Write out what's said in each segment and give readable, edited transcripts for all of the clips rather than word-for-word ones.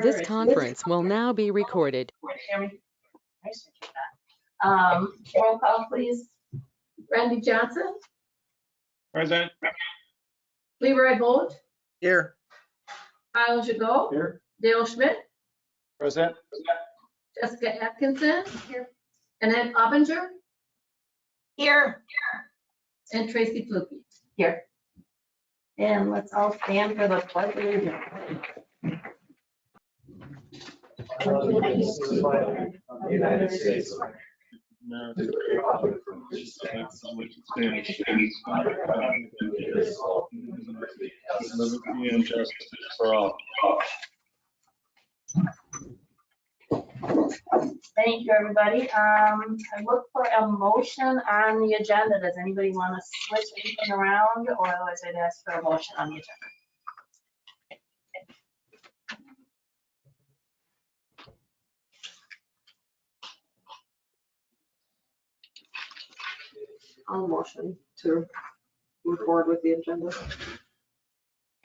This conference will now be recorded. Roll call, please. Randy Johnson, Present. Leroy Vogt, Here. Kyle Jagot, Here. Dale Schmidt, Present. Jessica Atkinson, here, and Ed Oppinger, Here. and Tracy Flukie. Here. And let's all stand for the pledge of allegiance. United States. Liberty and justice for all. Thank you, everybody. I look for a motion on the agenda. Does anybody want to switch anything around, or otherwise I'd ask for a motion on the agenda? I'll motion to move forward with the agenda.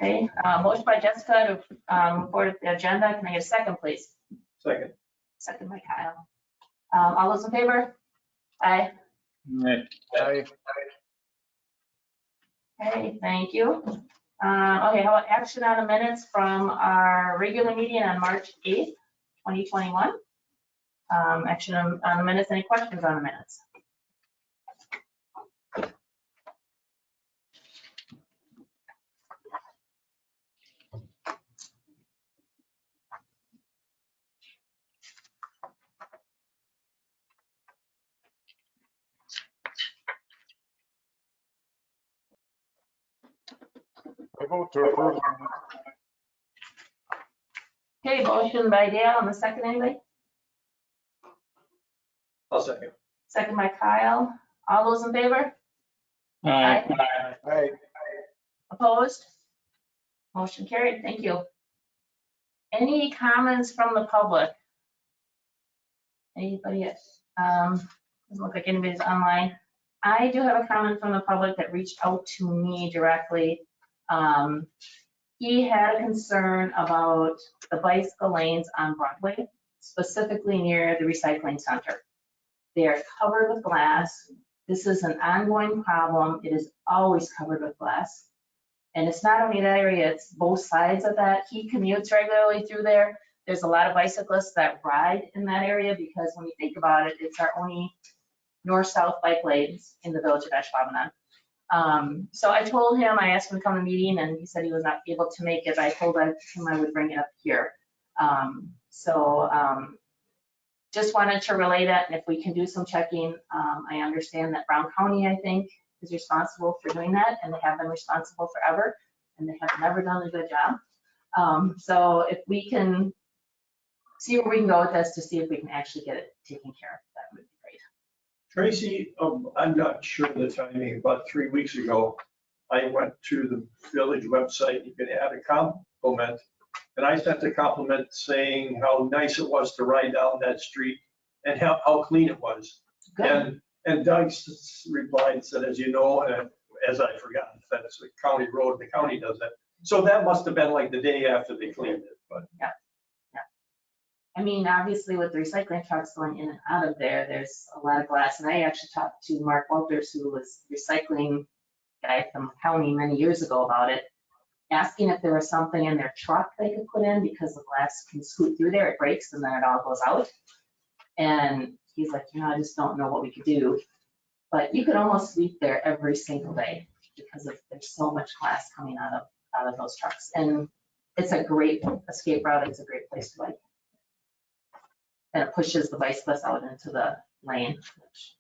Okay, motion by Jessica to move forward with the agenda. Can I get a second, please? Second. Second by Kyle. All those in favor? Aye. Aye. Okay, thank you. Okay, how about action on the minutes from our regular meeting on March 8th, 2021? Action on the minutes. Any questions on the minutes? I vote to approve. Okay, motion by Dale on the second, anybody? I'll second. Second by Kyle. All those in favor? Aye. Aye. Opposed? Motion carried. Thank you. Any comments from the public? Anybody? Doesn't look like anybody's online. I do have a comment from the public that reached out to me directly. He had a concern about the bicycle lanes on Broadway, specifically near the recycling center. They are covered with glass. This is an ongoing problem. It is always covered with glass. And it's not only that area, it's both sides of that. He commutes regularly through there. There's a lot of bicyclists that ride in that area because when you think about it, it's our only north-south bike lanes in the village of Ashwaubenon. So I told him, I asked him to come to the meeting and he said he was not able to make it. I told him I would bring it up here. Just wanted to relay that, and if we can do some checking, I understand that Brown County, I think, is responsible for doing that, and they have been responsible forever, and they have never done a good job. So if we can see where we can go with this to see if we can actually get it taken care of, that would be great. Tracy, I'm not sure the timing, about 3 weeks ago, I went to the village website, you can add a compliment, and I sent a compliment saying how nice it was to ride down that street and how clean it was. Good. And Doug replied and said, as you know, as I forgot, that it's a county road, the county does that. So that must have been like the day after they cleaned it, but. Yeah. I mean, obviously with the recycling trucks going in and out of there, there's a lot of glass. And I actually talked to Mark Walters, who was recycling guy from the county many years ago about it, asking if there was something in their truck they could put in because the glass can scoot through there, it breaks and then it all goes out. And he's like, I just don't know what we could do. But you could almost sweep there every single day because there's so much glass coming out of those trucks. And it's a great escape route. It's a great place to bike. And it pushes the bicyclists out into the lane, which,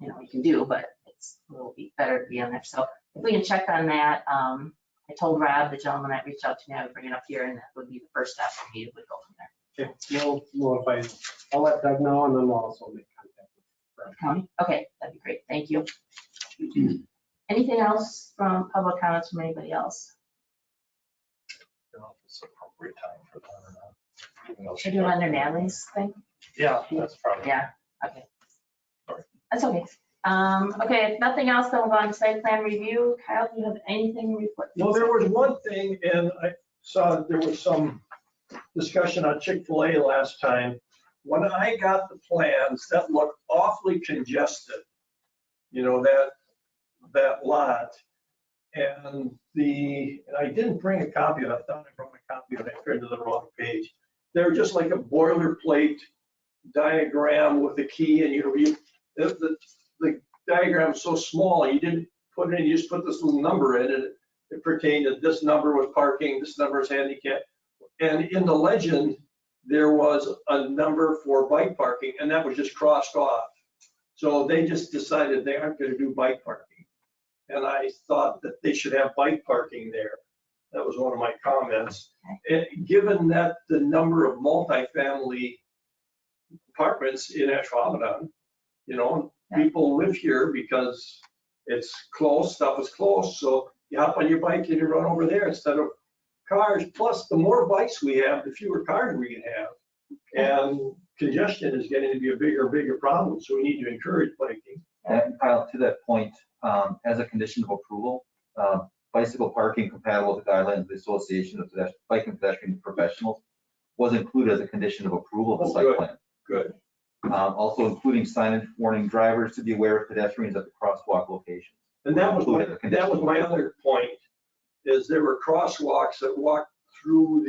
you can do, but it's a little bit better to be on there. So if we can check on that, I told Rob, the gentleman that reached out to me, I would bring it up here and that would be the first step for me to go from there. Okay, I'll let Doug know and then we'll also make contact with County? Okay, that'd be great. Thank you. Anything else from public comments from anybody else? I don't know if it's appropriate time for that or not. Should we do it under Natalie's thing? Yeah, that's probably. Yeah, okay. That's okay. Okay, if nothing else, then we'll go on to site plan review. Kyle, do you have anything to report? No, there was one thing, and I saw there was some discussion on Chick-fil-A last time. When I got the plans, that looked awfully congested, you know, that lot. And I didn't bring a copy of it. I thought I brought a copy of it. I turned to the wrong page. They're just like a boilerplate diagram with a key, and the diagram is so small, you didn't put it in, you just put this little number in, and it pertained to this number was parking, this number is handicap. And in the legend, there was a number for bike parking, and that was just crossed off. So they just decided they aren't going to do bike parking. And I thought that they should have bike parking there. That was one of my comments. And given that the number of multifamily apartments in Ashwaubenon, you know, people live here because it's close, stuff is close. So you hop on your bike and you run over there instead of cars. Plus, the more bikes we have, the fewer cars we can have. And congestion is getting to be a bigger problem. So we need to encourage biking. And Kyle, to that point, as a condition of approval, bicycle parking compatible with the guidelines of the Association of Bike and Pedestrian Professionals was included as a condition of approval of the site plan. Good. Also including signage warning drivers to be aware of pedestrians at the crosswalk locations. And that was my other point, is there were crosswalks that walked through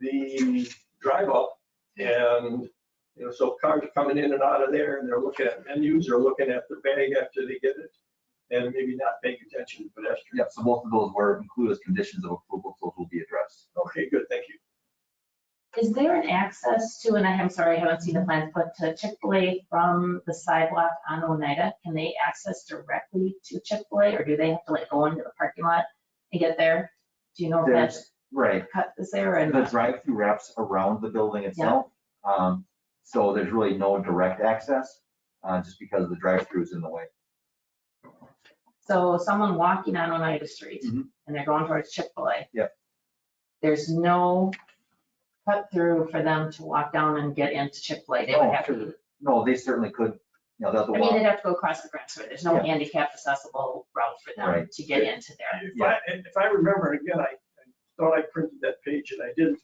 the drive up, and you know, so cars are coming in and out of there, and they're looking at menus or looking at their bag after they get it, and maybe not paying attention to pedestrians. Yeah, so both of those were included as conditions of approval, so those will be addressed. Okay, good, thank you. Is there an access to, and I'm sorry, I haven't seen the plans, but to Chick-fil-A from the sidewalk on Oneida? Can they access directly to Chick-fil-A, or do they have to like go into the parking lot and get there? Do you know if that's Right. cut this there? And The drive-through wraps around the building itself. So there's really no direct access, just because the drive-through is in the way. so someone walking on Oneida Street Mhm. and they're going towards Chick-fil-A. Yep. There's no cut through for them to walk down and get into Chick-fil-A. They would have to. No, they certainly could, you know, that's a I mean, while. they'd have to go across the grass, right? There's no Yeah. handicap accessible route for them Right. to get into there. If I remember, again, I thought I printed that page and I didn't.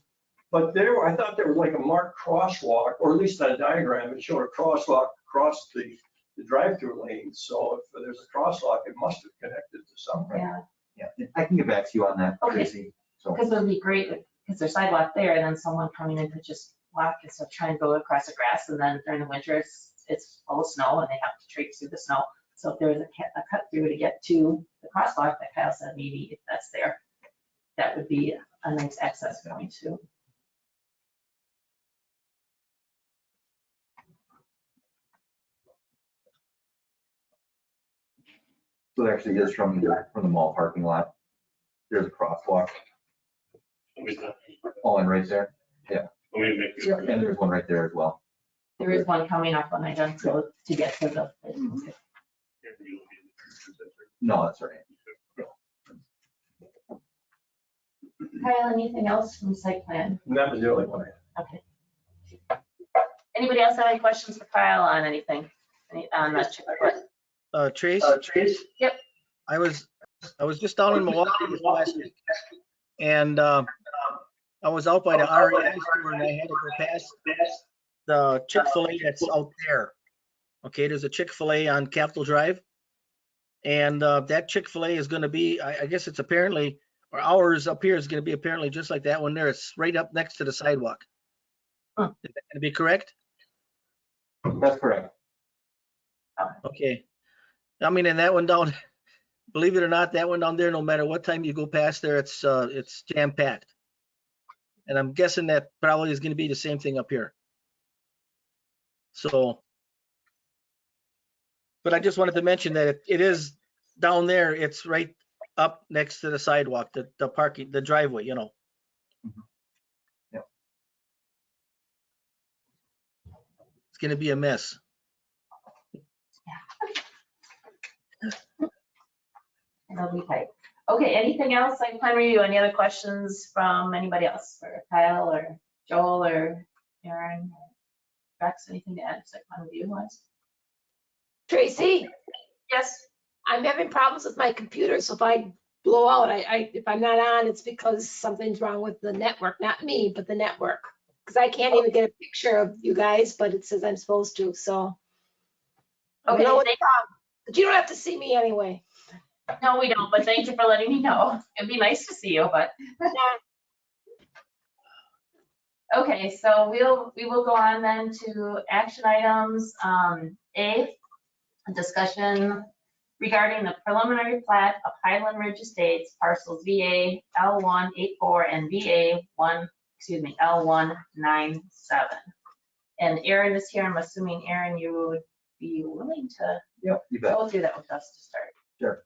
But I thought there was like a marked crosswalk, or at least on a diagram, it showed a crosswalk across the drive-through lane. So if there's a crosswalk, it must have connected to something. Yeah, Yeah, I can get back to you on that, Okay. Tracy. So, because it would be great, because there's sidewalk there, and then someone coming in could just walk instead of trying to go across the grass, and then during the winter, it's full of snow, and they have to traipse through the snow. So if there was a cut through to get to the crosswalk that Kyle said, maybe if that's there, that would be a nice access point too. there actually is from the mall parking lot. There's a crosswalk. Oh, and right there. And there's one right there as well. There is one coming up on Oneida to get to the. No, that's right. Kyle, anything else from site plan? And that was the only one. Okay. Anybody else have any questions for Kyle on anything? On that Chick-fil-A? Trace? Yep. I was just down in Milwaukee this last week, and I was out by the REI store, and I had to go past the Chick-fil-A that's out there. Okay, there's a Chick-fil-A on Capitol Drive, and that Chick-fil-A is gonna be, I guess it's apparently, or ours up here is gonna be apparently just like that one there. It's right up next to the sidewalk. Huh. Is that gonna be correct? That's correct. Okay. I mean, and that one down, believe it or not, that one down there, no matter what time you go past there, it's jam packed. And I'm guessing that probably is gonna be the same thing up here. So. But I just wanted to mention that it is down there, it's right up next to the sidewalk, the parking, the driveway, you know. Yeah. It's gonna be a mess. It'll be tight. Okay, anything else? Site plan review, any other questions from anybody else for Kyle or Joel or Aaron? or Rex, anything to add to site plan review wise? Tracy, Yes. I'm having problems with my computer, so if I blow out. If I'm not on, it's because something's wrong with the network, not me, but the network. Because I can't even get a picture of you guys, but it says I'm supposed to, so. I don't Okay, know what the problem, but you don't have to see me anyway. no, we don't, but thank you for letting me know. It'd be nice to see you, but. Okay, so we will go on then to action items. A discussion regarding the preliminary plat of Highland Ridge Estates parcels VA L184 and VA L197. And Aaron is here. I'm assuming, Aaron, you would be willing to Yep, you bet. go through that with us to start. Sure.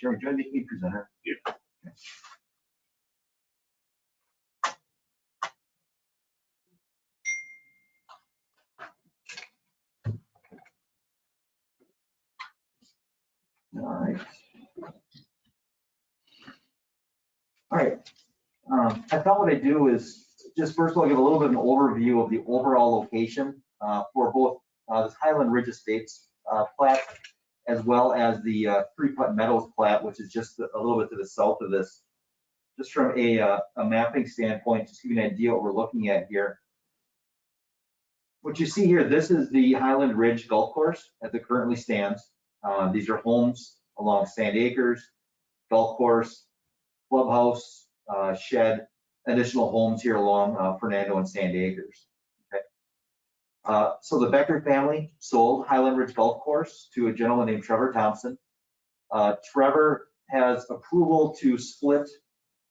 Jeremy, do you want to make me presenter? Yeah. All right. All right. I thought what I'd do is just first of all give a little bit of an overview of the overall location for both this Highland Ridge Estates plat as well as the Three Putt Meadows plat, which is just a little bit to the south of this. Just from a mapping standpoint, just to give you an idea what we're looking at here. What you see here, this is the Highland Ridge Golf Course as it currently stands. These are homes along Sand Acres, golf course, clubhouse, shed, additional homes here along Fernando and Sand Acres. Okay. So the Becker family sold Highland Ridge Golf Course to a gentleman named Trevor Thompson. Trevor has approval to split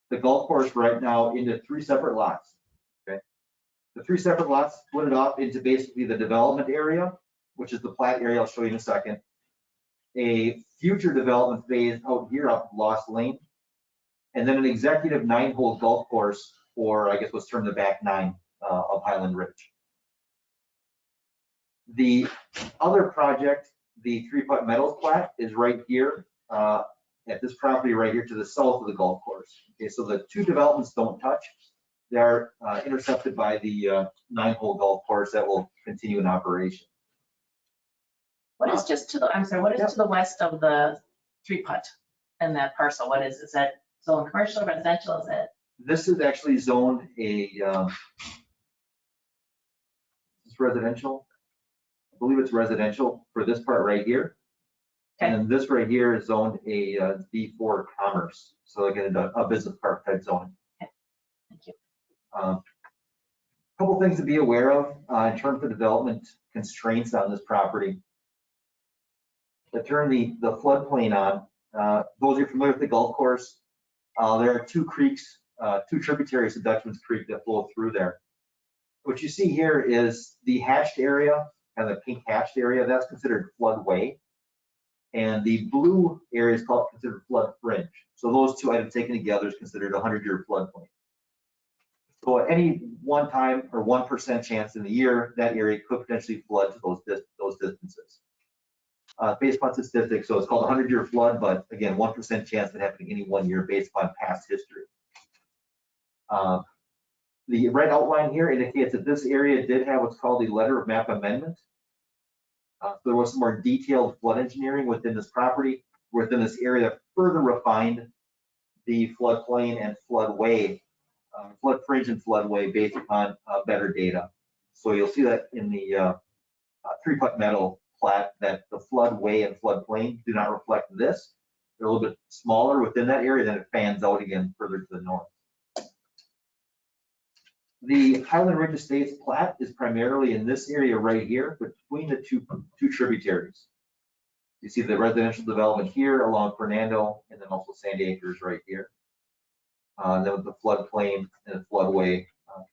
the golf course right now into 3 separate lots. Okay. The 3 separate lots split it off into basically the development area, which is the plat area I'll show you in a second. A future development phase out here up Lost Lane, and then an executive 9-hole golf course for, I guess, what's termed the back 9 of Highland Ridge. The other project, the Three Putt Meadows plat, is right here at this property right here to the south of the golf course. Okay, so the 2 developments don't touch. They are intercepted by the 9-hole golf course that will continue in operation. What is just to the, I'm sorry, what is to the west of the Three Putt and that parcel? What is that zone commercial, residential, is it? This is actually zoned a, it's residential. I believe it's residential for this part right here. Okay. And this right here is zoned a D4 commerce. So again, a business park type zone. Okay. Thank you. Couple things to be aware of in terms of development constraints on this property. To turn the floodplain on, those who are familiar with the golf course, there are 2 creeks, 2 tributaries of Dutchman's Creek that flow through there. What you see here is the hatched area and the pink hatched area, that's considered floodway. And the blue area is considered flood fringe. So those 2 items taken together is considered a 100-year floodplain. So at any one time or 1% chance in the year, that area could potentially flood to those distances. Based upon statistics, so it's called a 100-year flood, but again, 1% chance of happening any one year based upon past history. The red outline here indicates that this area did have what's called a letter of map amendment. There was some more detailed flood engineering within this property, within this area that further refined the floodplain and floodway, flood fringe and floodway based upon better data. So you'll see that in the Three Putt Meadow plat that the floodway and floodplain do not reflect this. They're a little bit smaller within that area, then it fans out again further to the north. The Highland Ridge Estates plat is primarily in this area right here between the two tributaries. You see the residential development here along Fernando and then also Sand Acres right here. Then with the floodplain and the floodway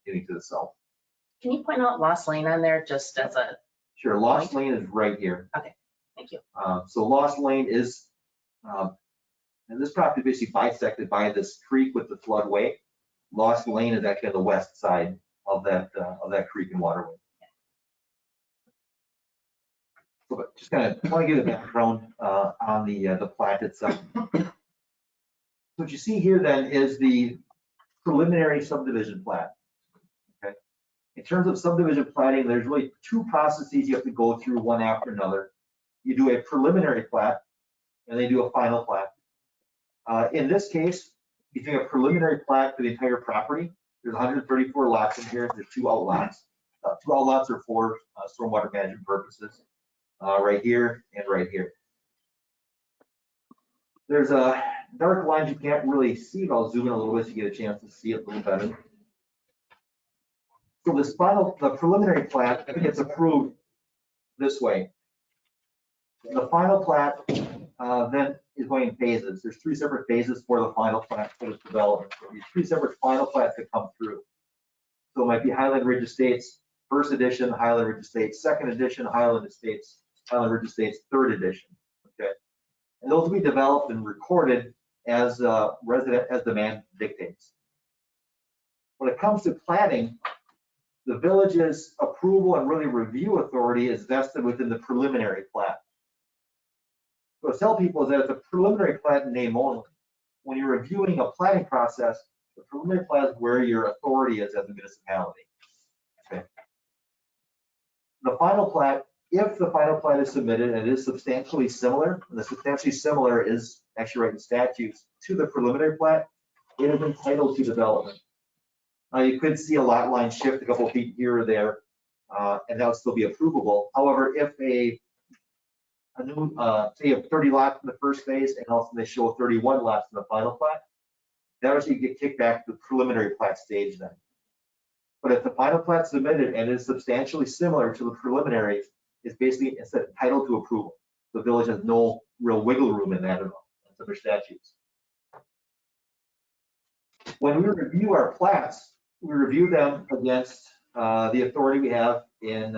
getting to the south. Can you point out Lost Lane on there just as a? Sure, Lost Lane is right here. Okay, thank you. So Lost Lane is, and this property is basically bisected by this creek with the floodway. Lost Lane is actually on the west side of that creek and waterway. So, but just kind of want to give a background on the plat itself. What you see here then is the preliminary subdivision plat. Okay. In terms of subdivision platting, there's really 2 processes you have to go through one after another. You do a preliminary plat, and they do a final plat. In this case, you're doing a preliminary plat for the entire property. There's 134 lots in here. There's 2 outlots. 2 outlots are for stormwater management purposes, right here and right here. There's a dark lines you can't really see, but I'll zoom in a little bit so you get a chance to see it a little better. So the preliminary plat, if it gets approved this way, the final plat then is going in phases. There's 3 separate phases for the final plat for this development. So these 3 separate final plats that come through. So it might be Highland Ridge Estates, first edition, Highland Ridge Estates, second edition, Highland Estates, Highland Ridge Estates, third edition. Okay, and those will be developed and recorded as demand dictates. When it comes to planning, the village's approval and really review authority is vested within the preliminary plat. What I tell people is that it's a preliminary plat in name only. When you're reviewing a planning process, the preliminary plat is where your authority is as a municipality. Okay. The final plat, if the final plat is submitted and it is substantially similar, and the substantially similar is actually right in statutes to the preliminary plat, it is entitled to development. Now you could see a lot line shift a couple of feet here or there, and that would still be approvable. However, if a new, say you have 30 lots in the first phase and also they show 31 lots in the final plat, that actually get kicked back to the preliminary plat stage then. But if the final plat submitted and is substantially similar to the preliminary, it's basically instead entitled to approval. The village has no real wiggle room in that at all. That's under statutes. When we review our plats, we review them against the authority we have in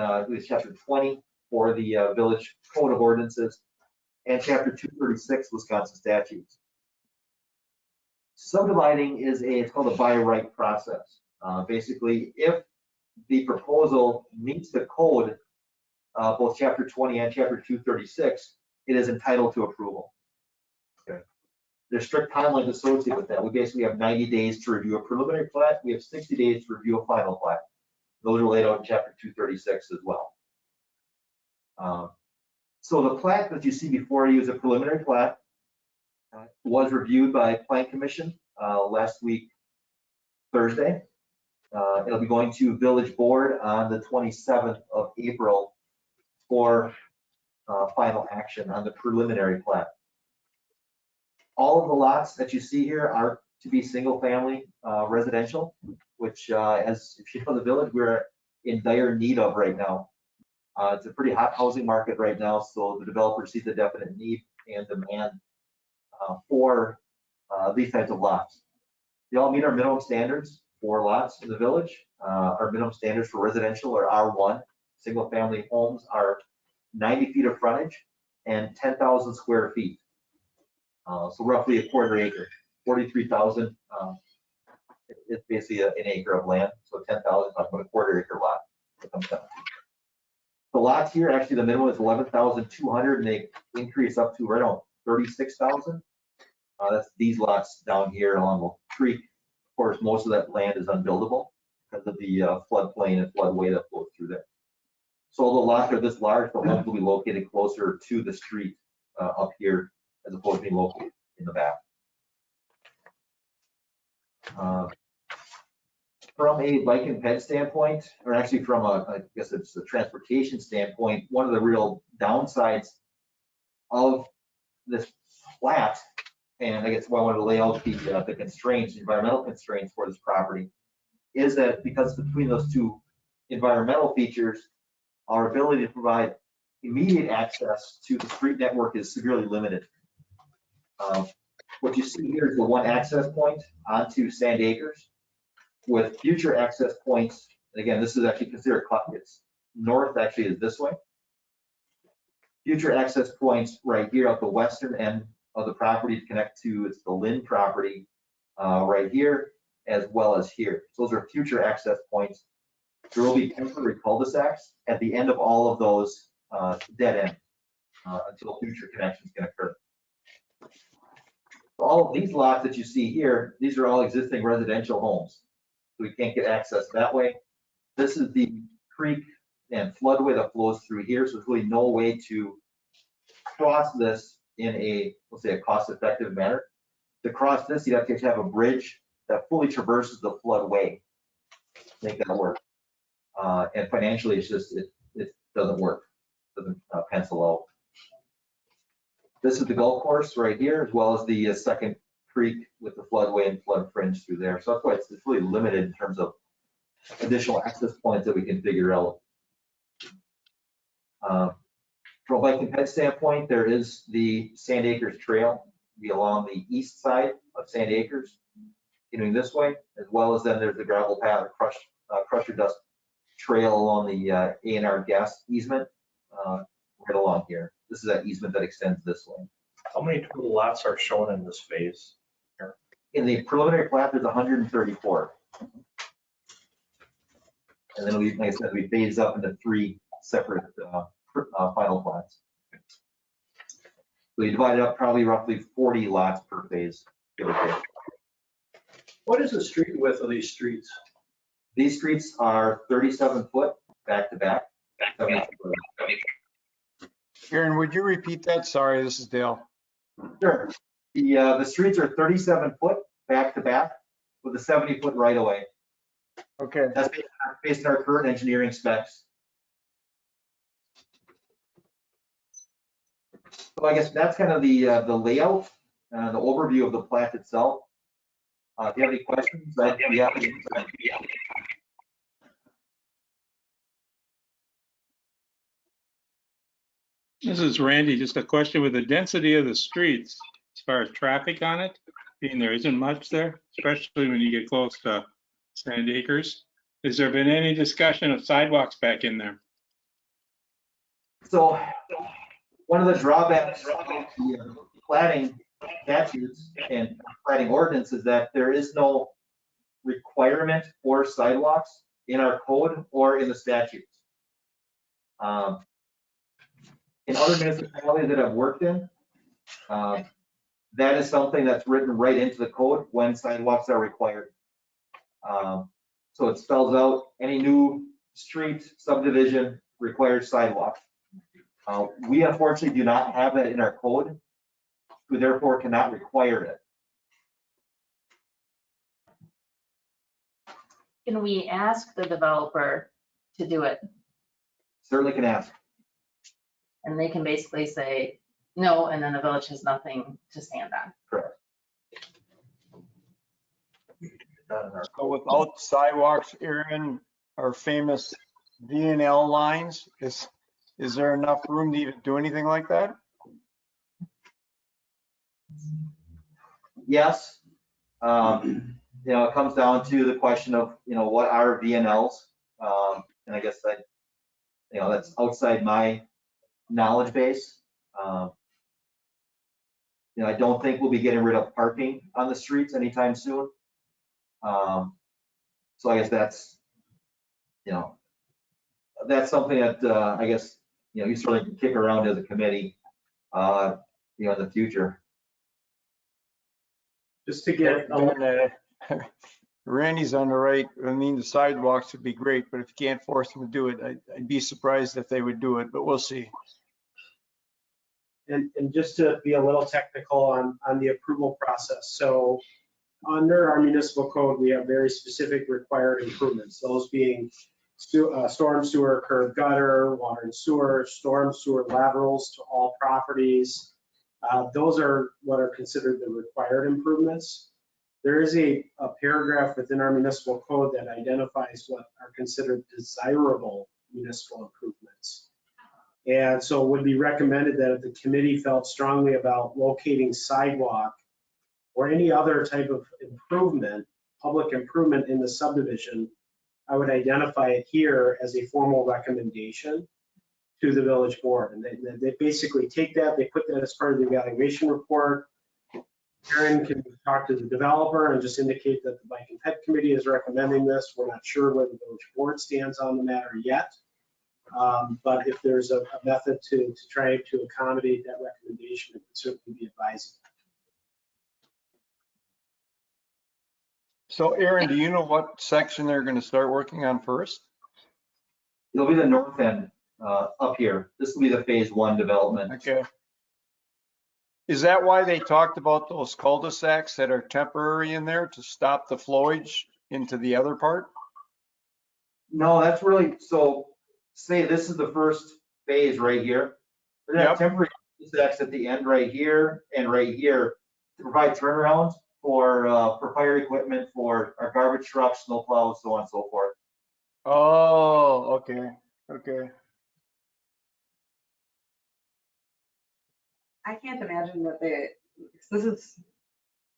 chapter 20 for the village code of ordinances and chapter 236 Wisconsin statutes. Subdividing is it's called a by right process. Basically, if the proposal meets the code, both chapter 20 and chapter 236, it is entitled to approval. Okay. There's strict timelines associated with that. We basically have 90 days to review a preliminary plat. We have 60 days to review a final plat. Those are laid out in chapter 236 as well. So the plat that you see before you is a preliminary plat. Was reviewed by Plan Commission last week, Thursday. It'll be going to Village Board on the 27th of April for final action on the preliminary plat. All of the lots that you see here are to be single family residential, which as if you know the village, we're in dire need of right now. It's a pretty hot housing market right now, so the developer sees a definite need and demand for these types of lots. They all meet our minimum standards for lots in the village. Our minimum standards for residential are R1. Single family homes are 90 feet of frontage and 10,000 square feet. So roughly a quarter acre, 43,000. It's basically an acre of land. So 10,000 is about a quarter acre lot. The lots here, actually the minimum is 11,200 and they increase up to right around 36,000. That's these lots down here along the creek. Of course, most of that land is unbuildable because of the floodplain and floodway that flows through there. So the lots are this large, the homes will be located closer to the street up here as opposed to being located in the back. From a bike and ped standpoint, or actually from I guess it's a transportation standpoint, one of the real downsides of this plat, and I guess why I wanted to lay out the constraints, the environmental constraints for this property, is that because between those two environmental features, our ability to provide immediate access to the street network is severely limited. What you see here is the one access point onto Sand Acres with future access points. And again, this is actually considered, it's north actually is this way. Future access points right here at the western end of the property to connect to the Lynn property right here, as well as here. So those are future access points. There will be temporary cul-de-sacs at the end of all of those dead ends until future connections can occur. All of these lots that you see here, these are all existing residential homes. So we can't get access that way. This is the creek and floodway that flows through here. So there's really no way to cross this in a, let's say, a cost-effective manner. To cross this, you'd have to have a bridge that fully traverses the floodway. Make that work. And financially, it's just, it doesn't work. Doesn't pencil out. This is the golf course right here, as well as the second creek with the floodway and flood fringe through there. So that's why it's really limited in terms of additional access points that we can figure out. From a bike and ped standpoint, there is the Sand Acres Trail, be along the east side of Sand Acres, continuing this way, as well as then there's the gravel path, crusher dust trail along the A&R gas easement, right along here. This is that easement that extends this way. How many total lots are shown in this phase? In the preliminary plat, there's 134. And then we, like I said, we phase up into 3 separate final plats. So you divide it up probably roughly 40 lots per phase, give or take. What is the street width of these streets? These streets are 37 foot back to back. Aaron, would you repeat that? Sorry, this is Dale. Sure. The streets are 37 foot back to back with a 70 foot right of way. Okay. That's based on our current engineering specs. So I guess that's kind of the layout, the overview of the plat itself. If you have any questions, I'd be happy to answer. This is Randy. Just a question with the density of the streets, as far as traffic on it, being there isn't much there, especially when you get close to Sand Acres. Has there been any discussion of sidewalks back in there? So one of the drawbacks of the platting statutes and platting ordinance is that there is no requirement for sidewalks in our code or in the statutes. In other municipalities that I've worked in, that is something that's written right into the code when sidewalks are required. So it spells out any new street subdivision requires sidewalks. We unfortunately do not have that in our code. We therefore cannot require it. Can we ask the developer to do it? Certainly can ask. And they can basically say no, and then the village has nothing to stand on. Correct. So without sidewalks, Aaron, our famous V&L lines, is there enough room to even do anything like that? Yes. It comes down to the question of, what are VNLs? And I guess that, that's outside my knowledge base. I don't think we'll be getting rid of parking on the streets anytime soon. So I guess that's something that I guess, you sort of kick around as a committee, in the future. Just to get, Randy's on the right. I mean, the sidewalks would be great, but if you can't force them to do it, I'd be surprised if they would do it, but we'll see. and just to be a little technical on the approval process. So under our municipal code, we have very specific required improvements, those being storm sewer curb gutter, water and sewer, storm sewer laterals to all properties. Those are what are considered the required improvements. There is a paragraph within our municipal code that identifies what are considered desirable municipal improvements. And so it would be recommended that if the committee felt strongly about locating sidewalk or any other type of improvement, public improvement in the subdivision, I would identify it here as a formal recommendation to the village board. And they basically take that, they put that as part of the evaluation report. Aaron can talk to the developer and just indicate that the Bike and Ped Committee is recommending this. We're not sure where the village board stands on the matter yet. But if there's a method to try to accommodate that recommendation, it would certainly be advisable. So Aaron, do you know what section they're going to start working on first? It'll be the north end up here. This will be the phase 1 development. Okay. Is that why they talked about those cul-de-sacs that are temporary in there to stop the flowage into the other part? No, that's really, so say this is the first phase right here. We're gonna have temporary cul-de-sacs at the end right here and right here to provide turnarounds for fire equipment, for our garbage trucks, snow plows, so on and so forth. Oh, okay, okay. I can't imagine that this is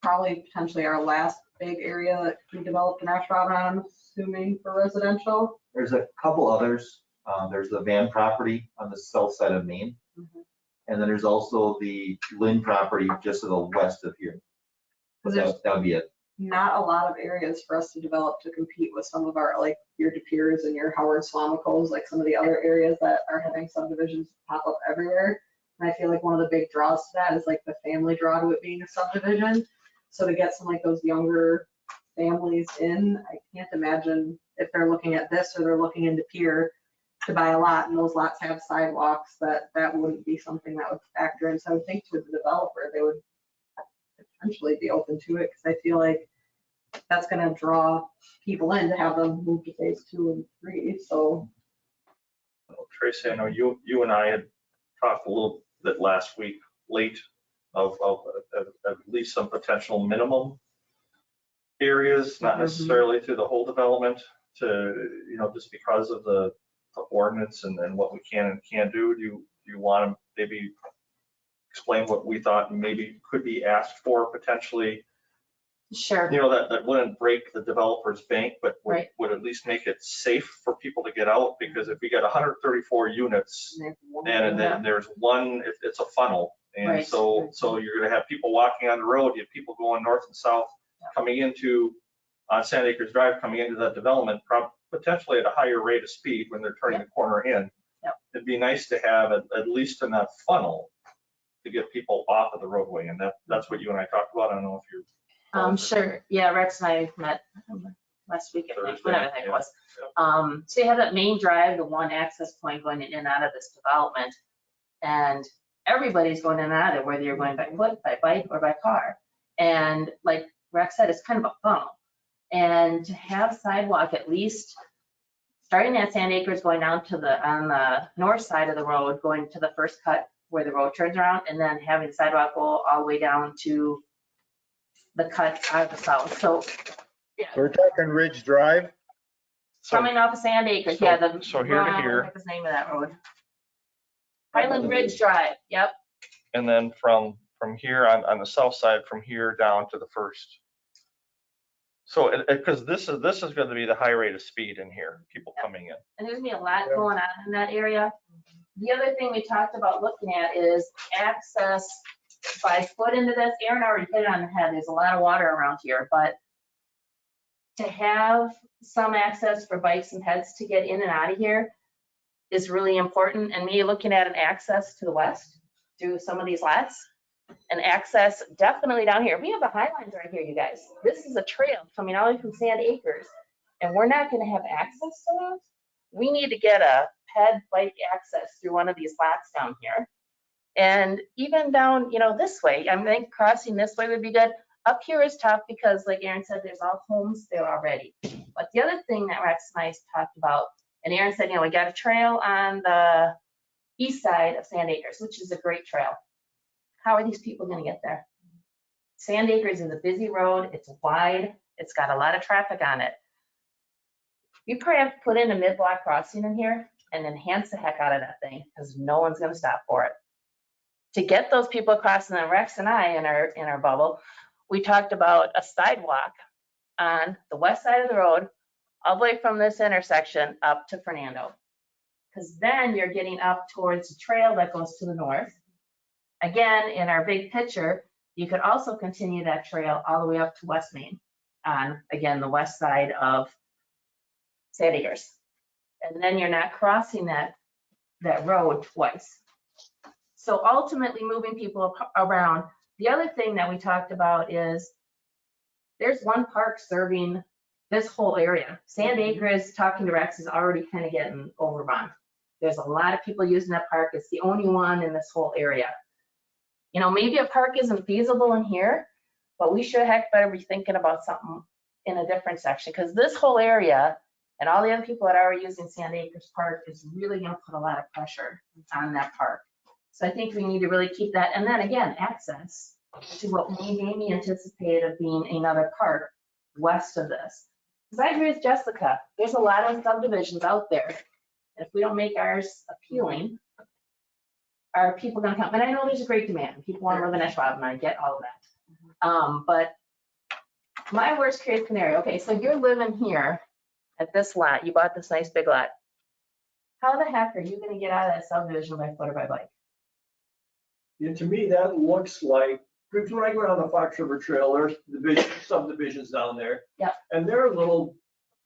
probably potentially our last big area that could be developed in Ashwaubenon, I'm assuming, for residential. There's a couple others. There's the Van property on the south side of Maine. And then there's also the Lynn property just to the west of here. Because there's That would be it. not a lot of areas for us to develop to compete with some of our, like, your De Peres and your Howard Swamicos, like some of the other areas that are having subdivisions pop up everywhere. And I feel like one of the big draws to that is like the family draw to it being a subdivision. So to get some like those younger families in, I can't imagine if they're looking at this or they're looking into Pier to buy a lot and those lots have sidewalks, that wouldn't be something that would factor in. So I would think to the developer, they would potentially be open to it, because I feel like that's gonna draw people in to have them move to phase 2 and 3, so. Tracy, I know you and I had talked a little bit last week, late, of at least some potential minimum areas, not necessarily through the whole development, to, just because of the ordinance and what we can and can't do. Do you want to maybe explain what we thought maybe could be asked for potentially? Sure. That wouldn't break the developer's bank, but would at least make it safe for people to get out, because if we got 134 units and then there's one, it's a funnel. And so you're gonna have people walking on the road, you have people going north and south, coming into, on Sand Acres Drive, coming into that development, potentially at a higher rate of speed when they're turning the corner in. It'd be nice to have at least in that funnel to get people off of the roadway, and that's what you and I talked about. I don't know if you're. Sure. Yeah, Rex and I met last week, I think, whatever the heck it was. So you have that main drive, the one access point going in and out of this development, and everybody's going in and out of it, whether you're going by foot, by bike, or by car. And like Rex said, it's kind of a funnel. And to have sidewalk at least starting at Sand Acres, going down to on the north side of the road, going to the first cut where the road turns around, and then having sidewalk go all the way down to the cut out of the south. So yeah. So we're talking Ridge Drive? Coming off of Sand Acres, So here to here. What's the name of that road? Highland Ridge Drive, yep. And then from here on the south side, from here down to the first. So, because this is going to be the high rate of speed in here, people coming in. And there's gonna be a lot going on in that area. The other thing we talked about looking at is access by foot into this. Aaron already hit it on the head. There's a lot of water around here, but to have some access for bikes and peds to get in and out of here is really important. And me looking at an access to the west through some of these lots, and access definitely down here. We have the High Lines right here, you guys. This is a trail coming all the way from Sand Acres, and we're not gonna have access to that. We need to get a ped bike access through one of these lots down here. And even down, this way, I think crossing this way would be good. Up here is tough because, like Aaron said, there's all homes there already. But the other thing that Rex and I talked about, and Aaron said, we got a trail on the east side of Sand Acres, which is a great trail. How are these people gonna get there? Sand Acres is a busy road, it's wide, it's got a lot of traffic on it. You probably have to put in a mid-block crossing in here and enhance the heck out of that thing, because no one's gonna stop for it. To get those people across, and then Rex and I in our bubble, we talked about a sidewalk on the west side of the road, all the way from this intersection up to Fernando. Because then you're getting up towards the trail that goes to the north. Again, in our big picture, you could also continue that trail all the way up to West Main on, again, the west side of Sand Acres. And then you're not crossing that road twice. So ultimately moving people around. The other thing that we talked about is there's one park serving this whole area. Sand Acres, talking to Rex, is already kind of getting overrun. There's a lot of people using that park. It's the only one in this whole area. You know, maybe a park isn't feasible in here, but we should heck better be thinking about something in a different section, because this whole area and all the other people that are using Sand Acres Park is really gonna put a lot of pressure on that park. So I think we need to really keep that, and then again, access to what we maybe anticipated of being another park west of this. Because I agree with Jessica, there's a lot of subdivisions out there. If we don't make ours appealing, are people gonna come? And I know there's a great demand. People wanna live in Ashwaubenon, I get all of that. But my worst case scenario, okay, so you're living here at this lot, you bought this nice big lot. How the heck are you gonna get out of that subdivision by foot or by bike? Yeah, to me, that looks like, because when I go down the Fox River Trail, there's subdivisions down there. Yep. And they're little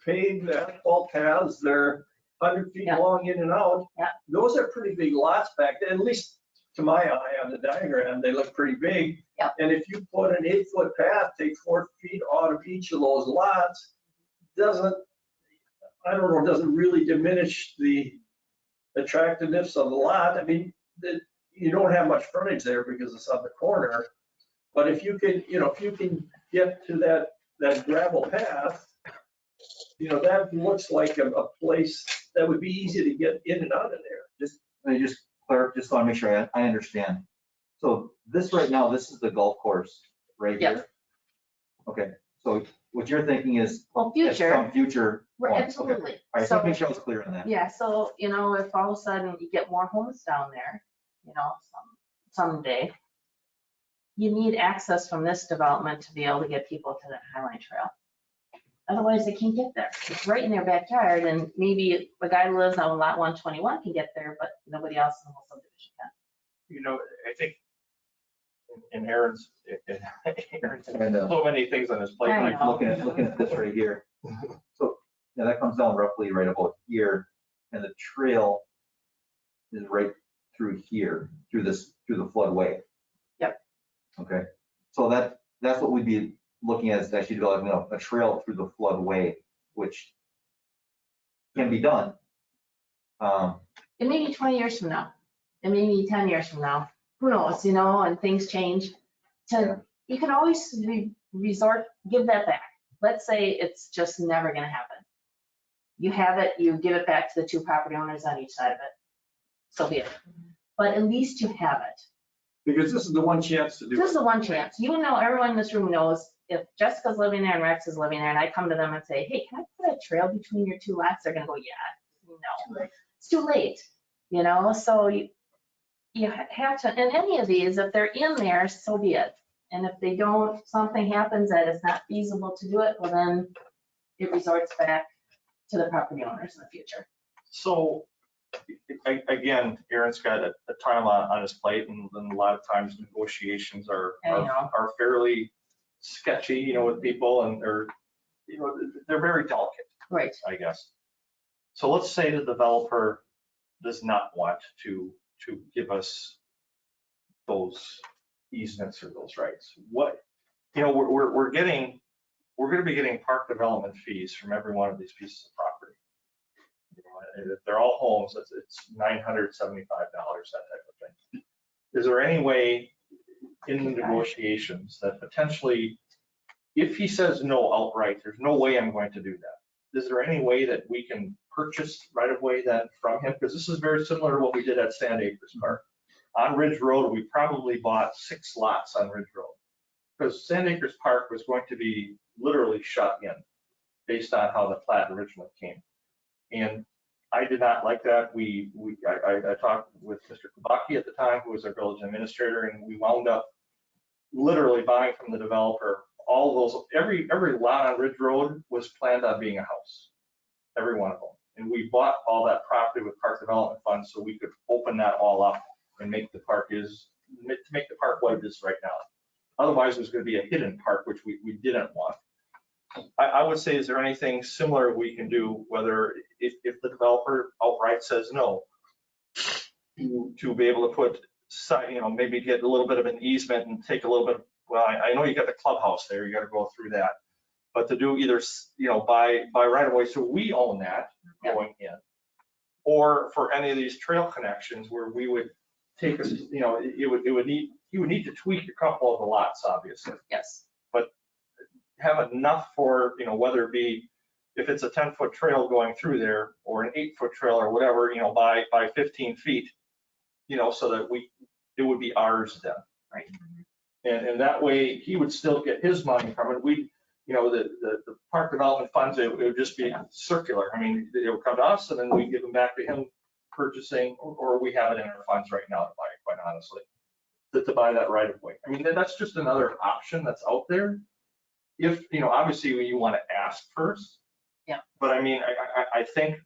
paved asphalt paths, they're 100 feet Yep. long in and out. Yep. Those are pretty big lots back there, at least to my eye on the diagram, they look pretty big. Yep. And if you put an 8-foot path, take 4 feet out of each of those lots, doesn't really diminish the attractiveness of the lot. I mean, you don't have much frontage there because it's on the corner. But if you can, if you can get to that gravel path, that looks like a place that would be easy to get in and out of there. Just want to make sure I understand. So this right now, this is the golf course right Yep. here? Okay, so what you're thinking is Well, at future, some future right, point. Okay. absolutely. All right, so make sure I was clear on that. Yeah, so, if all of a sudden you get more homes down there, someday, you need access from this development to be able to get people to that Highline Trail. Otherwise, they can't get there. It's right in their backyard, and maybe the guy who lives on lot 121 can get there, but nobody else in the whole subdivision can. I think in Aaron's so many things on his plate. I Like know. Looking at this right here. So, yeah, that comes down roughly right about here, and the trail is right through here, through the floodway. Yep. Okay, so that's what we'd be looking at, is actually developing a trail through the floodway, which can be done. It may be 20 years from now. It may be 10 years from now. Who knows, and things change. You can always give that back. Let's say it's just never gonna happen. You have it, you give it back to the two property owners on each side of it. So be it. But at least you have it. Because this is the one chance to do This is it. the one chance. Everyone in this room knows, if Jessica's living there and Rex is living there, and I come to them and say, hey, can I put a trail between your two lots? They're gonna go, yeah. No, it's too late. So you have to, and any of these, if they're in there, so be it. And if they don't, something happens that it's not feasible to do it, well, then it resorts back to the property owners in the future. So again, Aaron's got a ton on his plate, and a lot of times negotiations are fairly sketchy, with people, and they're very delicate, Right. I guess. So let's say the developer does not want to give us those easements or those rights. What, we're going to be getting park development fees from every one of these pieces of property. If they're all homes, it's $975, that type of thing. Is there any way in the negotiations that potentially, if he says no outright, there's no way I'm going to do that? Is there any way that we can purchase right of way then from him? Because this is very similar to what we did at Sand Acres Park. On Ridge Road, we probably bought 6 lots on Ridge Road, because Sand Acres Park was going to be literally shut in based on how the plat originally came. And I did not like that. I talked with Mr. Kubaki at the time, who was our village administrator, and we wound up literally buying from the developer all those, every lot on Ridge Road was planned on being a house, every one of them. And we bought all that property with park development funds so we could open that all up and make the park what it is right now. Otherwise, it was going to be a hidden park, which we didn't want. I would say, is there anything similar we can do, whether if the developer outright says no, to be able to put, maybe get a little bit of an easement and take a little bit, well, I know you got the clubhouse there, you got to go through that, but to do either, by right of way, so we own that going in, or for any of these trail connections where we would take us, it would need you would need to tweak a couple of the lots, obviously. Yes. Have enough for, whether it be, if it's a 10-foot trail going through there or an 8-foot trail or whatever, by 15 feet, so that it would be ours then. Right. And that way he would still get his money from it. The park development funds, it would just be circular. I mean, it would come to us and then we give them back to him purchasing, or we have it in our funds right now to buy it, quite honestly, to buy that right of way. I mean, that's just another option that's out there. If, obviously you want to ask first. Yeah. But I mean, I think.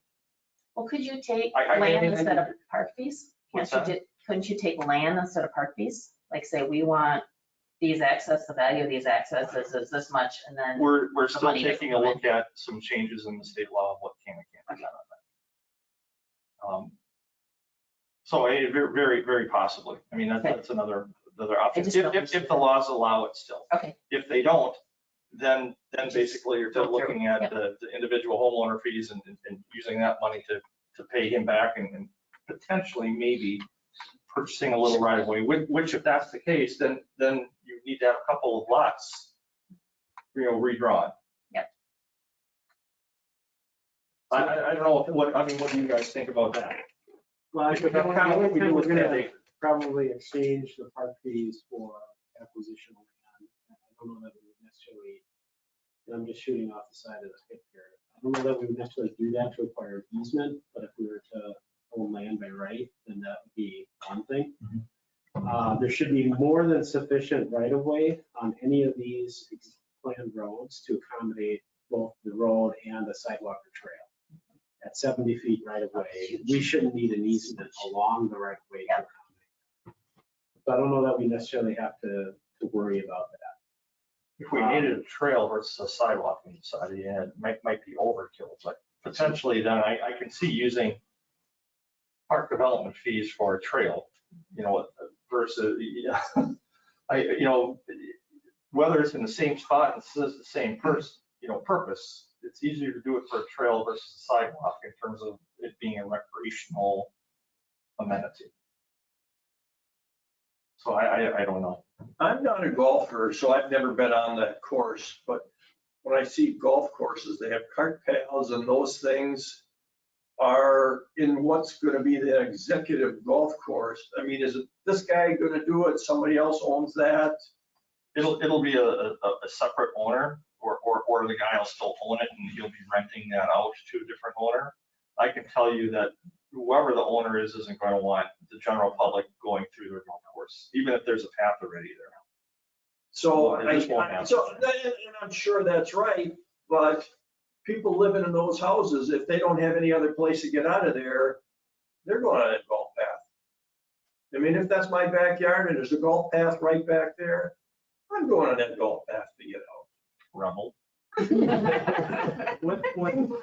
Well, could you take I land mean, instead of park fees? What's that? Couldn't you take land instead of park fees? Like say, we want these access, the value of these accesses is this much, and then. We're the still money taking a doesn't look at some changes in the state law of what can and can't be done on that. So very, very, very possibly. I mean, that's another option, if the laws allow it still. Okay. If they don't, then basically you're still looking at the individual homeowner fees and using that money to pay him back and potentially maybe purchasing a little right of way, which if that's the case, then you need to have a couple of lots, redrawn. Yep. I don't know what do you guys think about that? Well, I think Kind of what we do with we're gonna 10 acres. probably exchange the park fees for acquisition of land. I don't know that we would necessarily, and I'm just shooting off the side of the hip here. I don't know that we would necessarily do that to acquire easement, but if we were to own land by right, then that would be one thing. There should be more than sufficient right of way on any of these planned roads to accommodate both the road and the sidewalk or trail. At 70 feet right of way, we shouldn't need an easement along the right of way to accommodate. So I don't know that we necessarily have to worry about that. If we needed a trail versus a sidewalk on the side, yeah, it might be overkill, but potentially then I can see using park development fees for a trail, versus, whether it's in the same spot and says the same purpose, it's easier to do it for a trail versus a sidewalk in terms of it being a recreational amenity. So I don't know. I'm not a golfer, so I've never been on that course, but when I see golf courses, they have cart paths and those things are in what's going to be the executive golf course. I mean, is it this guy going to do it? Somebody else owns that? It'll be a separate owner, or the guy will still own it and he'll be renting that out to a different owner. I can tell you that whoever the owner is isn't going to want the general public going through their golf course, even if there's a path already there. So, It just won't happen. and I'm sure that's right, but people living in those houses, if they don't have any other place to get out of there, they're going on that golf path. I mean, if that's my backyard and there's a golf path right back there, I'm going on that golf path to get out. Rebel.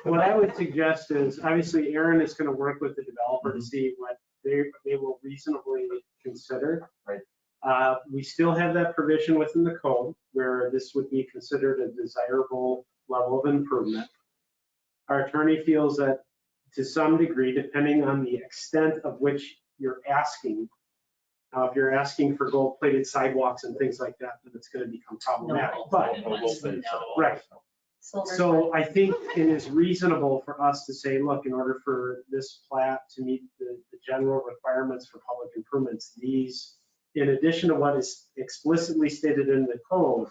What I would suggest is, obviously, Aaron is going to work with the developer to see what they will reasonably consider. Right. We still have that provision within the code where this would be considered a desirable level of improvement. Our attorney feels that to some degree, depending on the extent of which you're asking, if you're asking for gold-plated sidewalks and things like that, then it's going to become problematic. But right. So I think it is reasonable for us to say, look, in order for this plat to meet the general requirements for public improvements, these, in addition to what is explicitly stated in the code,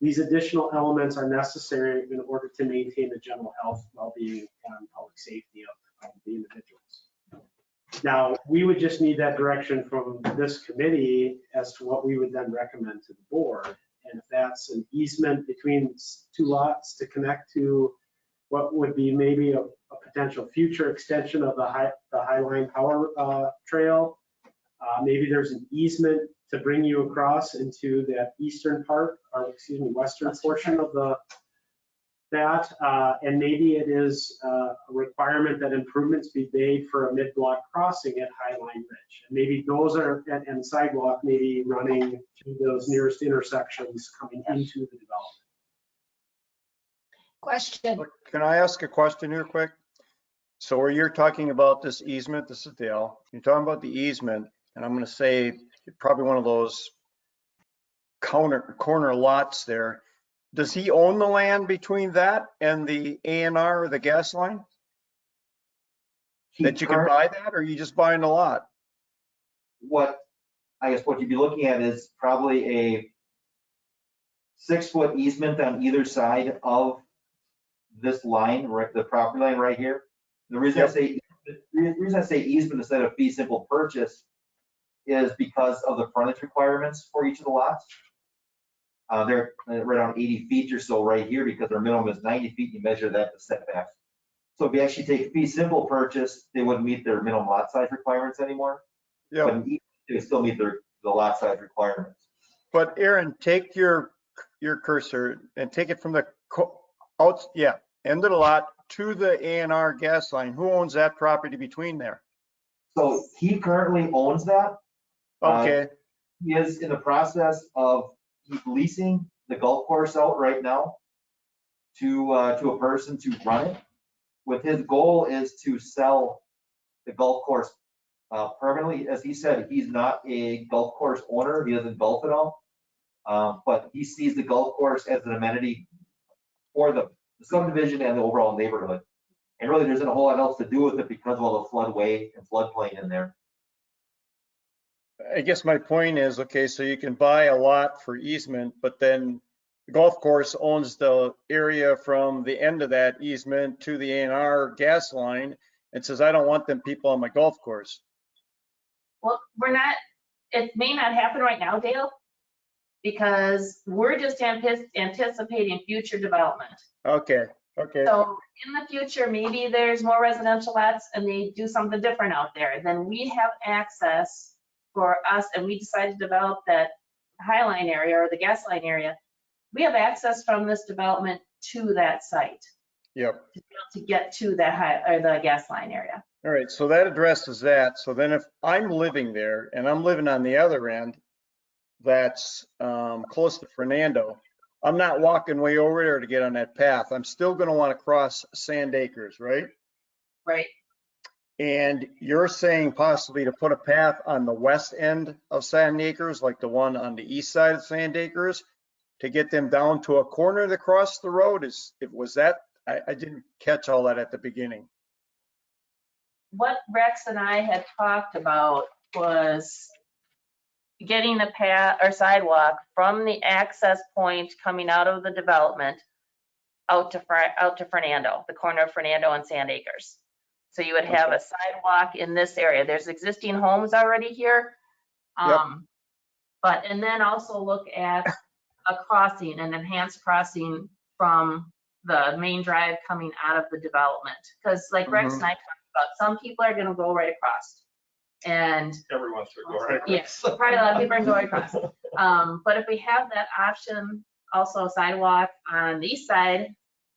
these additional elements are necessary in order to maintain the general health, well-being, and public safety of the individuals. Now, we would just need that direction from this committee as to what we would then recommend to the board. And if that's an easement between two lots to connect to what would be maybe a potential future extension of the Highline Power Trail, maybe there's an easement to bring you across into that eastern part, or excuse me, western portion of that, and maybe it is a requirement that improvements be made for a mid-block crossing at Highline Ridge. And maybe those are, and sidewalk maybe running to those nearest intersections coming into the development. Question. Can I ask a question here quick? So where you're talking about this easement, this is Dale, you're talking about the easement, and I'm going to say probably one of those corner lots there. Does he own the land between that and the A&R or the gas line? That you can buy that, or you just buying a lot? What you'd be looking at is probably a 6-foot easement on either side of this line, right, the property line right here. The reason I say easement instead of fee simple purchase is because of the frontage requirements for each of the lots. They're right around 80 feet or so right here because their minimum is 90 feet. You measure that to setbacks. So if you actually take fee simple purchase, they wouldn't meet their minimum lot size requirements anymore. Yeah. But they still meet the lot size requirements. But Aaron, take your cursor and take it from the end of the lot to the A&R gas line. Who owns that property between there? So he currently owns that. Okay. He is in the process of leasing the golf course out right now to a person to run it. With his goal is to sell the golf course permanently. As he said, he's not a golf course owner. He doesn't golf at all. But he sees the golf course as an amenity for the subdivision and the overall neighborhood. And really, there isn't a whole lot else to do with it because of all the floodway and floodplain in there. I guess my point is, okay, so you can buy a lot for easement, but then the golf course owns the area from the end of that easement to the A&R gas line and says, I don't want them people on my golf course. Well, it may not happen right now, Dale, because we're just anticipating future development. Okay. So in the future, maybe there's more residential lots and they do something different out there. Then we have access for us, and we decide to develop that Highline area or the gas line area. We have access from this development to that site. Yep. To get to the gas line area. All right, so that addresses that. So then if I'm living there and I'm living on the other end, that's close to Fernando, I'm not walking way over there to get on that path. I'm still going to want to cross Sand Acres, right? Right. And you're saying possibly to put a path on the west end of Sand Acres, like the one on the east side of Sand Acres, to get them down to a corner to cross the road? I didn't catch all that at the beginning. What Rex and I had talked about was getting the path or sidewalk from the access point coming out of the development out to Fernando, the corner of Fernando and Sand Acres. So you would have a sidewalk in this area. There's existing homes already here. And then also look at a crossing, an enhanced crossing from the main drive coming out of the development. Because like Rex and I talked about, some people are going to go right across. And Everyone's going to go right across. yes, probably a lot of people are going across. But if we have that option, also sidewalk on the east side,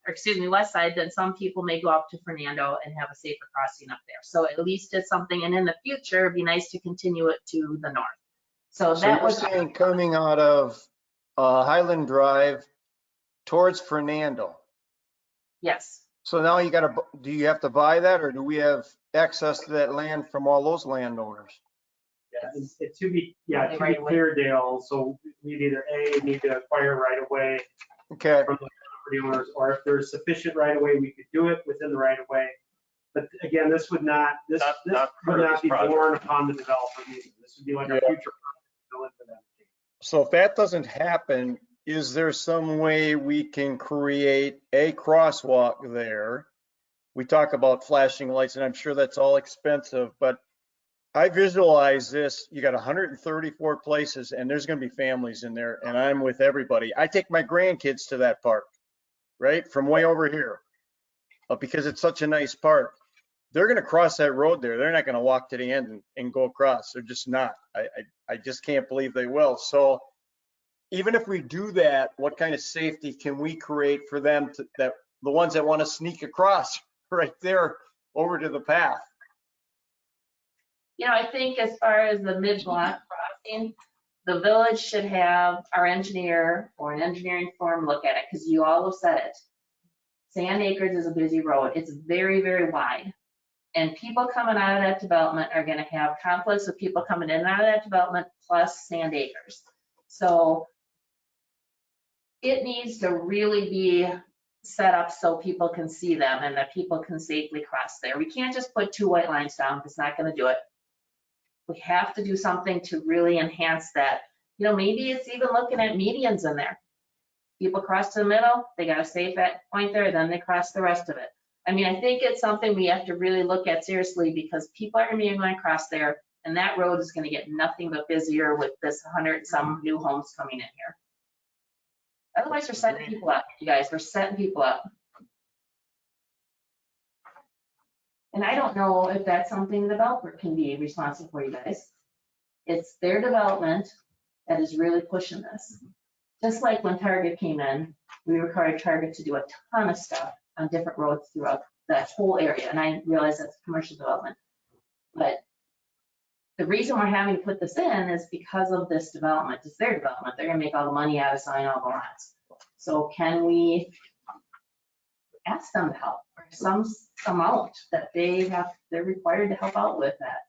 or excuse me, west side, then some people may go up to Fernando and have a safer crossing up there. So at least it's something, and in the future, it'd be nice to continue it to the north. So that was saying coming out of Highland Drive towards Fernando. Yes. So now do you have to buy that, or do we have access to that land from all those landowners? Yeah, to be clear, Dale, so we either need to acquire right away Okay. from the property owners, or if there's sufficient right of way, we could do it within the right of way. But again, this would not be born upon the developer meeting. This would be like a future project for them. So if that doesn't happen, is there some way we can create a crosswalk there? We talk about flashing lights, and I'm sure that's all expensive, but I visualize this. You got 134 places, and there's going to be families in there, and I'm with everybody. I take my grandkids to that park, right, from way over here, because it's such a nice park. They're going to cross that road there. They're not going to walk to the end and go across. They're just not. I just can't believe they will. So even if we do that, what kind of safety can we create for them, that the ones that want to sneak across right there over to the path? You know, I think as far as the mid-block crossing, the village should have our engineer or an engineering firm look at it, because you all have said it. Sand Acres is a busy road. It's very, very wide. And people coming out of that development are going to have conflicts with people coming in and out of that development, plus Sand Acres. So it needs to really be set up so people can see them and that people can safely cross there. We can't just put 2 white lines down. It's not going to do it. We have to do something to really enhance that. You know, maybe it's even looking at medians in there. People cross to the middle, they got a safe point there, then they cross the rest of it. I mean, I think it's something we have to really look at seriously because people are going to be going to cross there, and that road is going to get nothing but busier with this 100 and some new homes coming in here. Otherwise, we're setting people up, you guys. We're setting people up. And I don't know if that's something the developer can be responsible for, you guys. It's their development that is really pushing this. Just like when Target came in, we required Target to do a ton of stuff on different roads throughout that whole area. And I realize that's commercial development. But the reason we're having to put this in is because of this development. It's their development. They're gonna make all the money out of selling all the lots. So can we ask them to help or some amount that they're required to help out with that?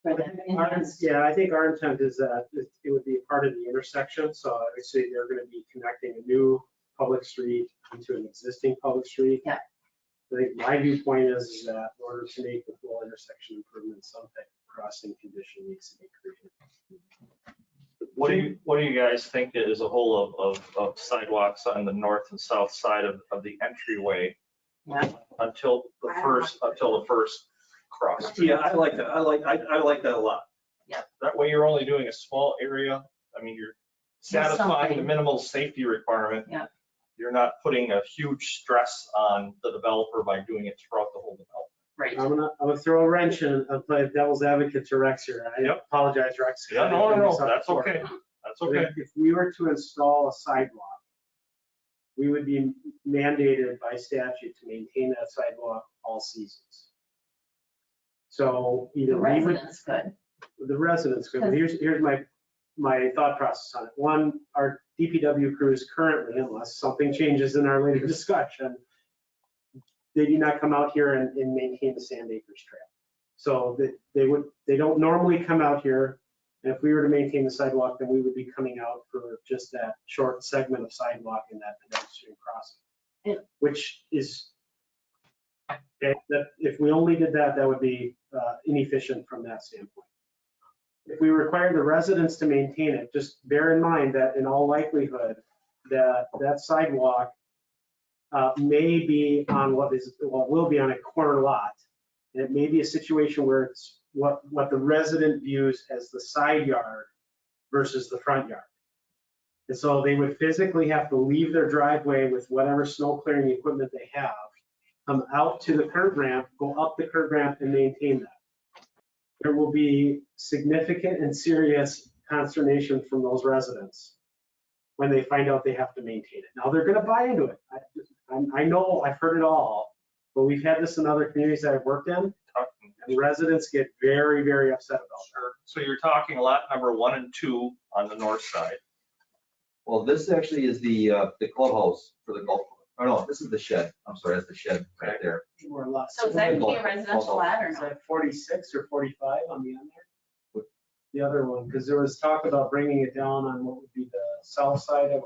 For the enhanced. Yeah, I think our intent is that it would be a part of the intersection. So obviously they're going to be connecting a new public street into an existing public street. Yeah. I think my viewpoint is that in order to make the full intersection improvement, some type of crossing condition needs to be created. What do you guys think as a whole of sidewalks on the north and south side of the entryway Yeah. until the first cross? Yeah, I like that. I like that a lot. That way you're only doing a small area. I mean, you're satisfying the something. minimal safety requirement. Yeah. You're not putting a huge stress on the developer by doing it throughout the whole development. Right. I'm gonna throw a wrench in and play devil's advocate to Rex here. I Yep. apologize, Rex. Yeah, no, that's okay. That's okay. If we were to install a sidewalk, we would be mandated by statute to maintain that sidewalk all seasons. So either The we would, residents could. the residents could, but here's my thought process on it. One, our DPW crews currently, unless something changes in our later discussion, they do not come out here and maintain the Sand Acres Trail. So they don't normally come out here. And if we were to maintain the sidewalk, then we would be coming out for just that short segment of sidewalk in that pedestrian crossing. Which is, that if we only did that, that would be inefficient from that standpoint. If we require the residents to maintain it, just bear in mind that in all likelihood, that sidewalk may be on what will be on a corner lot. And it may be a situation where it's what the resident views as the side yard versus the front yard. And so they would physically have to leave their driveway with whatever snow clearing equipment they have, come out to the curb ramp, go up the curb ramp and maintain that. There will be significant and serious consternation from those residents when they find out they have to maintain it. Now they're gonna buy into it. I know, I've heard it all, but we've had this in other communities that I've worked in, and residents get very, very upset about it. So you're talking lot number 1 and 2 on the north side. Well, this actually is the clubhouse for the golf. Oh, no, this is the shed. I'm sorry, that's the shed right there. Or lots. So is that gonna be a residential lot or Is no? that 46 or 45 on the end there? The other one, because there was talk about bringing it down on what would be the south side of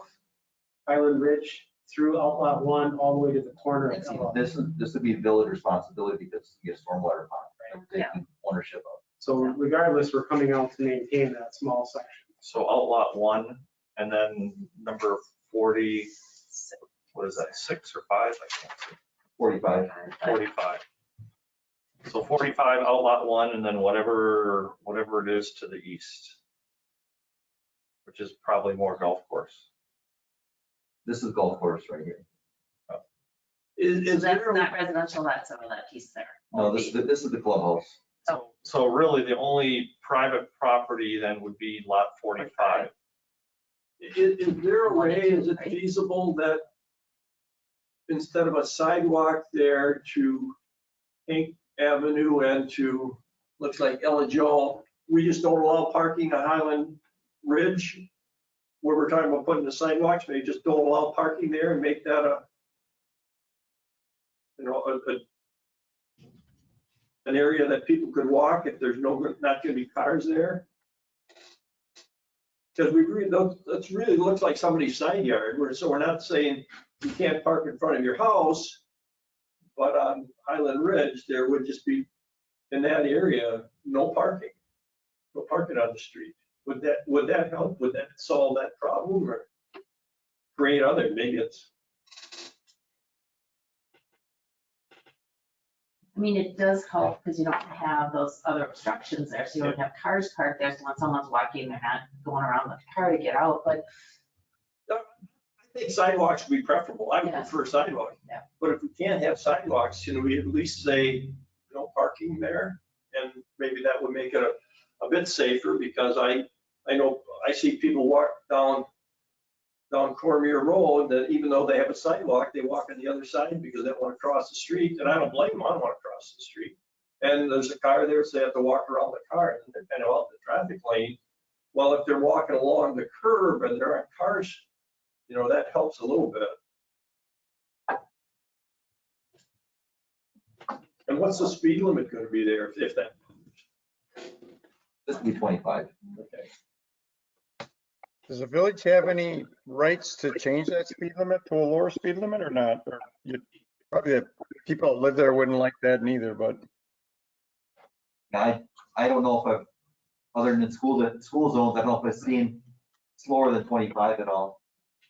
Highland Ridge through Outlot 1 all the way to the corner of Outlot. This would be village responsibility because you get stormwater pond, right? Yeah. Taking ownership of. So regardless, we're coming out to maintain that small section. So outlot 1 and then number 40, what is that, 6 or 5? I can't see. 45. 45. So 45 outlot 1 and then whatever it is to the east, which is probably more golf course. This is golf course right here. So Is that's there, not residential, that's some of that piece there. No, this is the clubhouse. So really the only private property then would be lot 45. is there a way, is it feasible that instead of a sidewalk there to Hank Avenue and to, looks like Ella Joe, we just don't allow parking on Highland Ridge? Where we're talking about putting the sidewalks, maybe just don't allow parking there and make that an area that people could walk if there's not gonna be cars there? Because that really looks like somebody's side yard, so we're not saying you can't park in front of your house, but on Highland Ridge, there would just be, in that area, no parking on the street. Would that help? Would that solve that problem or create other, maybe it's, I mean, it does help because you don't have those other obstructions there, so you don't have cars parked there, so when someone's walking, they're not going around with the car to get out, but I think sidewalks would be preferable. I would Yeah. prefer sidewalks. Yeah. But if we can't have sidewalks, we at least say no parking there? And maybe that would make it a bit safer because I know I see people walk down Cormier Road that even though they have a sidewalk, they walk on the other side because they don't want to cross the street. And I don't blame them. I don't want to cross the street. And there's a car there, so they have to walk around the car and they're kind of out in the traffic lane. Well, if they're walking along the curb and there aren't cars, that helps a little bit. And what's the speed limit going to be there if that? This would be 25. Okay. Does the village have any rights to change that speed limit to a lower speed limit or not? Or probably the people that live there wouldn't like that neither, but. I don't know if I've, other than school zones, I don't know if I've seen slower than 25 at all.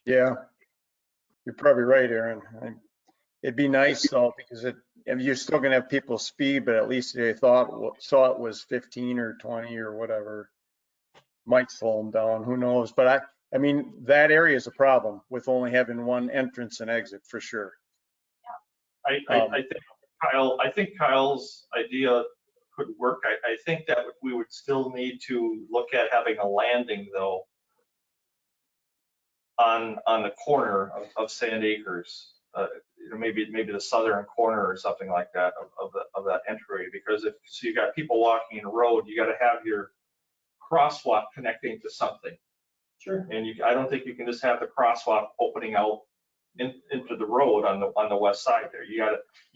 Yeah, you're probably right, Aaron. It'd be nice though, because you're still gonna have people speed, but at least they saw it was 15 or 20 or whatever. Might slow them down, who knows? But I mean, that area is a problem with only having one entrance and exit for sure. I think Kyle's idea could work. I think that we would still need to look at having a landing though on the corner of Sand Acres, maybe the southern corner or something like that of that entry. Because if so, you got people walking in a road, you got to have your crosswalk connecting to something. Sure. And I don't think you can just have the crosswalk opening out into the road on the west side there. You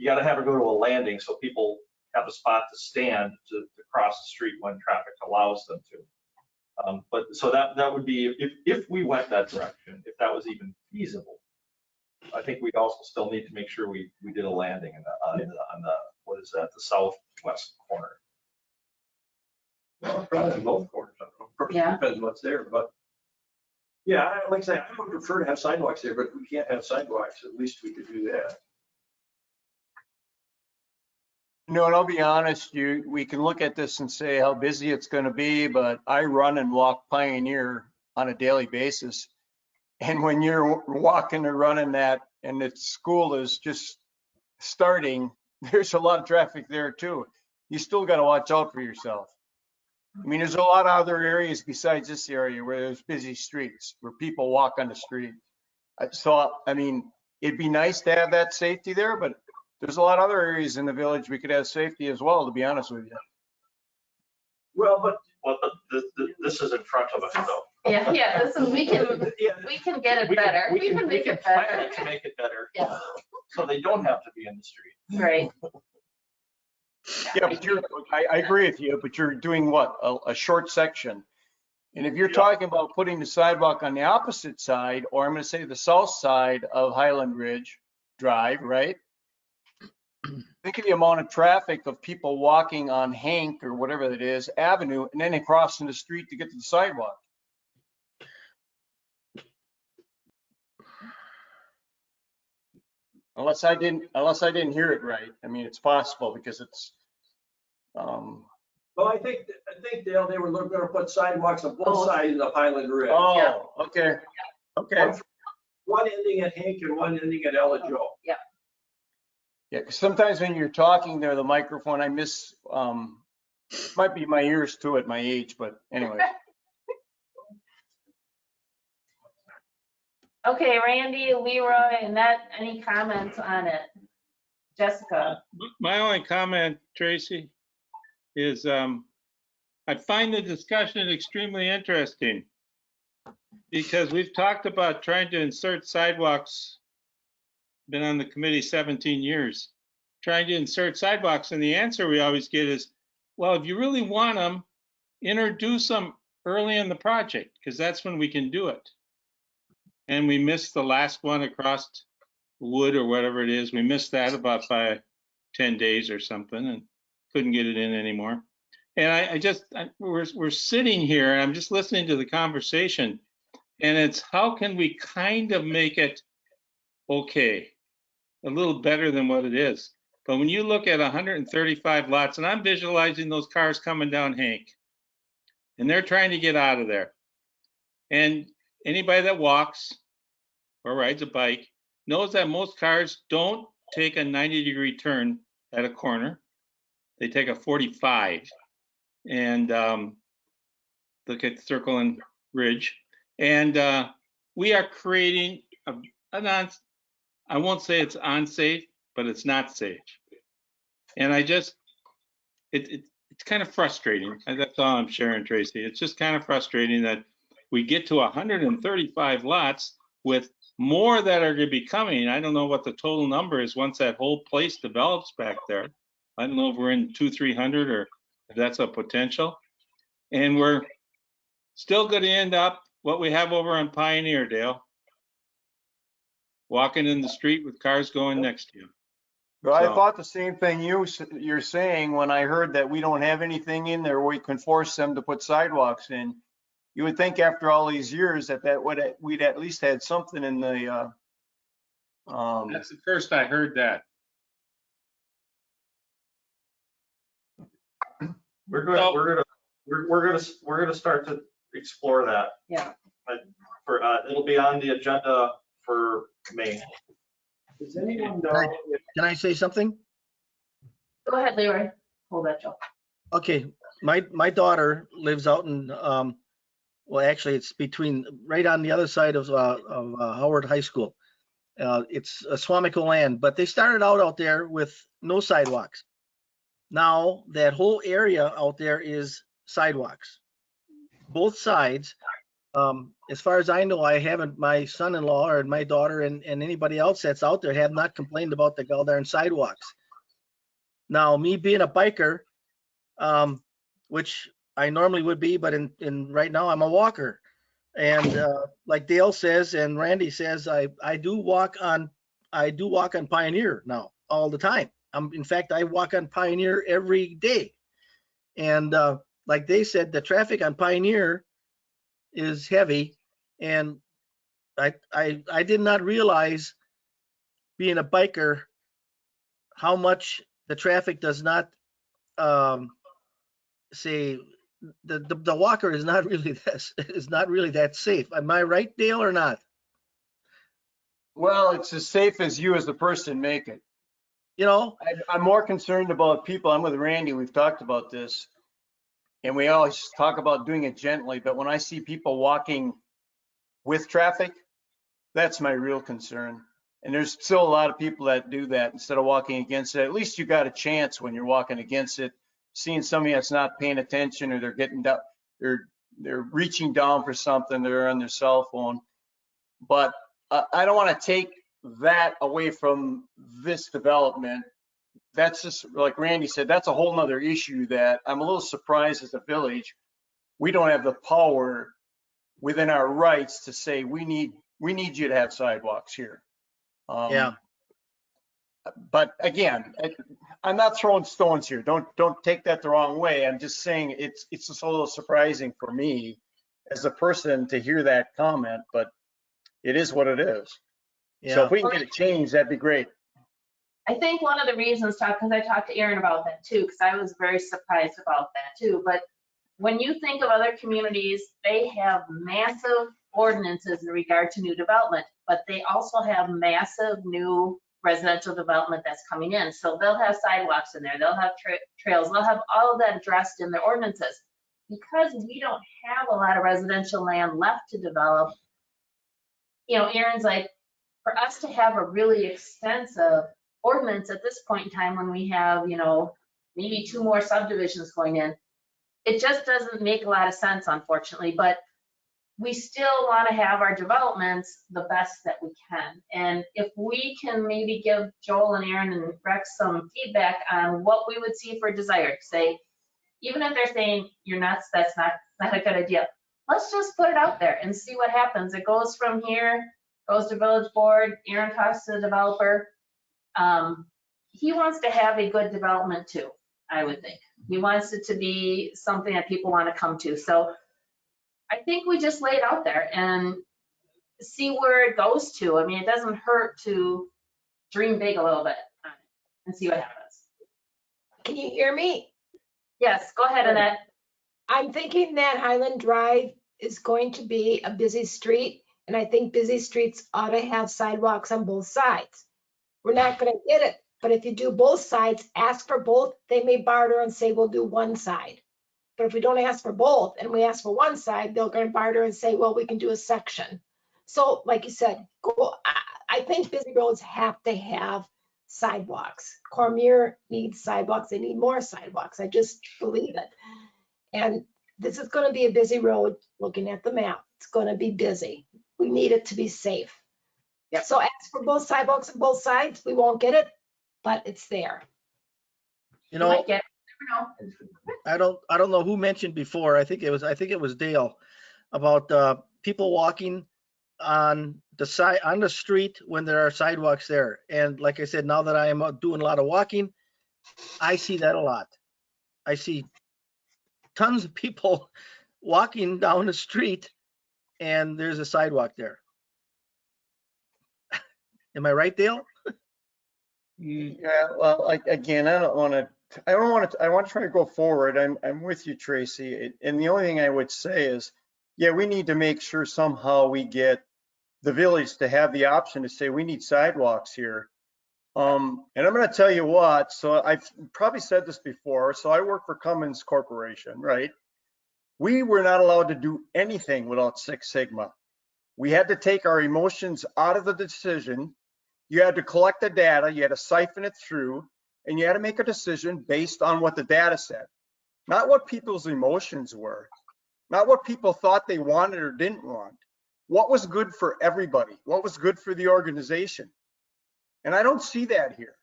gotta have it go to a landing so people have a spot to stand to cross the street when traffic allows them to. But so that would be, if we went that direction, if that was even feasible, I think we'd also still need to make sure we did a landing on the what is that, the southwest corner. Well, probably both corners. Of course, Yeah. it depends what's there, but yeah, like I say, I would prefer to have sidewalks there, but if we can't have sidewalks, at least we could do that. No, and I'll be honest, we can look at this and say how busy it's gonna be, but I run and walk Pioneer on a daily basis. And when you're walking or running that and the school is just starting, there's a lot of traffic there too. You still gotta watch out for yourself. I mean, there's a lot of other areas besides this area where there's busy streets, where people walk on the street. So, I mean, it'd be nice to have that safety there, but there's a lot of other areas in the village we could have safety as well, to be honest with you. Well, but This is in front of us though. yeah, this is, we can get it better. We can make it plan better. it to make it better. Yeah. So they don't have to be in the street. Right. Yeah, but I agree with you, but you're doing what? A short section. And if you're Yeah. talking about putting the sidewalk on the opposite side, or I'm gonna say the south side of Highland Ridge Drive, right? Think of the amount of traffic of people walking on Hank or whatever it is, Avenue, and then they crossing the street to get to the sidewalk. Unless I didn't hear it right. I mean, it's possible because it's, well, I think Dale, they were looking to put sidewalks on both sides of Highland Ridge. oh, okay, okay. One ending at Hank and one ending at Ella Joe. Yeah. Yeah, 'cause sometimes when you're talking there, the microphone, I miss, might be my ears too at my age, but anyway. Okay, Randy, Leroy, and that, any comments on it? Jessica? My only comment, Tracy, is I find the discussion extremely interesting because we've talked about trying to insert sidewalks, been on the committee 17 years, trying to insert sidewalks, and the answer we always get is, well, if you really want them, introduce them early in the project, because that's when we can do it. And we missed the last one across Wood or whatever it is. We missed that about 10 days or something and couldn't get it in anymore. And we're sitting here and I'm just listening to the conversation, and it's how can we kind of make it okay, a little better than what it is. But when you look at 135 lots, and I'm visualizing those cars coming down Hank, and they're trying to get out of there. And anybody that walks or rides a bike knows that most cars don't take a 90-degree turn at a corner. They take a 45. And look at Circle and Ridge. And we are creating I won't say it's unsafe, but it's not safe. And it's kind of frustrating. That's all I'm sharing, Tracy. It's just kind of frustrating that we get to 135 lots with more that are going to be coming. I don't know what the total number is once that whole place develops back there. I don't know if we're in 200-300 or if that's a potential. And we're still going to end up what we have over on Pioneer, Dale. Walking in the street with cars going next to you. Well, I thought the same thing you're saying when I heard that we don't have anything in there where we can force them to put sidewalks in. You would think after all these years that we'd at least had something in the. That's the first I heard that. We're gonna start to explore that. Yeah. It'll be on the agenda for May. Does anyone know? Can I say something? Go ahead, Leroy. Hold that, Joe. Okay, my daughter lives out in, well, actually, it's right on the other side of Howard High School. It's a Swamico land, but they started out there with no sidewalks. Now that whole area out there is sidewalks, both sides. As far as I know, I haven't, my son-in-law or my daughter and anybody else that's out there have not complained about the goldarn sidewalks. Now, me being a biker, which I normally would be, but in right now I'm a walker. And like Dale says and Randy says, I do walk on Pioneer now all the time. In fact, I walk on Pioneer every day. And like they said, the traffic on Pioneer is heavy, and I did not realize, being a biker, how much the traffic does not say the walker is not really that safe. Am I right, Dale, or not? Well, it's as safe as you as the person make it. You know, I'm more concerned about people. I'm with Randy. We've talked about this. And we always talk about doing it gently, but when I see people walking with traffic, that's my real concern. And there's still a lot of people that do that instead of walking against it. At least you got a chance when you're walking against it, seeing somebody that's not paying attention, or they're getting down, they're reaching down for something, they're on their cell phone. But I don't want to take that away from this development. That's just, like Randy said, that's a whole nother issue that I'm a little surprised as a village. We don't have the power within our rights to say, we need you to have sidewalks here. Yeah. But again, I'm not throwing stones here. Don't take that the wrong way. I'm just saying it's just a little surprising for me as a person to hear that comment, but it is what it is. Yeah. So if we can get it changed, that'd be great. I think one of the reasons, because I talked to Aaron about that too, because I was very surprised about that too. But when you think of other communities, they have massive ordinances in regard to new development, but they also have massive new residential development that's coming in. So they'll have sidewalks in there, they'll have trails, they'll have all of that addressed in their ordinances. Because we don't have a lot of residential land left to develop, Aaron's like, for us to have a really extensive ordinance at this point in time when we have, maybe 2 more subdivisions going in, it just doesn't make a lot of sense, unfortunately. But we still want to have our developments the best that we can. And if we can maybe give Joel and Aaron and Rex some feedback on what we would see for desired, say, even if they're saying you're nuts, that's not a good idea. Let's just put it out there and see what happens. It goes from here, goes to village board, Aaron talks to the developer. He wants to have a good development too, I would think. He wants it to be something that people want to come to. So I think we just lay it out there and see where it goes to. I mean, it doesn't hurt to dream big a little bit on it and see what happens. Can you hear me? Yes, go ahead, Annette. I'm thinking that Highland Drive is going to be a busy street, and I think busy streets ought to have sidewalks on both sides. We're not gonna get it, but if you do both sides, ask for both, they may barter and say, we'll do one side. But if we don't ask for both and we ask for one side, they're gonna barter and say, well, we can do a section. So like you said, I think busy roads have to have sidewalks. Cormier needs sidewalks, they need more sidewalks, I just believe it. And this is gonna be a busy road, looking at the map, it's gonna be busy. We need it to be safe. Yep. So ask for both sidewalks on both sides, we won't get it, but it's there. You know, Might get it, you never know. I don't know who mentioned before. I think it was Dale about people walking on the street when there are sidewalks there. And like I said, now that I am doing a lot of walking, I see that a lot. I see tons of people walking down the street and there's a sidewalk there. Am I right, Dale? Yeah, well, again, I want to try to go forward. I'm with you, Tracy. And the only thing I would say is, yeah, we need to make sure somehow we get the village to have the option to say, we need sidewalks here. And I'm going to tell you what, so I've probably said this before. So I work for Cummins Corporation, right? We were not allowed to do anything without Six Sigma. We had to take our emotions out of the decision. You had to collect the data, you had to siphon it through, and you had to make a decision based on what the data said. Not what people's emotions were, not what people thought they wanted or didn't want. What was good for everybody? What was good for the organization? And I don't see that here.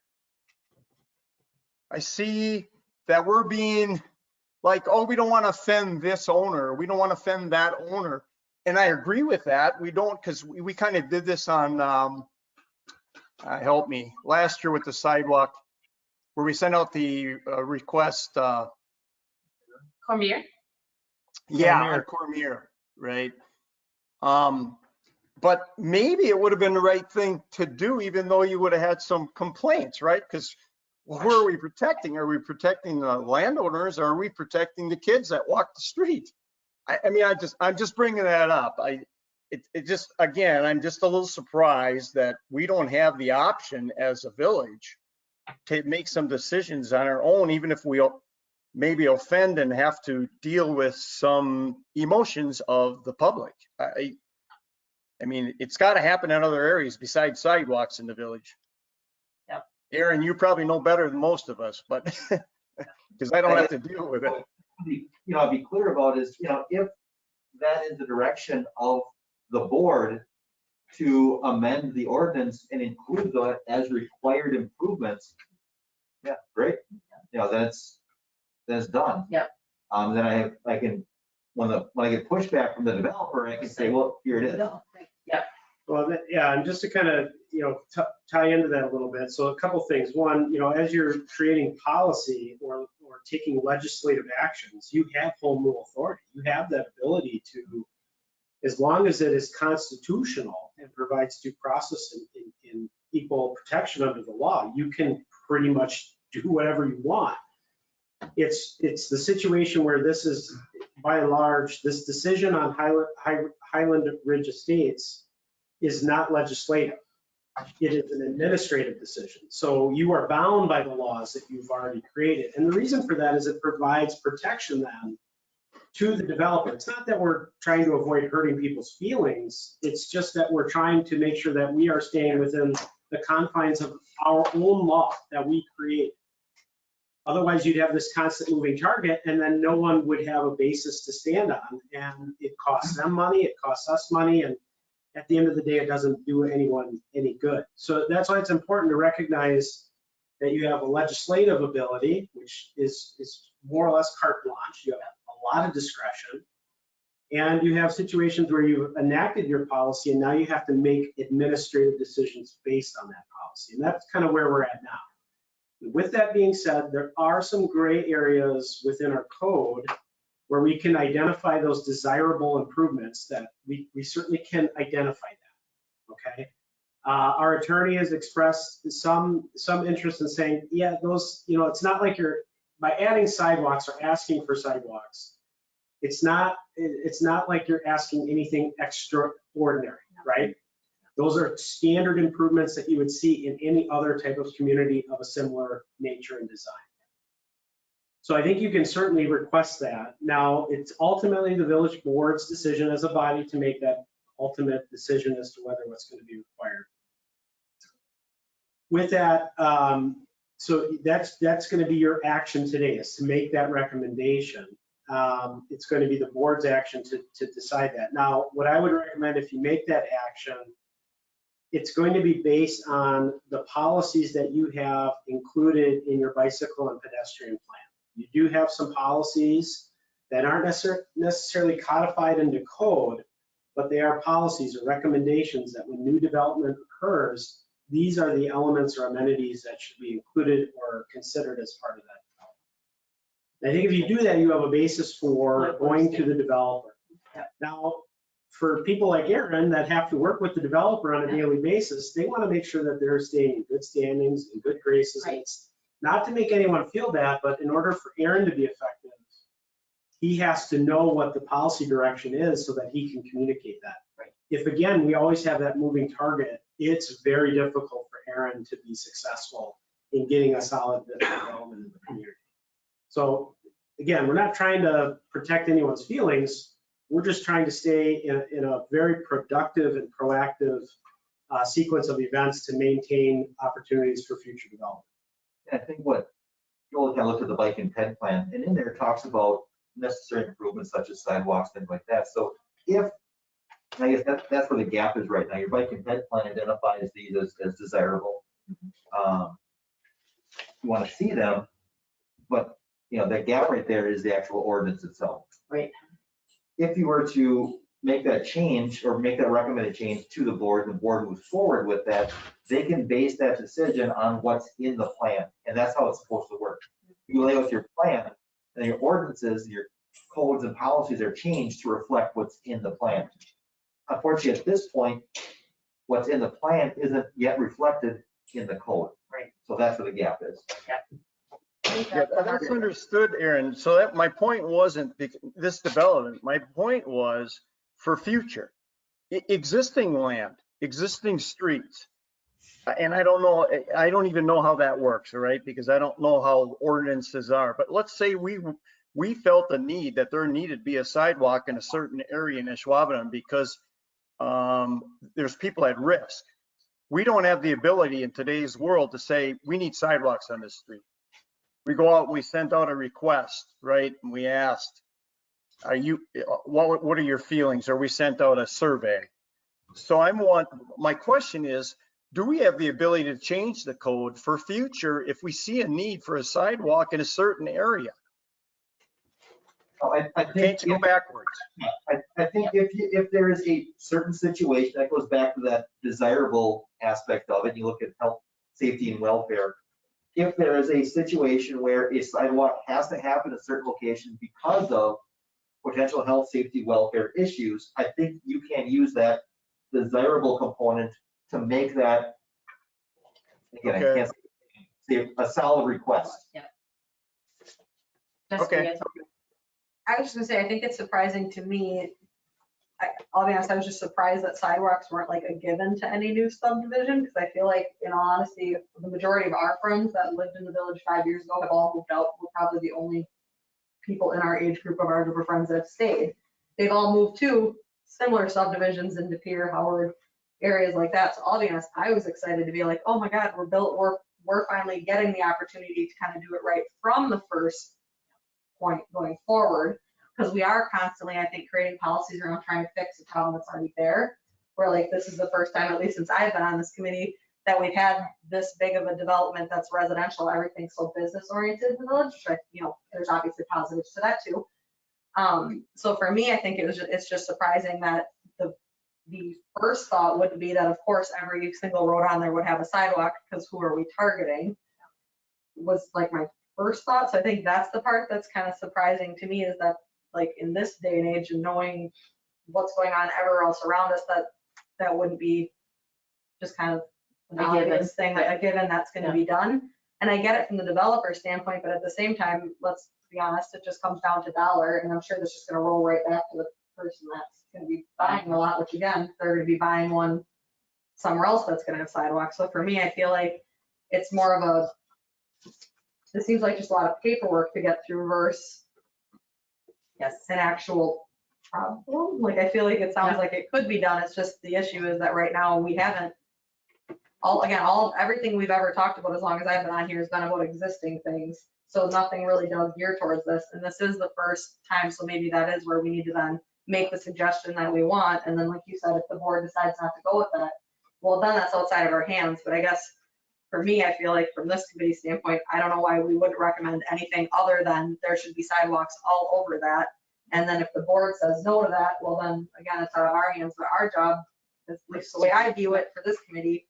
I see that we're being like, oh, we don't want to offend this owner, we don't want to offend that owner. And I agree with that. We don't, because we kind of did this on, help me, last year with the sidewalk, where we sent out the request. Cormier? Yeah, on Cormier, right? But maybe it would have been the right thing to do, even though you would have had some complaints, right? Because who are we protecting? Are we protecting the landowners, or are we protecting the kids that walk the street? I mean, I'm just bringing that up. It just, again, I'm just a little surprised that we don't have the option as a village to make some decisions on our own, even if we maybe offend and have to deal with some emotions of the public. I mean, it's got to happen in other areas besides sidewalks in the village. Yep. Aaron, you probably know better than most of us, but because I don't have to deal with it. I'll be clear about is, if that is the direction of the board to amend the ordinance and include that as required improvements, yeah, great. That's done. Yep. Then I can, when I get pushback from the developer, I can say, well, here it is. Yep. Well, yeah, and just to kind of, tie into that a little bit. So a couple things. One, as you're creating policy or taking legislative actions, you have home rule authority. You have that ability to, as long as it is constitutional and provides due process and equal protection under the law, you can pretty much do whatever you want. It's the situation where this is, by and large, this decision on Highland Ridge Estates is not legislative. It is an administrative decision. So you are bound by the laws that you've already created. And the reason for that is it provides protection then to the developer. It's not that we're trying to avoid hurting people's feelings. It's just that we're trying to make sure that we are staying within the confines of our own law that we create. Otherwise, you'd have this constant moving target, and then no one would have a basis to stand on. And it costs them money, it costs us money, and at the end of the day, it doesn't do anyone any good. So that's why it's important to recognize that you have a legislative ability, which is more or less carte blanche. You have a lot of discretion. And you have situations where you've enacted your policy and now you have to make administrative decisions based on that policy. And that's kind of where we're at now. With that being said, there are some gray areas within our code where we can identify those desirable improvements that we certainly can identify that, okay? Our attorney has expressed some interest in saying, yeah, those, it's not like by adding sidewalks or asking for sidewalks, it's not like you're asking anything extraordinary, right? Those are standard improvements that you would see in any other type of community of a similar nature and design. So I think you can certainly request that. Now, it's ultimately the village board's decision as a body to make that ultimate decision as to whether what's going to be required. With that, so that's going to be your action today, is to make that recommendation. It's going to be the board's action to decide that. Now, what I would recommend if you make that action, it's going to be based on the policies that you have included in your bicycle and pedestrian plan. You do have some policies that aren't necessarily codified into code, but they are policies or recommendations that when new development occurs, these are the elements or amenities that should be included or considered as part of that. I think if you do that, you have a basis for going to the developer. Now, for people like Aaron that have to work with the developer on a daily basis, they want to make sure that they're staying in good standings and good graces. Right. It's not to make anyone feel bad, but in order for Aaron to be effective, he has to know what the policy direction is so that he can communicate that. Right. If, again, we always have that moving target, it's very difficult for Aaron to be successful in getting a solid development in the community. So again, we're not trying to protect anyone's feelings. We're just trying to stay in a very productive and proactive sequence of events to maintain opportunities for future development. I think what Joel kind of looked at the bike and ped plan, and in there it talks about necessary improvements such as sidewalks, things like that. So if, I guess that's where the gap is right now. Your bike and ped plan identifies these as desirable. You want to see them, but that gap right there is the actual ordinance itself. Right. If you were to make that change or make that recommended change to the board, and the board moves forward with that, they can base that decision on what's in the plan. And that's how it's supposed to work. You lay out your plan and your ordinances, your codes and policies are changed to reflect what's in the plan. Unfortunately, at this point, what's in the plan isn't yet reflected in the code. Right. So that's where the gap is. Yeah, that's understood, Aaron. So that my point wasn't this development. My point was for future existing land, existing streets. And I don't know, I don't even know how that works, all right? Because I don't know how ordinances are. But let's say we felt the need that there needed to be a sidewalk in a certain area in Ashwaubenon because there's people at risk. We don't have the ability in today's world to say we need sidewalks on this street. We go out, we sent out a request, right? And we asked, what are your feelings? Or we sent out a survey. So my question is, do we have the ability to change the code for future if we see a need for a sidewalk in a certain area? I think Can't you go backwards? I think if there is a certain situation that goes back to that desirable aspect of it, you look at health, safety, and welfare. If there is a situation where a sidewalk has to happen in a certain location because of potential health, safety, welfare issues, I think you can use that desirable component to make that, again, Okay. I can't say a solid request. Yeah. Okay. I was just gonna say, I think it's surprising to me. I'll be honest, I was just surprised that sidewalks weren't like a given to any new subdivision, because I feel like, in all honesty, the majority of our friends that lived in the village 5 years ago have all moved out. We're probably the only people in our age group of our group of friends that have stayed. They've all moved to similar subdivisions in De Pere, Howard, areas like that. So I'll be honest, I was excited to be like, oh my God, we're finally getting the opportunity to kind of do it right from the first point going forward. Because we are constantly, I think, creating policies around trying to fix a problem that's already there. Where like this is the first time, at least since I've been on this committee, that we've had this big of a development that's residential, everything's so business oriented in the village, which there's obviously positives to that too. So for me, I think it's just surprising that the first thought would be that of course every single road on there would have a sidewalk, because who are we targeting, was like my first thought. So I think that's the part that's kind of surprising to me, is that like in this day and age and knowing what's going on everywhere else around us, that wouldn't be just kind of an obvious thing, like a given that's going to be done. And I get it from the developer standpoint, but at the same time, let's be honest, it just comes down to dollar, and I'm sure that's just going to roll right back to the person that's going to be buying a lot, which again, they're going to be buying one somewhere else that's going to have sidewalks. So for me, I feel like it's more of it seems like just a lot of paperwork to get through versus an actual problem. Like I feel like it sounds like it could be done. It's just the issue is that right now we haven't everything we've ever talked about as long as I've been on here has been about existing things. So nothing really does gear towards this. And this is the first time. So maybe that is where we need to then make the suggestion that we want. And then like you said, if the board decides not to go with that, well, then that's outside of our hands. But I guess for me, I feel like from this committee standpoint, I don't know why we wouldn't recommend anything other than there should be sidewalks all over that. And then if the board says no to that, well, then again, it's out of our hands. But our job, at least the way I view it for this committee,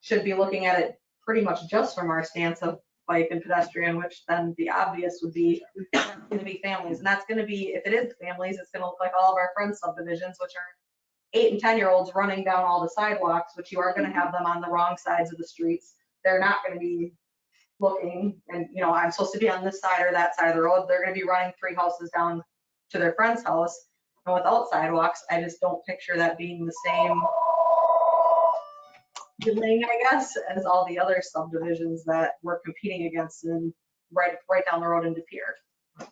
should be looking at it pretty much just from our stance of bike and pedestrian, which then the obvious would be going to be families. And that's going to be, if it is families, it's going to look like all of our friends subdivisions, which are 8 and 10-year-olds running down all the sidewalks, which you are going to have them on the wrong sides of the streets. They're not going to be looking, and I'm supposed to be on this side or that side of the road. They're going to be running 3 houses down to their friend's house. And without sidewalks, I just don't picture that being the same feeling, I guess, as all the other subdivisions that we're competing against and right down the road in De Pere.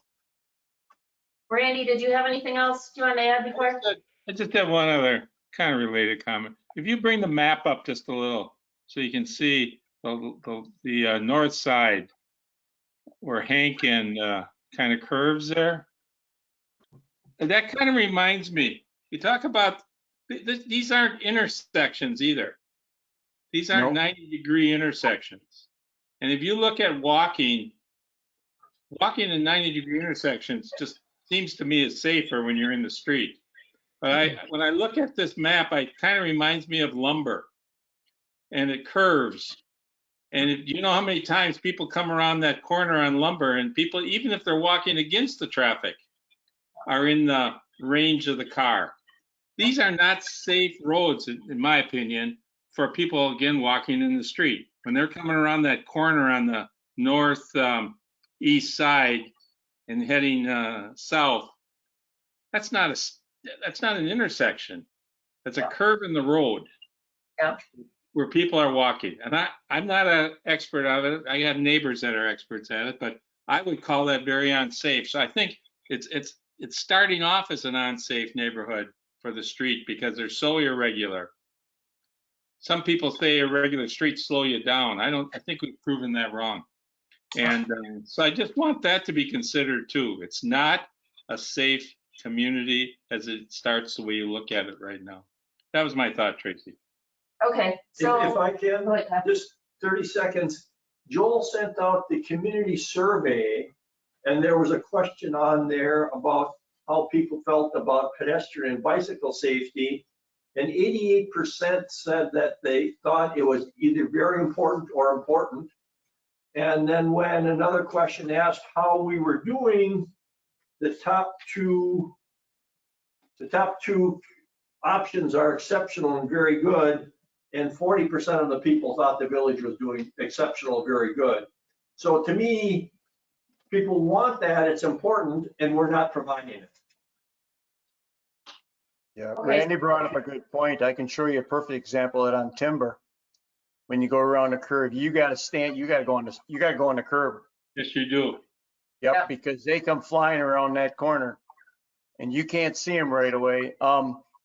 Randy, did you have anything else you want to add before? I just have one other kind of related comment. If you bring the map up just a little so you can see the north side where Hank and kind of curves there. And that kind of reminds me, you talk about, these aren't intersections either. These aren't 90-degree intersections. And if you look at walking in 90-degree intersections just seems to me is safer when you're in the street. But when I look at this map, it kind of reminds me of lumber, and it curves. And you know how many times people come around that corner on lumber, and people, even if they're walking against the traffic, are in the range of the car. These are not safe roads, in my opinion, for people, again, walking in the street. When they're coming around that corner on the north east side and heading south, that's not an intersection. That's a curve in the road. Yeah. Where people are walking. And I'm not an expert of it. I have neighbors that are experts at it, but I would call that very unsafe. So I think it's starting off as an unsafe neighborhood for the street because they're so irregular. Some people say irregular streets slow you down. I think we've proven that wrong. And so I just want that to be considered too. It's not a safe community as it starts the way you look at it right now. That was my thought, Tracy. Okay, so If I can, just 30 seconds. Joel sent out the community survey, and there was a question on there about how people felt about pedestrian and bicycle safety. And 88% said that they thought it was either very important or important. And then when another question asked how we were doing, the top two options are exceptional and very good. And 40% of the people thought the village was doing exceptional, very good. So to me, people want that, it's important, and we're not providing it. Yeah, Okay. Randy brought up a good point. I can show you a perfect example of it on timber. When you go around a curve, you got to go on the curb. Yes, you do. Yep, Yeah. because they come flying around that corner and you can't see them right away.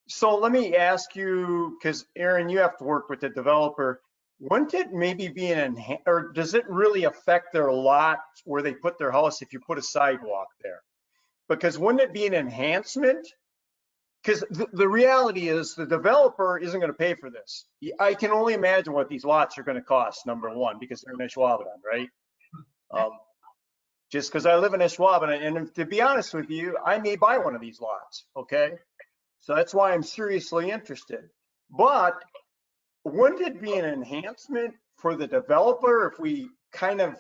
So let me ask you, because Aaron, you have to work with the developer. Wouldn't it maybe be or does it really affect their lot where they put their house if you put a sidewalk there? Because wouldn't it be an enhancement because the reality is the developer isn't going to pay for this. I can only imagine what these lots are going to cost, number one, because they're in Ashwaubenon, right? Just because I live in Ashwaubenon, and to be honest with you, I may buy one of these lots, okay? So that's why I'm seriously interested. But wouldn't it be an enhancement for the developer if we kind of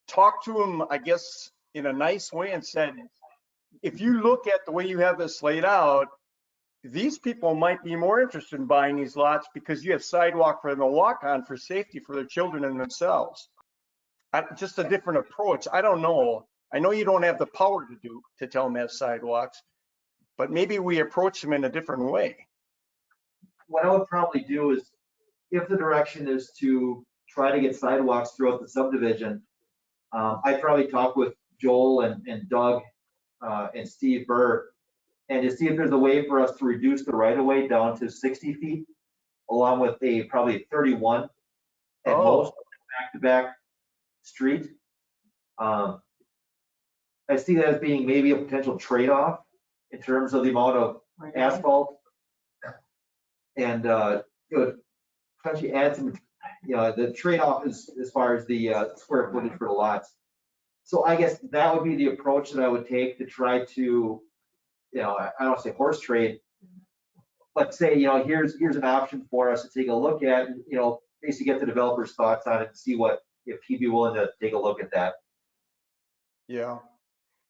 talked to him, I guess, in a nice way and said, if you look at the way you have this laid out, these people might be more interested in buying these lots because you have sidewalk for them to walk on for safety for their children and themselves. Just a different approach. I don't know. I know you don't have the power to tell them to have sidewalks, but maybe we approach them in a different way. What I would probably do is, if the direction is to try to get sidewalks throughout the subdivision, I'd probably talk with Joel and Doug and Steve Burr, and to see if there's a way for us to reduce the right of way down to 60 feet, along with probably 31 at most back-to-back street. I see that as being maybe a potential trade-off in terms of the amount of asphalt, and it would potentially add some, the trade-off is as far as the square footage for the lots. So I guess that would be the approach that I would take to try to, I don't want to say horse trade, but say, here's an option for us to take a look at, and, basically get the developer's thoughts on it and see if he'd be willing to take a look at that. Yeah,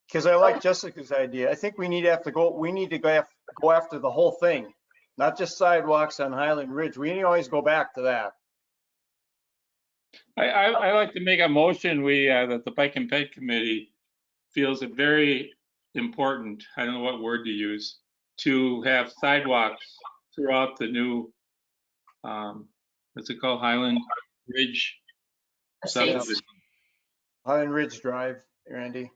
because I like Jessica's idea. I think we need to go after the whole thing, not just sidewalks on Highland Ridge. We need to always go back to that. I like to make a motion that the Bike and Ped Committee feels it very important, I don't know what word to use, to have sidewalks throughout the new, what's it called, Highland Ridge subdivision. Highland Ridge Drive, Randy.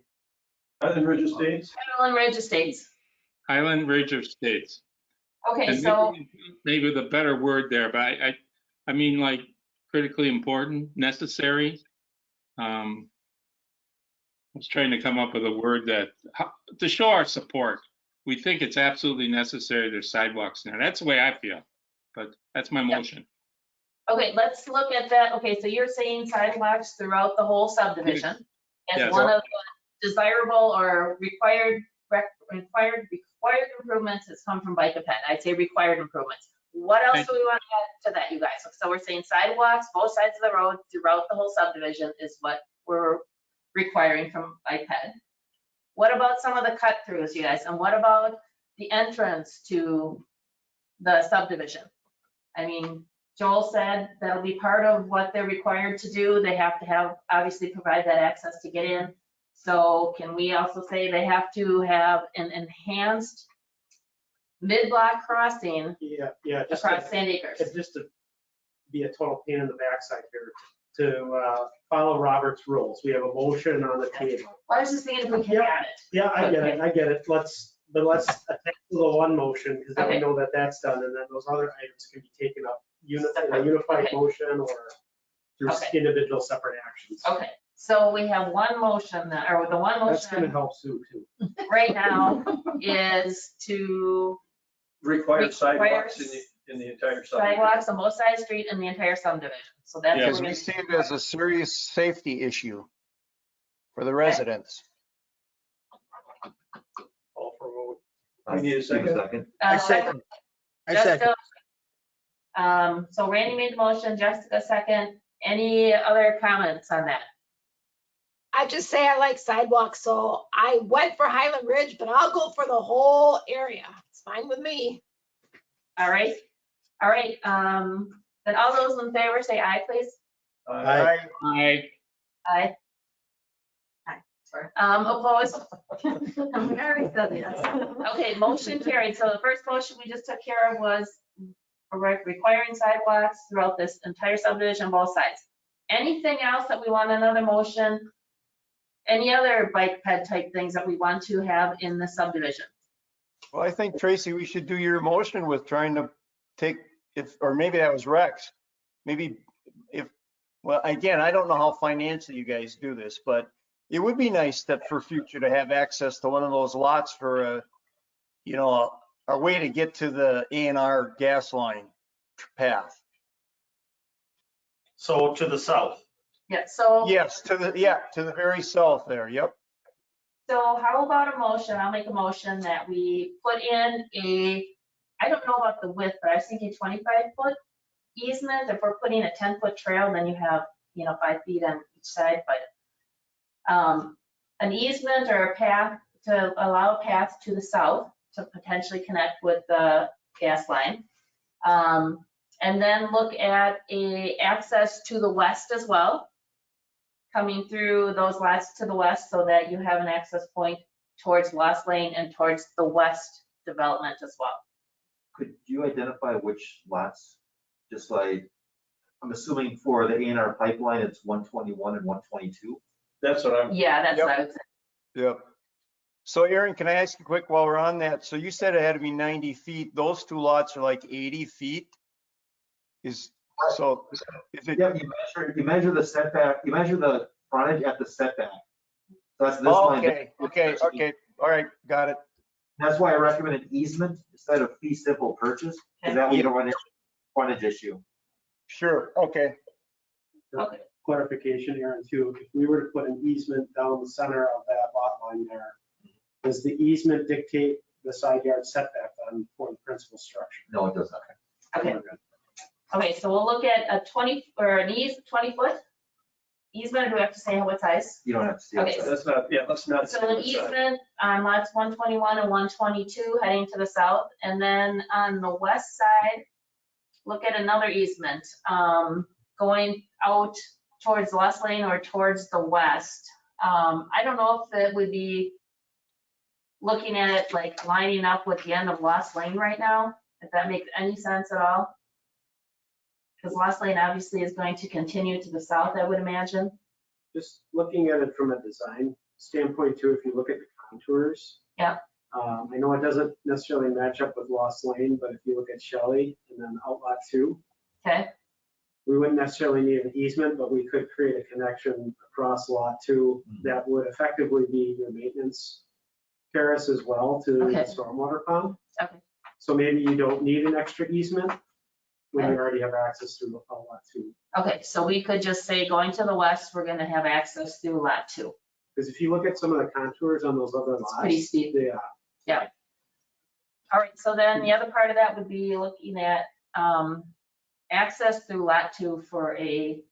Highland Ridge Estates? Highland Ridge Estates. Highland Ridge Estates. Okay, And so maybe with a better word there, but I mean like critically important, necessary. I was trying to come up with a word to show our support. We think it's absolutely necessary there's sidewalks there. That's the way I feel, but that's my motion. okay, let's look at that. Okay, so you're saying sidewalks throughout the whole subdivision as Yes. one of the desirable or required improvements that's come from Bike and Ped. I'd say required improvements. What else do we want to add to that, you guys? So we're saying sidewalks, both sides of the road throughout the whole subdivision is what we're requiring from Bike Ped. What about some of the cut throughs, you guys? And what about the entrance to the subdivision? I mean, Joel said that'll be part of what they're required to do. They have to obviously provide that access to get in. So can we also say they have to have an enhanced mid-block crossing across Sand Acres? Just to be a total pain in the backside here, to follow Robert's rules. We have a motion on the table. I was just thinking if we can add it. Yeah, I get it. Let's attach to the one motion, because then we know that that's done, and then those other items can be taken up in a unified motion or through individual separate actions. Okay, so we have one motion, or the one That's gonna motion help Sue too. right now is to Required sidewalks in the entire subdivision. sidewalks on both sides of the street in the entire subdivision. So that's what Yes. we're We gonna see it as a serious safety issue for the residents. Call for vote. We need a second. I second. Jessica. So Randy made the motion, Jessica second. Any other comments on that? I just say I like sidewalks, so I went for Highland Ridge, but I'll go for the whole area. It's fine with me. All right, then all those in favor say aye, please. Aye. Aye. Aye. Sorry. Opposed? We already said yes. Okay, motion carried. So the first motion we just took care of was requiring sidewalks throughout this entire subdivision, both sides. Anything else that we want another motion? Any other bike ped type things that we want to have in the subdivision? Well, I think, Tracy, we should do your motion with trying to or maybe that was Rex. Well, again, I don't know how financially you guys do this, but it would be nice that for future to have access to one of those lots for a way to get to the A&R gas line path. So to the south. Yeah, so. Yes, to the very south there, yep. So how about a motion? I'll make a motion that we put in I don't know about the width, but I was thinking 25-foot easement. If we're putting a 10-foot trail, then you have, 5 feet on each side, but an easement or a path to allow a path to the south to potentially connect with the gas line. And then look at a access to the west as well, coming through those lots to the west so that you have an access point towards Lost Lane and towards the west development as well. Could you identify which lots? Just like, I'm assuming for the A&R pipeline, it's 121 and 122. That's what I'm, Yeah, that's Yep. what I would say. Yep. So Aaron, can I ask you quick while we're on that? So you said it had to be 90 feet. Those two lots are like 80 feet? Is it? Yeah, you measure the setback, you measure the frontage at the setback. So that's this Oh, line. okay. All right, got it. That's why I recommend an easement instead of fee simple purchase, because that way you don't run into frontage issue. Sure, okay. Okay. Clarification, Aaron, too, if we were to put an easement down the center of that lot line there, does the easement dictate the side yard setback for the principal structure? No, it does not. Okay. Okay, so we'll look at a 20 or an 20-foot easement, or do we have to say what size? You don't have to see. Okay. that's not, yeah, that's not. So an easement on lots 121 and 122 heading to the south, and then on the west side, look at another easement going out towards Lost Lane or towards the west. I don't know if it would be looking at it like lining up with the end of Lost Lane right now, if that makes any sense at all. Because Lost Lane obviously is going to continue to the south, I would imagine. Just looking at it from a design standpoint too, if you look at the contours. Yeah. I know it doesn't necessarily match up with Lost Lane, but if you look at Shelley and then Outlot 2, Okay, we wouldn't necessarily need an easement, but we could create a connection across Lot 2 that would effectively be your maintenance terrace as well to the Okay. stormwater pond. okay, So maybe you don't need an extra easement when you already have access to Lot 2. okay. So we could just say going to the west, we're gonna have access through lot 2. Because if you look at some of the contours on those other It's lots. pretty steep. Yeah. All right, so then the other part of that would be looking at access through lot 2 for a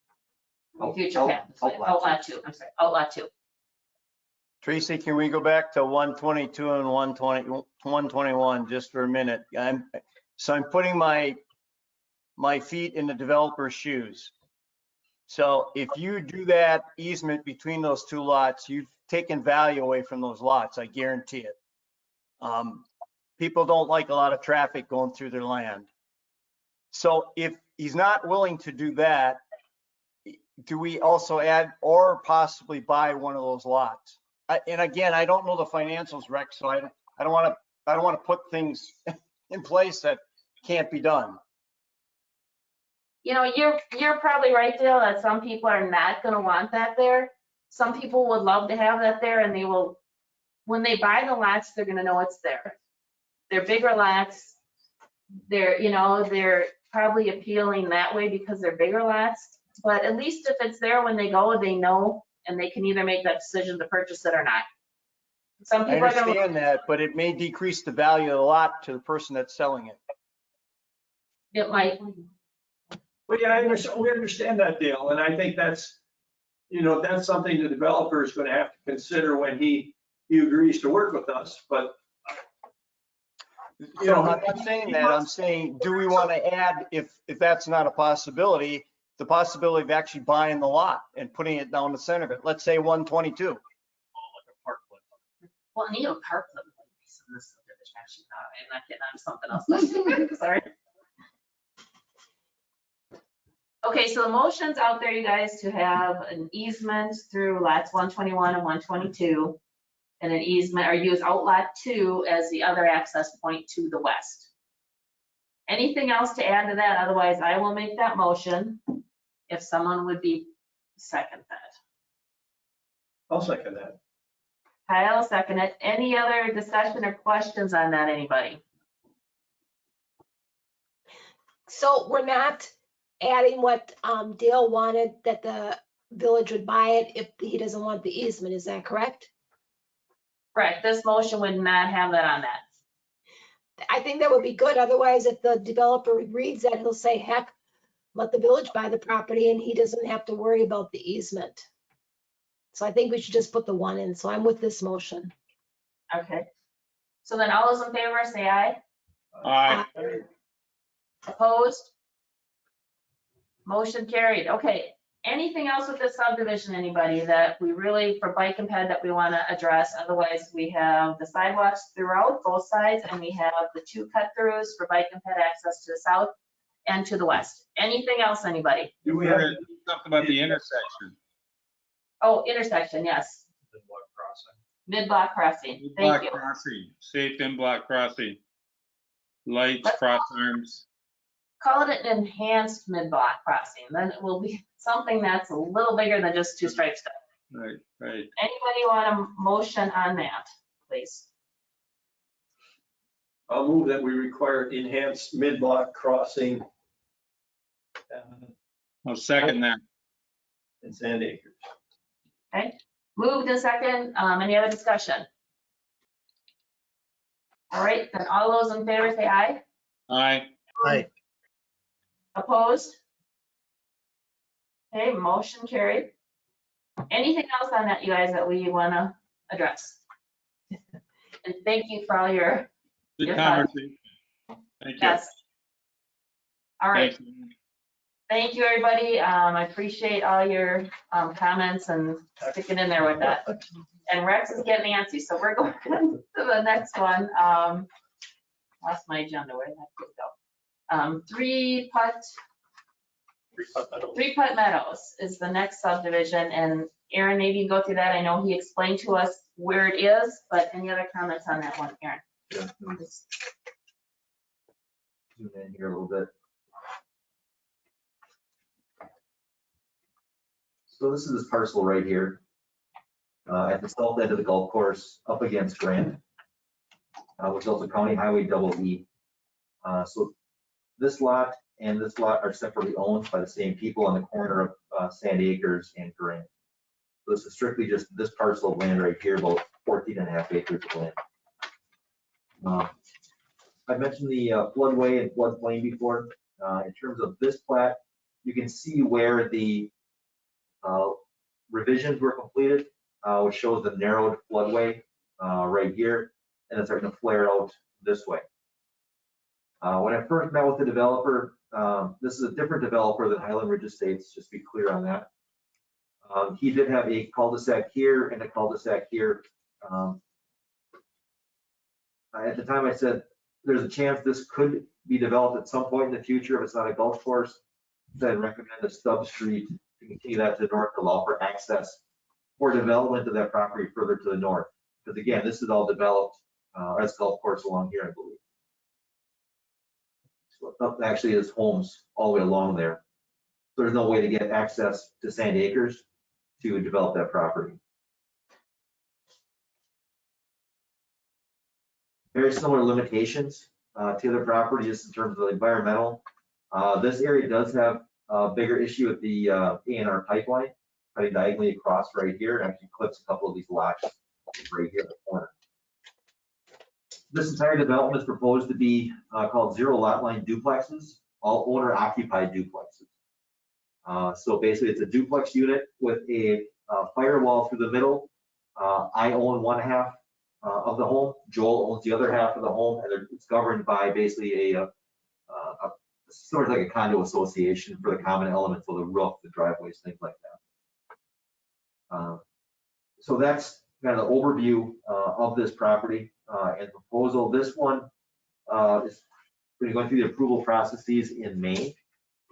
future path. Outlot 2, I'm sorry, Outlot 2. Tracy, can we go back to 122 and 121 just for a minute? I'm putting my feet in the developer's shoes. So if you do that easement between those two lots, you've taken value away from those lots, I guarantee it. People don't like a lot of traffic going through their land. So if he's not willing to do that, do we also add or possibly buy one of those lots? And again, I don't know the financials, Rex, so I don't want to put things in place that can't be done. You're probably right, Dale, that some people are not gonna want that there. Some people would love to have that there, and they will, when they buy the lots, they're gonna know it's there. They're bigger lots. They're probably appealing that way because they're bigger lots. But at least if it's there when they go, they know, and they can either make that decision to purchase it or not. Some I people are gonna. understand that, but it may decrease the value of the lot to the person that's selling it. It might. Well, yeah, we understand that, Dale, and I think that's something the developer is going to have to consider when he agrees to work with us, but. I'm not saying that. I'm saying, do we want to add, if that's not a possibility, the possibility of actually buying the lot and putting it down the center of it? Let's say 122. Well, I need a parkland. Actually, no, I'm not kidding. I'm something else. Sorry. Okay, so the motion's out there, you guys, to have an easement through lots 121 and 122, and an easement, or use outlot 2 as the other access point to the west. Anything else to add to that? Otherwise, I will make that motion if someone would be second that. I'll second that. Kyle, second it. Any other discussion or questions on that, anybody? So we're not adding what Dale wanted, that the village would buy it if he doesn't want the easement, is that correct? Correct, this motion would not have that on that. I think that would be good, otherwise if the developer reads that, he'll say, heck, let the village buy the property and he doesn't have to worry about the easement. So I think we should just put the one in, so I'm with this motion. Okay. So then all those in favor say aye. Aye. Opposed? Motion carried. Okay. Anything else with this subdivision, anybody, that we really, for bike and ped, that we want to address? Otherwise, we have the sidewalks throughout both sides, and we have the 2 cut-throughs for bike and ped access to the south and to the west. Anything else, anybody? Do we We have, had something about the intersection. Oh, intersection, yes. Mid-block crossing. Thank Block you. crossing, safe in-block crossing. Lights, Let's- cross arms. Call it an enhanced mid-block crossing. Then it will be something that's a little bigger than just 2 stripes. Right, right. Anybody want a motion on that, please? I'll move that we require enhanced mid-block crossing I'll second that. in Sand Acres. Moved and second. Any other discussion? All right, then all those in favor say aye. Aye. Aye. Opposed? Okay, motion carried. Anything else on that, you guys, that we want to address? And thank you for all your, Good Yes, conversation. Thank you. yes. All right, Thanks. thank you, everybody. I appreciate all your comments and sticking in there with that. And Rex is getting antsy, so we're going to the next one. Lost my agenda, where did that go? Three Putt Meadows is the next subdivision, and Aaron, maybe you can go through that. I know he explained to us where it is, but any other comments on that one, Aaron? Yeah, let me just zoom in here a little bit. So this is this parcel right here, at the south end of the golf course, up against Grant, which is also County Highway EE. So this lot and this lot are separately owned by the same people on the corner of Sand Acres and Grant. So this is strictly just this parcel of land right here, about 14.5 acres of land. I mentioned the floodway and floodplain before. In terms of this plat, you can see where the revisions were completed, which shows the narrowed floodway right here, and it's starting to flare out this way. When I first met with the developer, this is a different developer than Highland Ridge Estates, just to be clear on that. He did have a cul-de-sac here and a cul-de-sac here. At the time I said, there's a chance this could be developed at some point in the future if it's not a golf course. So I'd recommend a stub street to continue that to the north to allow for access for development of that property further to the north. Because again, this is all developed as golf course along here, I believe. So actually, there's homes all the way along there. So there's no way to get access to Sand Acres to develop that property. Very similar limitations to the property, just in terms of the environmental. This area does have a bigger issue with the A&R pipeline cutting diagonally across right here, and actually clips a couple of these lots right here in the corner. This entire development is proposed to be called zero lot line duplexes, all owner occupied duplexes. So basically it's a duplex unit with a firewall through the middle. I own one half of the home, Joel owns the other half of the home, and it's governed by basically a sort of like a condo association for the common elements of the roof, the driveways, things like that. So that's kind of the overview of this property and proposal. This one is going through the approval processes in May.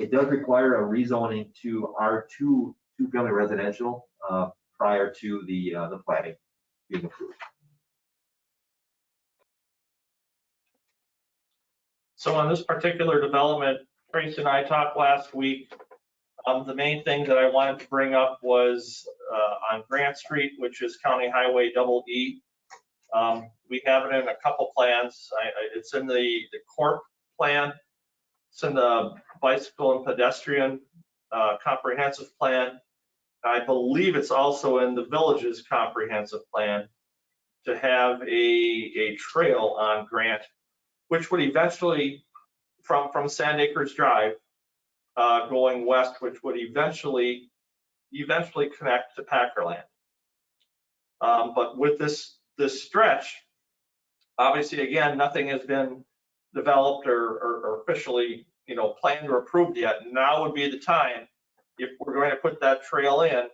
It does require a rezoning to R2 two-family residential prior to the planning being approved. So on this particular development, Trace and I talked last week. The main thing that I wanted to bring up was on Grant Street, which is County Highway EE. We have it in a couple plans. It's in the Corp plan. It's in the bicycle and pedestrian comprehensive plan. I believe it's also in the village's comprehensive plan to have a trail on Grant, which would eventually, from Sand Acres Drive, going west, which would eventually connect to Packerland. But with this stretch, obviously, again, nothing has been developed or officially, planned or approved yet. Now would be the time, if we're going to put that trail in,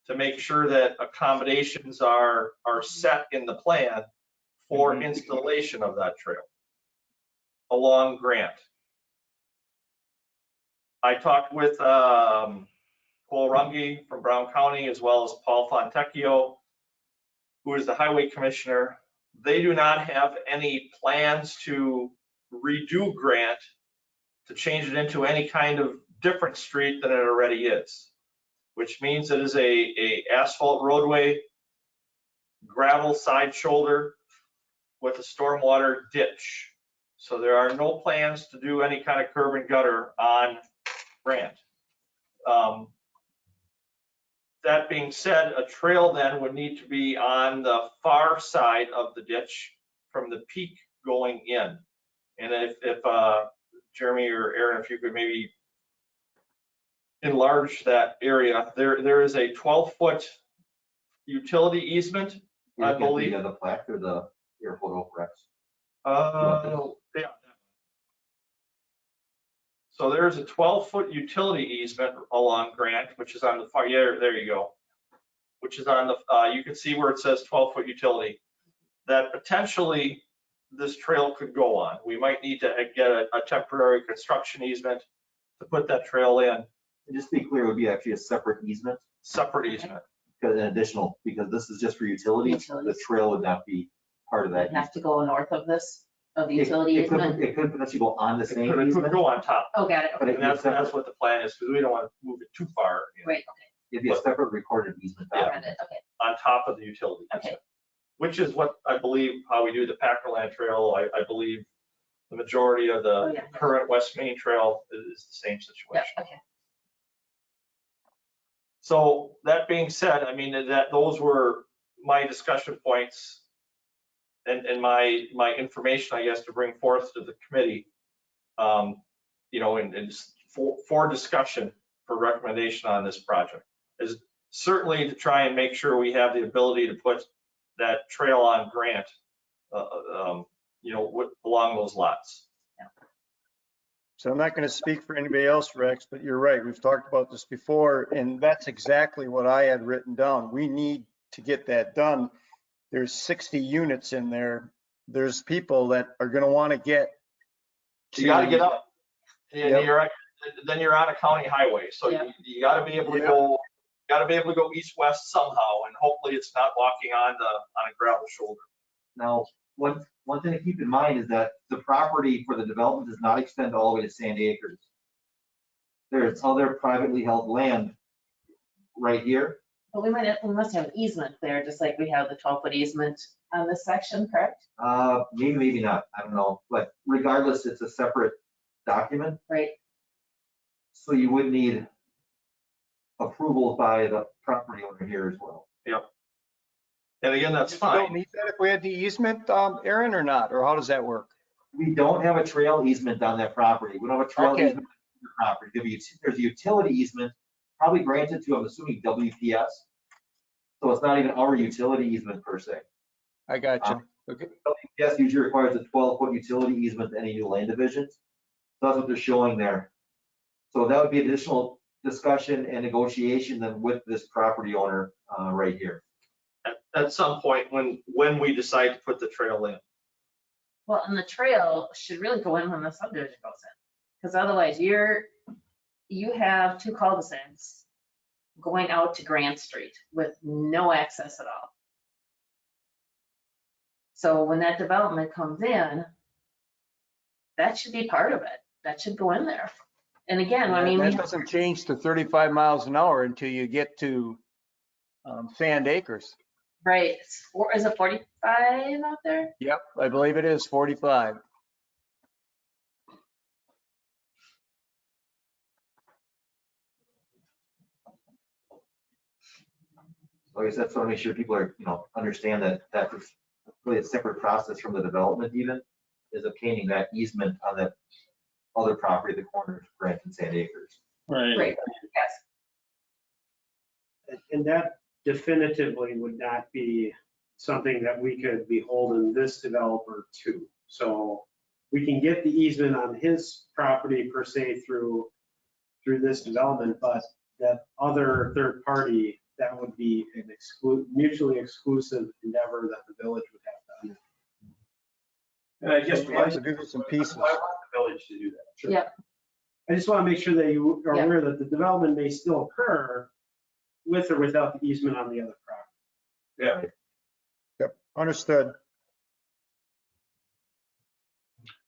to make sure that accommodations are set in the plan for installation of that trail along Grant. I talked with Paul Runge from Brown County, as well as Paul Fontecchio, who is the highway commissioner. They do not have any plans to redo Grant to change it into any kind of different street than it already is, which means it is a asphalt roadway, gravel side shoulder with a stormwater ditch. So there are no plans to do any kind of curb and gutter on Grant. That being said, a trail then would need to be on the far side of the ditch from the peak going in. And if Jeremy or Aaron, if you could maybe enlarge that area, there is a 12-foot utility easement, I believe. The plaque or the airport Oak Yeah. So there's a 12-foot utility easement along Grant, which is on the far, yeah, there you go. Which is on the, you can see where it says 12-foot utility, that potentially this trail could go on. We might need to get a temporary construction easement to put that trail in. And just to be clear, it would be actually a separate easement. Separate easement. Because an additional, because this is just for utilities, the trail would not be part of that. Have to go north of this, of the utility easement? It could potentially go on the same It could easement. go on top. Oh, got it. But Okay. And that's what the plan is, because we don't want to move it too far. Right, okay. It'd be a separate recorded easement. Yeah. Got it, okay. On top of the utility Okay. easement, which is what I believe how we do the Packerland Trail. I believe the majority of the Oh, yeah. current West Main Trail is the same Yeah, situation. okay. So that being said, I mean, those were my discussion points and my information, I guess, to bring forth to the committee, and for discussion, for recommendation on this project, is certainly to try and make sure we have the ability to put that trail on Grant, along those lots. So I'm not going to speak for anybody else, Rex, but you're right. We've talked about this before, and that's exactly what I had written down. We need to get that done. There's 60 units in there. There's people that are going to want to get. You got to get up. And Yep. then you're on a county highway, so Yeah. you got to be able to go. Got to be able to go east-west somehow, and hopefully it's not walking on a gravel shoulder. Now, one thing to keep in mind is that the property for the development does not extend all the way to Sand Acres. There's other privately held land right here. But we must have an easement there, just like we have the 12-foot easement on this section, correct? Maybe not, I don't know, but regardless, it's a separate document. Right. So you would need approval by the property owner here as well. Yep. And again, that's We don't fine. need that if we had the easement, Aaron, or not? Or how does that work? We don't have a trail easement on that property. We don't have a trail Okay. easement on the property. There's a utility easement, probably granted to, I'm assuming, WPS. So it's not even our utility easement per se. I got you. Okay. WPS usually requires a 12-foot utility easement to any new land divisions. That's what they're showing there. So that would be additional discussion and negotiation then with this property owner right here. At some point when we decide to put the trail in. Well, and the trail should really go in when the subdivision goes in. Because otherwise you have two cul-de-sacs going out to Grant Street with no access at all. So when that development comes in, that should be part of it. That should go in there. And again, I mean, That doesn't change to 35 miles an hour until you get to Sand Acres. right, is it 45 out there? Yep, I believe it is 45. like I said, so to make sure people are, understand that that's really a separate process from the development even, is obtaining that easement on that other property, the corner of Grant and Sand Acres. Right. Great, yes. And that definitively would not be something that we could be holding this developer to. So we can get the easement on his property per se through this development, but that other third party, that would be an mutually exclusive endeavor that the village would have to undertake. And I guess We have to do this in pieces. I want the village to do that. Sure. Yeah. I just want to make sure that you are Yeah. aware that the development may still occur with or without the easement on the other property. Yeah. Yep, understood.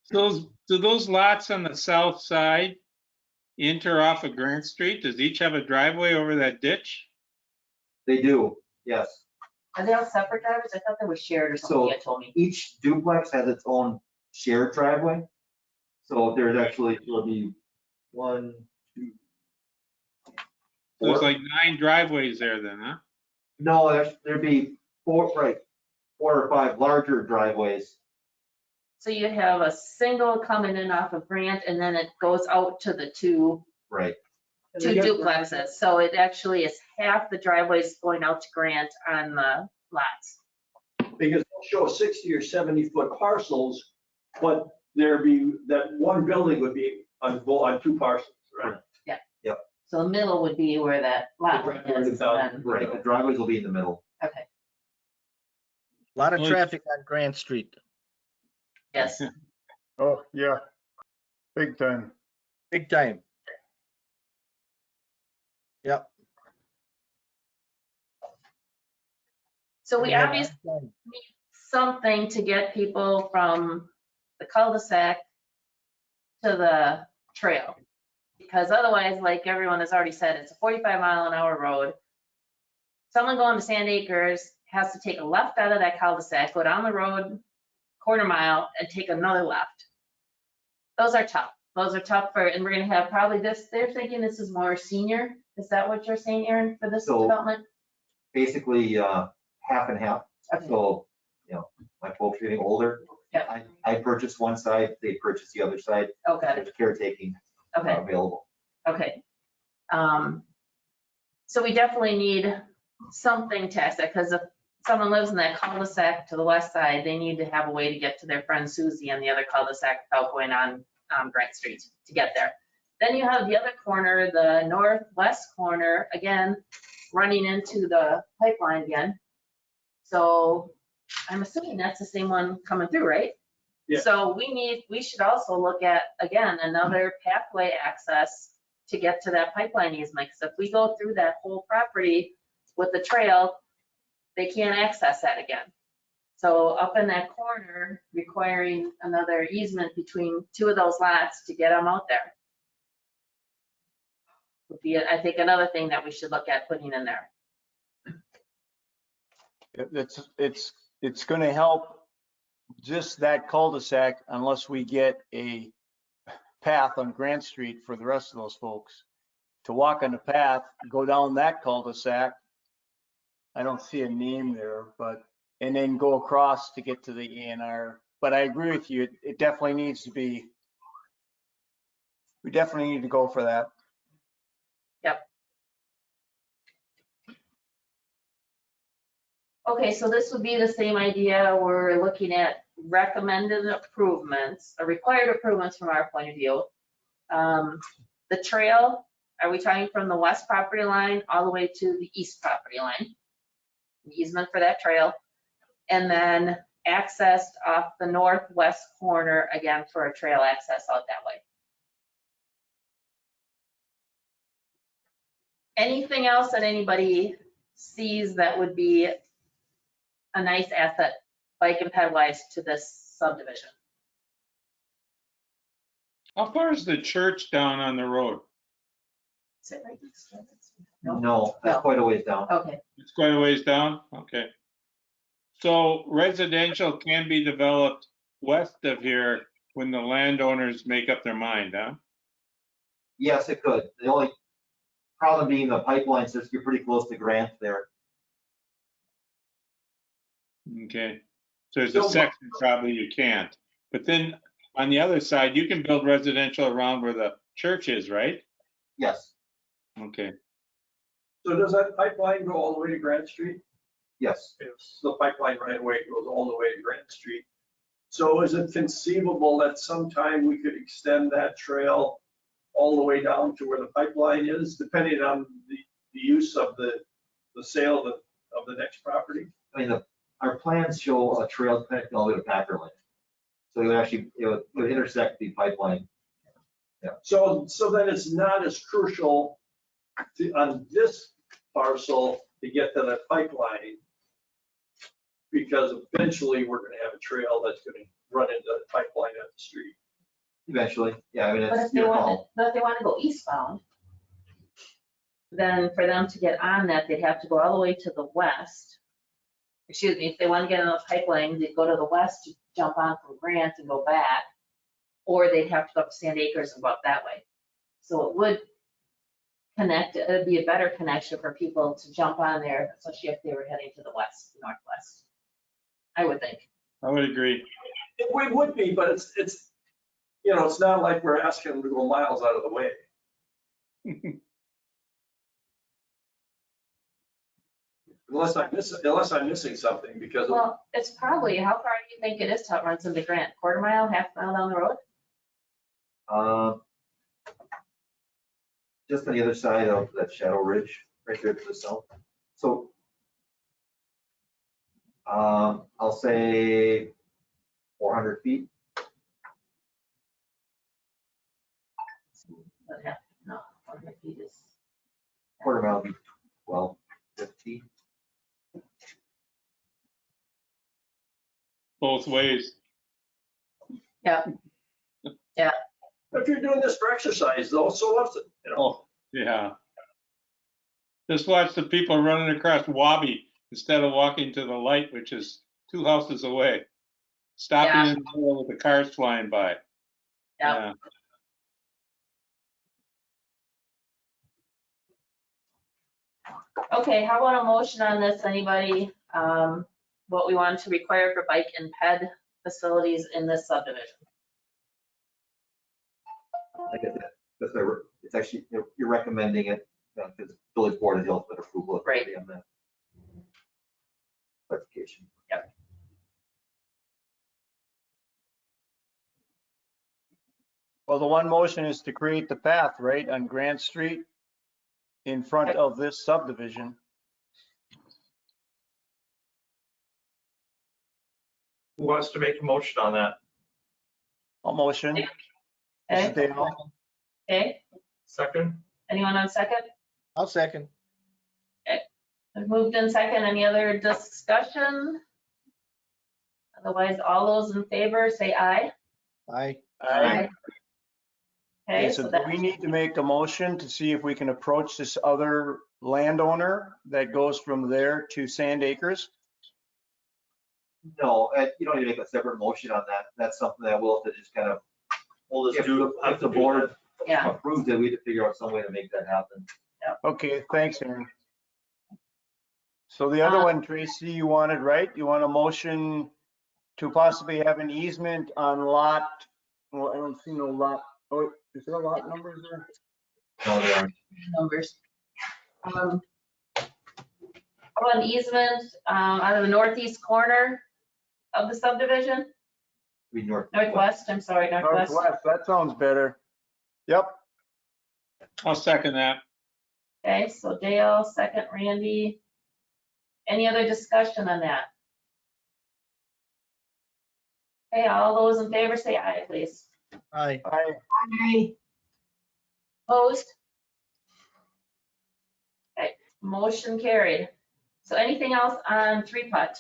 So do those lots on the south side enter off of Grant Street? Does each have a driveway over that ditch? They do, yes. Are they all separate drivers? I thought they were shared or something, So- you told me. Each duplex has its own shared driveway. So there's actually, there'll be 1, 2. There's 4. like 9 driveways there then, huh? No, there'd be 4 or 5 larger driveways. So you have a single coming in off of Grant and then it goes out to the two Right. duplexes. So it actually is half the driveways going out to Grant on the lots. Because they'll show 60 or 70-foot parcels, but there'd be, that one building would be on 2 parcels, right? So the middle would be where that lot line is. and then- Right, the driveways will be in the middle. Okay, A lot of Well, traffic on Grant Street. yes. Oh, yeah, big time. Big time. Yep. So we Yeah. obviously need something to get people from the cul-de-sac to the trail. Because otherwise, like everyone has already said, it's a 45-mile-an-hour road. Someone going to Sand Acres has to take a left out of that cul-de-sac, go down the road, quarter mile, and take another left. Those are tough. Those are tough for, and we're gonna have probably this, they're thinking this is more senior. Is that what you're saying, Aaron, for this So- development? Basically, half and half. Okay. So, my folks are getting older. Yeah. I purchased one side, they purchased the other side. Okay, There's caretaking okay. available. Okay. So we definitely need something to access, because if someone lives in that cul-de-sac to the west side, they need to have a way to get to their friend Susie on the other cul-de-sac without going on Grant Street to get there. Then you have the other corner, the northwest corner, again, running into the pipeline again. So I'm assuming that's the same one coming through, right? Yeah. So we should also look at, again, another pathway access to get to that pipeline easement. Because if we go through that whole property with the trail, they can't access that again. So up in that corner, requiring another easement between 2 of those lots to get them out there would be, I think, another thing that we should look at putting in there. It's gonna help just that cul-de-sac unless we get a path on Grant Street for the rest of those folks to walk on the path, go down that cul-de-sac. I don't see a name there, and then go across to get to the A&R. But I agree with you, it definitely needs to be, we definitely need to go for that. Okay, so this would be the same idea. We're looking at recommended improvements, or required improvements from our point of view. The trail, are we talking from the west property line all the way to the east property line? Easement for that trail. And then accessed off the northwest corner, again, for a trail access out that way. Anything else that anybody sees that would be a nice asset, bike and ped wise, to this subdivision? How far is the church down on the road? Is it right next to it? No, that's No. quite a ways down. Okay, It's quite a ways down? Okay. So residential can be developed west of here when the landowners make up their mind, huh? Yes, it could. The only problem being the pipeline system, you're pretty close to Grant there. Okay, so there's a section probably you can't. But then on the other side, you can build residential around where the church is, right? Yes, Okay, So does that pipeline go all the way to Grant Street? yes. Yes, the pipeline right away goes all the way to Grant Street. So is it conceivable that sometime we could extend that trail all the way down to where the pipeline is, depending on the use of the sale of the next property? I mean, our plans show a trail connecting all the way to Packer Lane. So it would actually, it would intersect the pipeline. So then it's not as crucial on this parcel to get to that pipeline, because eventually we're gonna have a trail that's gonna run into the pipeline at the street. Eventually, yeah, I mean, But if it's they your want, call. but if they want to go eastbound, then for them to get on that, they'd have to go all the way to the west. Excuse me, if they want to get on the pipeline, they'd go to the west, to jump on from Grant and go back. Or they'd have to go up to Sand Acres and go up that way. So it would connect, it'd be a better connection for people to jump on there, especially if they were heading to the west, northwest. I would think. I would agree. It would be, but it's, it's not like we're asking them to go miles out of the way. Unless I'm missing something, because Well, it's probably, how far do you think it is till it runs into Grant? Quarter mile, half mile down the road? Just on the other side of that Shadow Ridge, right there to the south. So I'll say 400 feet. But half, no, 400 feet is. Quarter mile would be 1250. Both ways. Yeah. if you're doing this for exercise though, so what's it, Oh, yeah. Just watch the people running across Wabi instead of walking to the light, which is 2 houses away. Stopping in the middle with the cars flying by. Yeah. Okay, how about a motion on this, anybody? What we want to require for bike and ped facilities in this subdivision? I get that. It's actually, you're recommending it because the village board is the ultimate approval authority on that. Clarification. Yep. Well, the one motion is to create the path, right, on Grant Street in front of this subdivision. Who wants to make a motion on that? A motion. Okay, Dale. okay, Second? anyone on second? I'll second. Moved in second, any other discussion? Otherwise, all those in favor, say aye. Aye. Okay, Okay, so so do that, we need to make a motion to see if we can approach this other landowner that goes from there to Sand Acres? No, you don't need to make a separate motion on that. That's something that we'll have to just kind of, We'll just if the board yeah, approves it, we have to figure out some way to make that happen. Okay, thanks, Aaron. So the other one, Tracy, you wanted, right? You want a motion to possibly have an easement on lot, well, I don't see no lot, oh, is there a lot numbers there? No, they aren't. numbers. How about an easement out of the northeast corner of the subdivision? We Northwest, I'm sorry, northwest. Northwest, that sounds better. Yep, I'll second that. Okay, so Dale, second Randy. Any other discussion on that? Okay, all those in favor say aye, please. Aye. I, Opposed? Okay, motion carried. So anything else on 3-putt?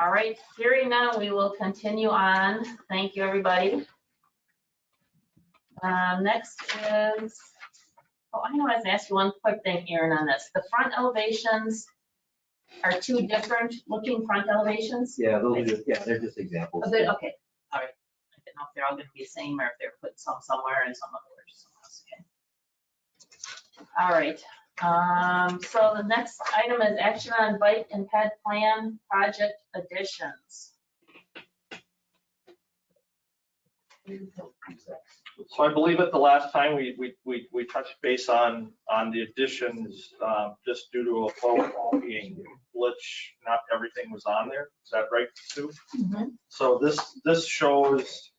All right, hearing none, we will continue on. Thank you, everybody. Next is, I know I was asked you one quick thing, Aaron, on this. The front elevations are 2 different looking front elevations? Yeah, those are just, they're just examples. Okay, all right. I didn't know if they're all gonna be the same or if they're put some somewhere and some other somewhere else. Okay. All right, So the next item is action on bike and ped plan project additions. So I believe at the last time we touched base on the additions, just due to a phone being glitch, not everything was on there. Is that right, Sue? So this shows,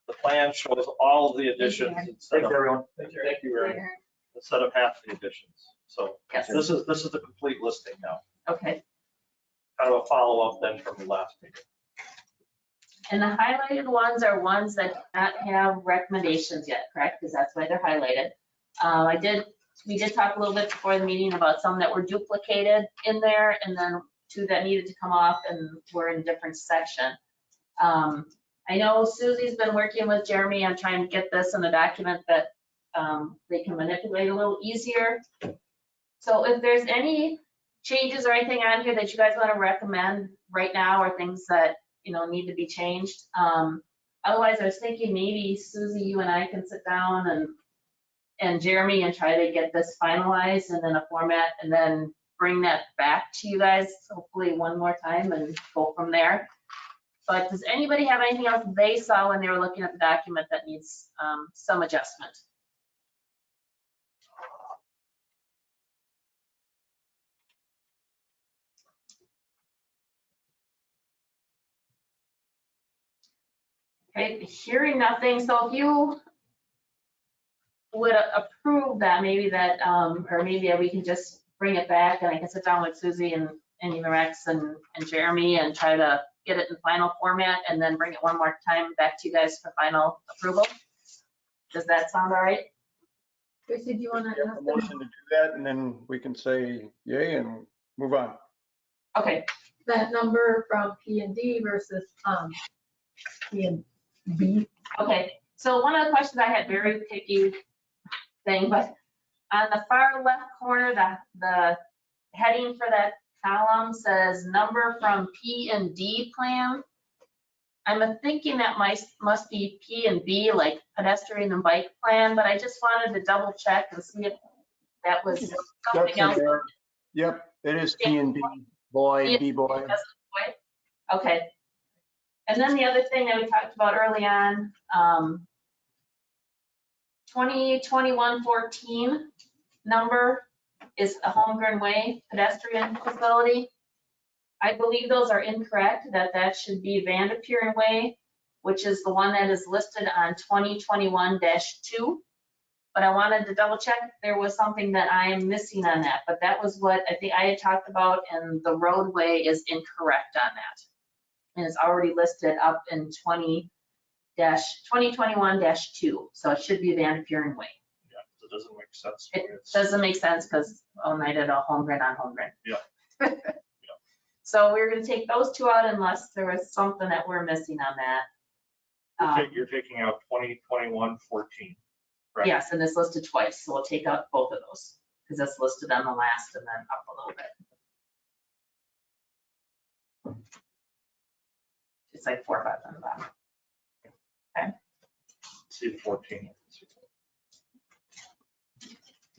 the plan shows all the additions instead of everyone. Thank you, Aaron. Instead of half the additions. So Yes. this is the complete listing now. Okay, Kind of a follow-up then from the last meeting. and the highlighted ones are ones that do not have recommendations yet, correct? Because that's why they're highlighted. We did talk a little bit before the meeting about some that were duplicated in there, and then 2 that needed to come off and were in a different section. I know Susie's been working with Jeremy on trying to get this in a document that they can manipulate a little easier. So if there's any changes or anything on here that you guys want to recommend right now, or things that, you know, need to be changed. Otherwise, I was thinking maybe Susie, you and I can sit down and Jeremy and try to get this finalized and in a format, and then bring that back to you guys, hopefully one more time, and go from there. But does anybody have anything else they saw when they were looking at the document that needs some adjustment? Okay, hearing nothing, so if you would approve that, maybe that, or maybe we can just bring it back and I can sit down with Susie and even Rex and Jeremy and try to get it in final format and then bring it one more time back to you guys for final approval. Does that sound all right? Tracy, do you want We have a motion to do that, and then we can say yay and move on. Okay, that number from P and D versus P and B? okay. So one of the questions I had, very picky thing, but on the far left corner, the heading for that column says number from P and D plan. I'm thinking that must be P and B, like pedestrian and bike plan, but I just wanted to double check and see if that was That's something in else. there. Yep, it is P and B, boy, B boy. Okay. And then the other thing that we talked about early on, 2021-14 number is a Holmgren Way pedestrian facility. I believe those are incorrect, that should be Vanderpuren Way, which is the one that is listed on 2021-2. But I wanted to double check if there was something that I am missing on that, but that was what I think I had talked about, and the roadway is incorrect on that. And it's already listed up in 2021-2, so it should be Vanderpuren Way. Yeah, it doesn't make sense. It doesn't make sense because I did a Holmgren on Holmgren. Yeah. So we're gonna take those 2 out unless there was something that we're missing on that. You're taking out 2021-14. Right. Yes, and it's listed twice, so we'll take out both of those because that's listed on the last and then up a little bit. It's like 4 or 5 on the bottom. Okay. See the 14.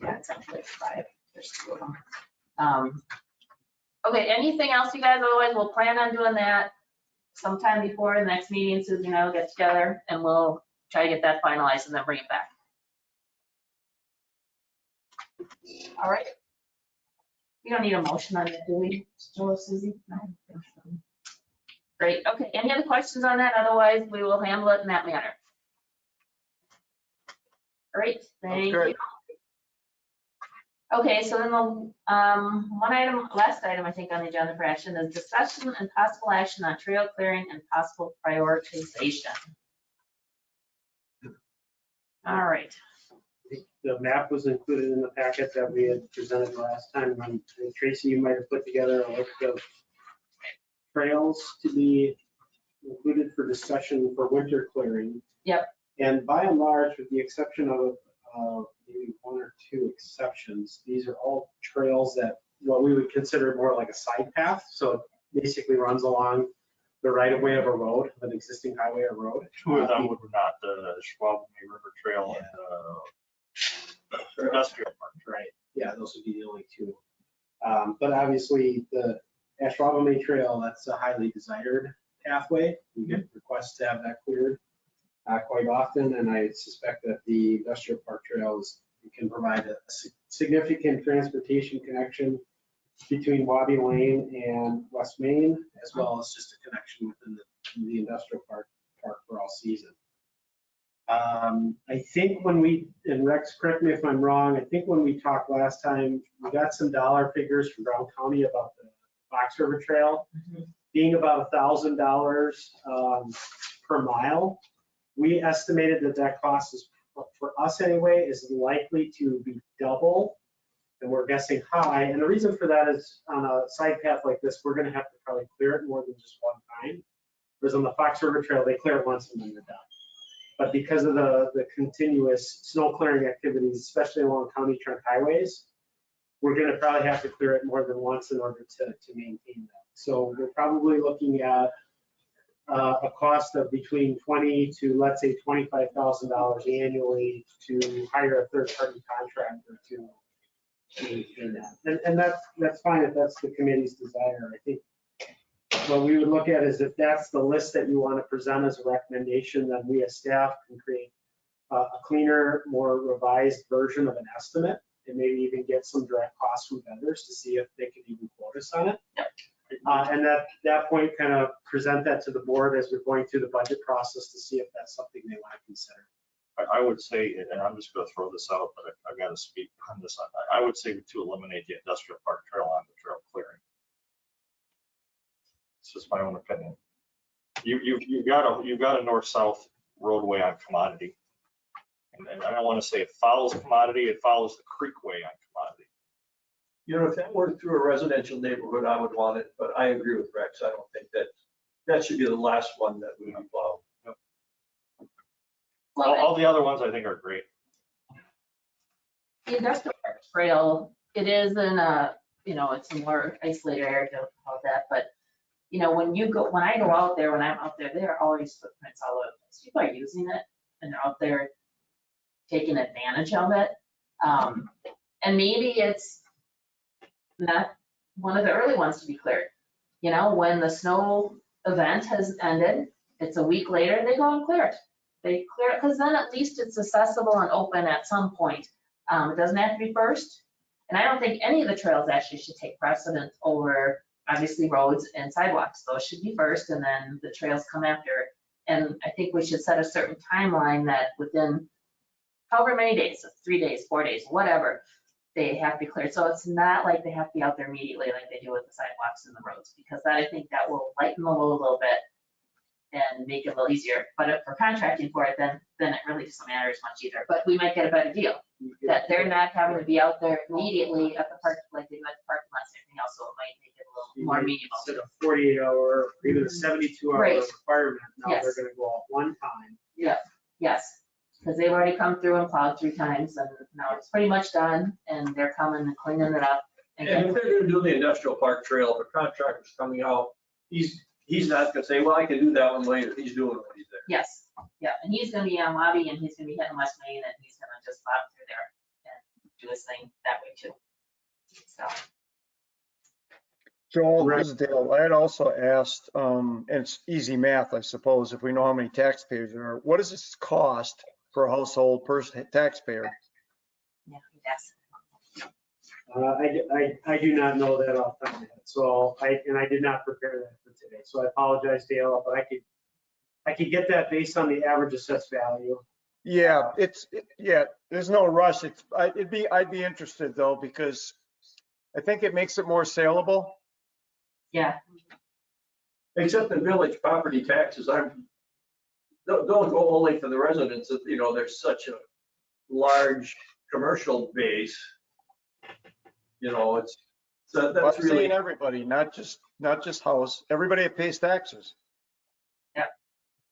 Yeah, it's actually 5. There's 2 of them. Okay, anything else, you guys? Otherwise, we'll plan on doing that sometime before the next meeting. Susie and I will get together and we'll try to get that finalized and then bring it back. All right. We don't need a motion on that, do we, Joe or Susie? No. Great. Okay, any other questions on that? Otherwise, we will handle it in that manner. Great, thank you. Okay, so then the last item I think on the agenda for action is discussion and possible action on trail clearing and possible prioritization. All right. The map was included in the packet that we had presented last time. And Tracy, you might have put together a list of trails to be included for discussion for winter clearing. Yep. And by and large, with the exception of maybe 1 or 2 exceptions, these are all trails that what we would consider more like a side path. So it basically runs along the right of way of a road, an existing highway or road. 2 of them would not, the Ashwaubenon River Trail and the Pedestrian Park. Right. Yeah, those would be the only two. But obviously the Ashwaubenon Trail, that's a highly desired pathway. We get requests to have that cleared quite often, and I suspect that the industrial park trails can provide a significant transportation connection between Wabi Lane and West Main, as well as just a connection within the industrial park for all season. I think when and Rex, correct me if I'm wrong, I think when we talked last time, we got some dollar figures from Brown County about the Fox River Trail being about $1,000 per mile. We estimated that cost is, for us anyway, is likely to be double, and we're guessing high. And the reason for that is on a side path like this, we're gonna have to probably clear it more than just one time. Whereas on the Fox River Trail, they clear it once and then they're done. But because of the continuous snow clearing activities, especially along county trunk highways, we're gonna probably have to clear it more than once in order to maintain that. So we're probably looking at a cost of between $20,000 to, let's say, $25,000 annually to hire a third-party contractor to maintain that. And that's fine if that's the committee's desire. I think what we would look at is if that's the list that you want to present as a recommendation, then we as staff can create a cleaner, more revised version of an estimate and maybe even get some direct costs from vendors to see if they could even quote us on it. And at that point, kind of present that to the board as we're going through the budget process to see if that's something they want to consider. I would say, and I'm just going to throw this out, but I've got to speak on this. I would say to eliminate the industrial park trail on the trail clearing. It's just my own opinion. You've got a north-south roadway on Commodity, and I don't want to say it follows Commodity. It follows the creekway on Commodity. You know, if that were through a residential neighborhood, I would want it, but I agree with Rex. I don't think that should be the last one that we plowed. All the other ones I think are great. The industrial park trail, it is in a, it's a more isolated area about that, but when I go out there, when I'm out there, there are always footprints all over the place. People are using it and they're out there taking advantage of it. And maybe it's not one of the early ones to be cleared. When the snow event has ended, it's a week later, they go and clear it. They clear it because then at least it's accessible and open at some point. It doesn't have to be first. And I don't think any of the trails actually should take precedence over, obviously, roads and sidewalks. Those should be first and then the trails come after. And I think we should set a certain timeline that within however many days, 3 days, 4 days, whatever, they have to be cleared. So it's not like they have to be out there immediately like they do with the sidewalks and the roads, because I think that will lighten the load a little bit and make it a little easier. But if we're contracting for it, then it really doesn't matter as much either. But we might get a better deal that they're not having to be out there immediately at the park like they do at the parking lots and everything else. So it might make it a little more meaningful. Instead of 48-hour or even a 72-hour Right. requirement, now Yes. they're going to go out one time. Yeah. Yes. Because they've already come through and plowed 3 times and now it's pretty much done and they're coming and cleaning it up. And if they're going to do the industrial park trail, the contractor's coming out, he's not going to say, well, I can do that one later. He's doing it when he's there. Yes, yeah, and he's gonna be on Wabi and he's gonna be hitting West Main and he's gonna just pop through there and do his thing that way too. So, Joel, this is Dale. I had also asked, and it's easy math, I suppose, if we know how many taxpayers there are. What does this cost for a household per taxpayer? yeah, yes. I do not know that off the top of my head. So I did not prepare that for today. So I apologize, Dale, but I could get that based on the average assessed value. Yeah, there's no rush. I'd be interested though, because I think it makes it more saleable. Yeah, Except the village property taxes, don't go only for the residents, there's such a large commercial base. Well, That's I'm really, saying everybody, not just house, everybody that pays taxes.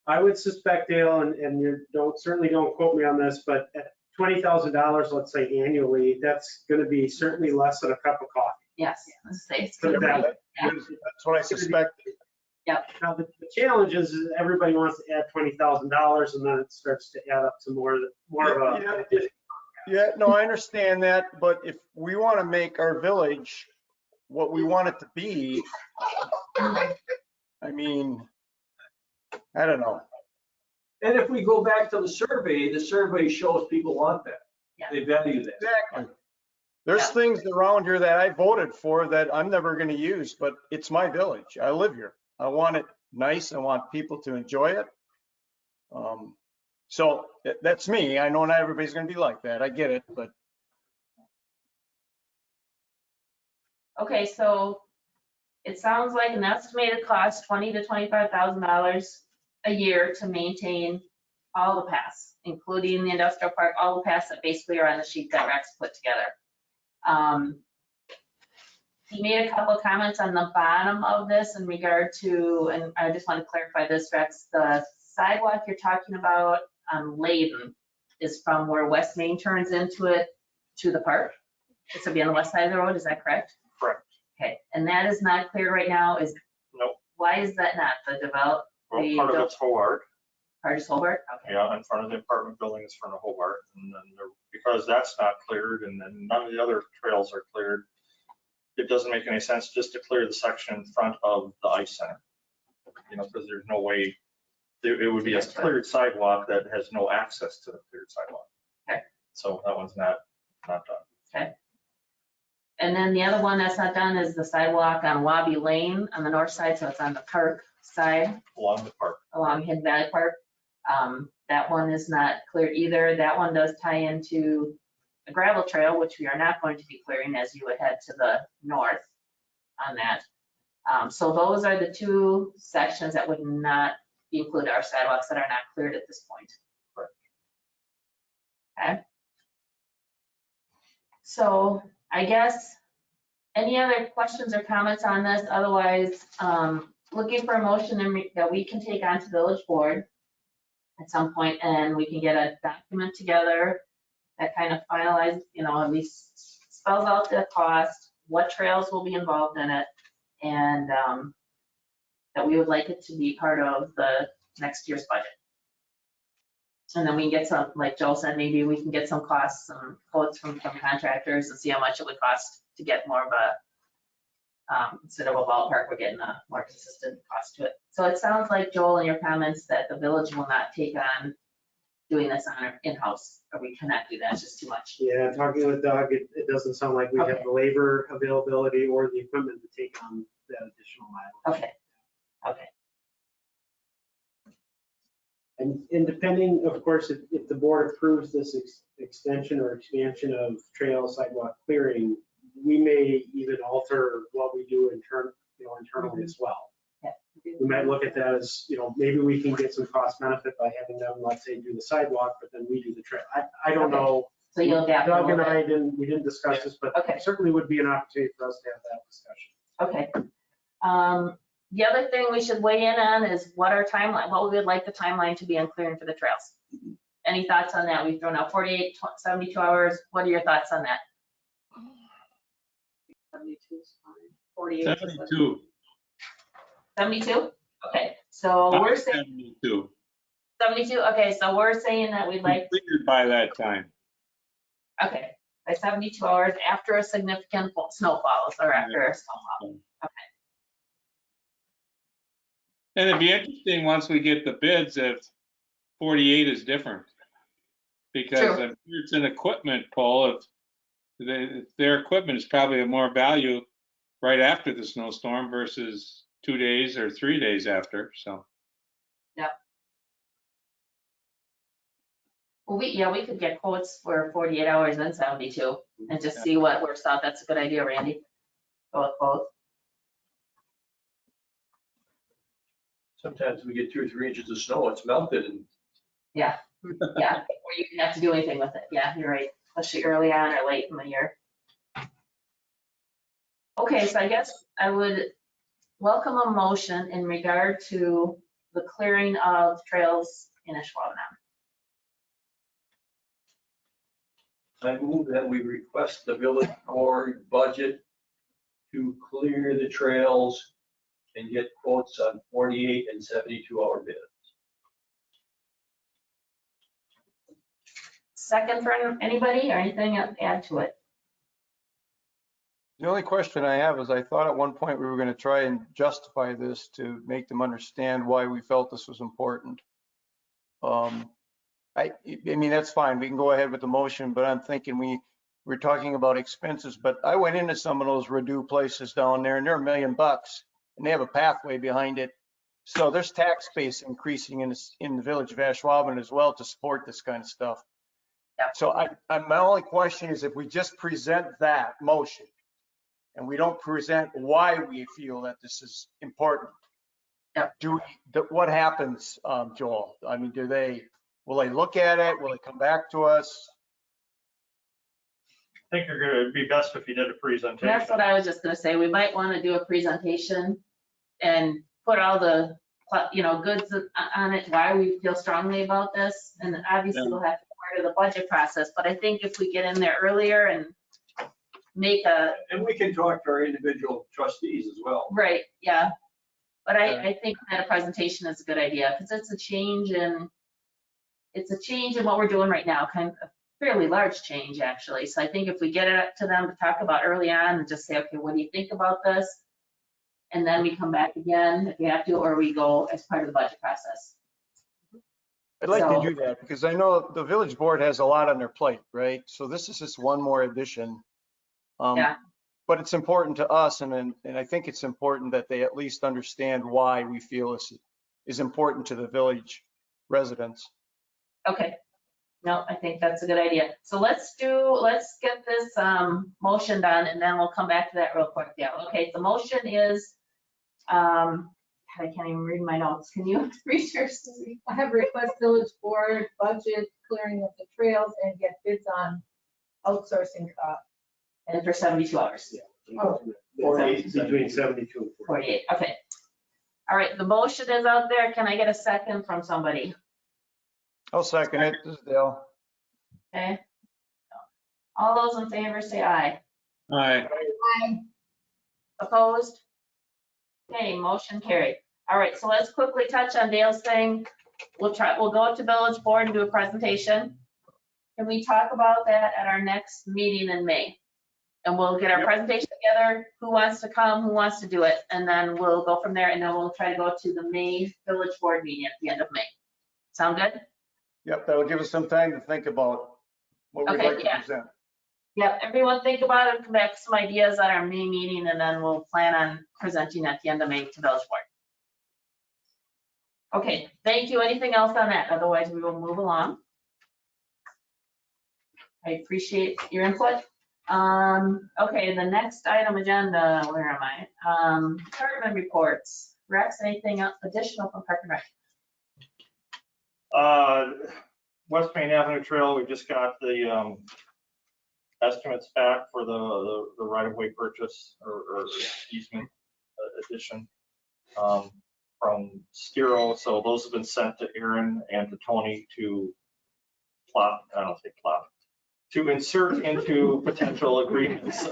I would suspect, Dale, and you certainly don't quote me on this, but at $20,000, let's say annually, that's going to be certainly less than a cup of coffee. yes, let's say it's Put gonna it that be, way. yeah. That's what I suspected. Now, the challenge is everybody wants to add $20,000 and then it starts to add up to more of a. Yeah, no, I understand that, but if we want to make our village what we want it to be, I mean, I don't know. And if we go back to the survey shows people want that. Yeah. They value that. Exactly. There's Yeah. things around here that I voted for that I'm never going to use, but it's my village. I live here. I want it nice. I want people to enjoy it. So that's me. I know not everybody's going to be like that. I get it, but Okay, so it sounds like an estimated cost, $20,000 to $25,000 a year to maintain all the paths, including the industrial park, all the paths that basically are on the sheet that Rex put together. He made a couple of comments on the bottom of this in regard to, and I just want to clarify this, Rex, the sidewalk you're talking about on Layden is from where West Main turns into it to the park. This will be on the west side of the road, is that correct? Correct. Okay, and that is not clear right now, is? Nope. Why is that not? The Well, part of it's Hobart. Part is Hobart? Okay. Yeah, in front of the apartment building is front of Hobart. And then because that's not cleared and then none of the other trails are cleared, it doesn't make any sense just to clear the section in front of the ice center. Because there's no way, it would be a cleared sidewalk that has no access to the cleared sidewalk. Okay. So that one's not done. Okay. And then the other one that's not done is the sidewalk on Wabi Lane on the north side, so it's on the park side, Along the park. along Hidden Valley Park. That one is not clear either. That one does tie into a gravel trail, which we are not going to be clearing as you would head to the north on that. So those are the two sections that would not include our sidewalks that are not cleared at this point. Correct. Okay. So I guess, any other questions or comments on this? Otherwise, looking for a motion that we can take on to village board at some point, and we can get a document together that kind of finalizes, at least spells out the cost, what trails will be involved in it, and that we would like it to be part of the next year's budget. And then we can get some, like Joe said, maybe we can get some costs, some quotes from contractors and see how much it would cost to get more of a, instead of a ballpark, we're getting a more consistent cost to it. So it sounds like, Joel, in your comments, that the village will not take on doing this on our in-house, or we cannot do that, it's just too much. Yeah, talking with Doug, it doesn't sound like we have Okay. the labor availability or the equipment to take on that additional mileage. Okay, okay, And depending, of course, if the board approves this extension or expansion of trail sidewalk clearing, we may even alter what we do internally as well. Yeah. We might look at that as, maybe we can get some cost benefit by having them, let's say, do the sidewalk, but then we do the trail. I don't Okay. know. so you'll adapt a Doug little and bit. we didn't discuss this, but Okay. certainly would be an opportunity for us to have that discussion. Okay. The other thing we should weigh in on is what we would like the timeline to be on clearing for the trails. Any thoughts on that? We've thrown out 48, 72 hours. What are your thoughts on that? 72 is fine. 48. 72. 72? Okay, so we're saying 72. 72, okay, so we're saying that we'd like, Completed by that time. okay, by 72 hours after a significant snowfalls or after a snowfall. And it'd be interesting once we get the bids if 48 is different. Because True. I'm sure it's an equipment pull. If their equipment is probably of more value right after the snowstorm versus 2 days or 3 days after, so. Well, we could get quotes for 48 hours and 72 and just see what works out. That's a good idea, Randy. Go with both. Sometimes we get 2 or 3 inches of snow, it's melted and Yeah, yeah, or you didn't have to do anything with it. Yeah, you're right, especially early on or late in the year. Okay, so I guess I would welcome a motion in regard to the clearing of trails in Ashwaubenon. I move that we request the village board budget to clear the trails and get quotes on 48 and 72 hour bids. second for anybody or anything to add to it? The only question I have is I thought at one point we were going to try and justify this to make them understand why we felt this was important. I mean, that's fine. We can go ahead with the motion, but I'm thinking we're talking about expenses, but I went into some of those Redo places down there and they're $1 million and they have a pathway behind it. So there's tax base increasing in the village of Ashwaubenon as well to support this kind of stuff. Yep. So my only question is if we just present that motion and we don't present why we feel that this is important, Yep. what happens, Joel? I mean, will they look at it? Will they come back to us? I think it'd be best if you did a presentation. That's what I was just gonna say. We might want to do a presentation and put all the, goods on it, why we feel strongly about this. And obviously we'll have to be part of the budget process, but I think if we get in there earlier and make And we can talk to our individual trustees as well. right, yeah. But I think that a presentation is a good idea because it's a change in what we're doing right now, kind of a fairly large change actually. So I think if we get it up to them to talk about early on and just say, okay, what do you think about this? And then we come back again if we have to, or we go as part of the budget process. I'd like So- to do that because I know the village board has a lot on their plate, right? So this is just one more addition. Yeah. But it's important to us and I think it's important that they at least understand why we feel this is important to the village residents. Okay. No, I think that's a good idea. So let's get this motion done and then we'll come back to that real quick. Yeah, okay, the motion is, I can't even read my notes. Can you read yours, Suzie? I have request village board budget clearing of the trails and get bids on outsourcing costs. And for 72 hours. Oh. 48, between 72 and 48, okay. All right, the motion is out there. Can I get a second from somebody? I'll second it. This is Dale. Okay. All those in favor say aye. Aye. Opposed? Okay, motion carried. All right, so let's quickly touch on Dale's thing. We'll go up to village board and do a presentation. Can we talk about that at our next meeting in May? And we'll get our presentation together, who wants to come, who wants to do it, and then we'll go from there, and then we'll try to go to the May village board meeting at the end of May. Sound good? Yep, that'll give us some time to think about what we'd Okay, like to yeah. present. Yep, everyone think about it, come back with some ideas at our May meeting, and then we'll plan on presenting at the end of May to village board. Okay, thank you. Anything else on that? Otherwise, we will move along. I appreciate your input. Okay, the next item agenda, where am I? Department reports. Rex, anything else additional from Park and Rec? West Main Avenue Trail, we just got the estimates back for the right-of-way purchase or easement addition from Stiro. So those have been sent to Aaron and to Tony to plot, I don't say plot, to insert into potential agreements.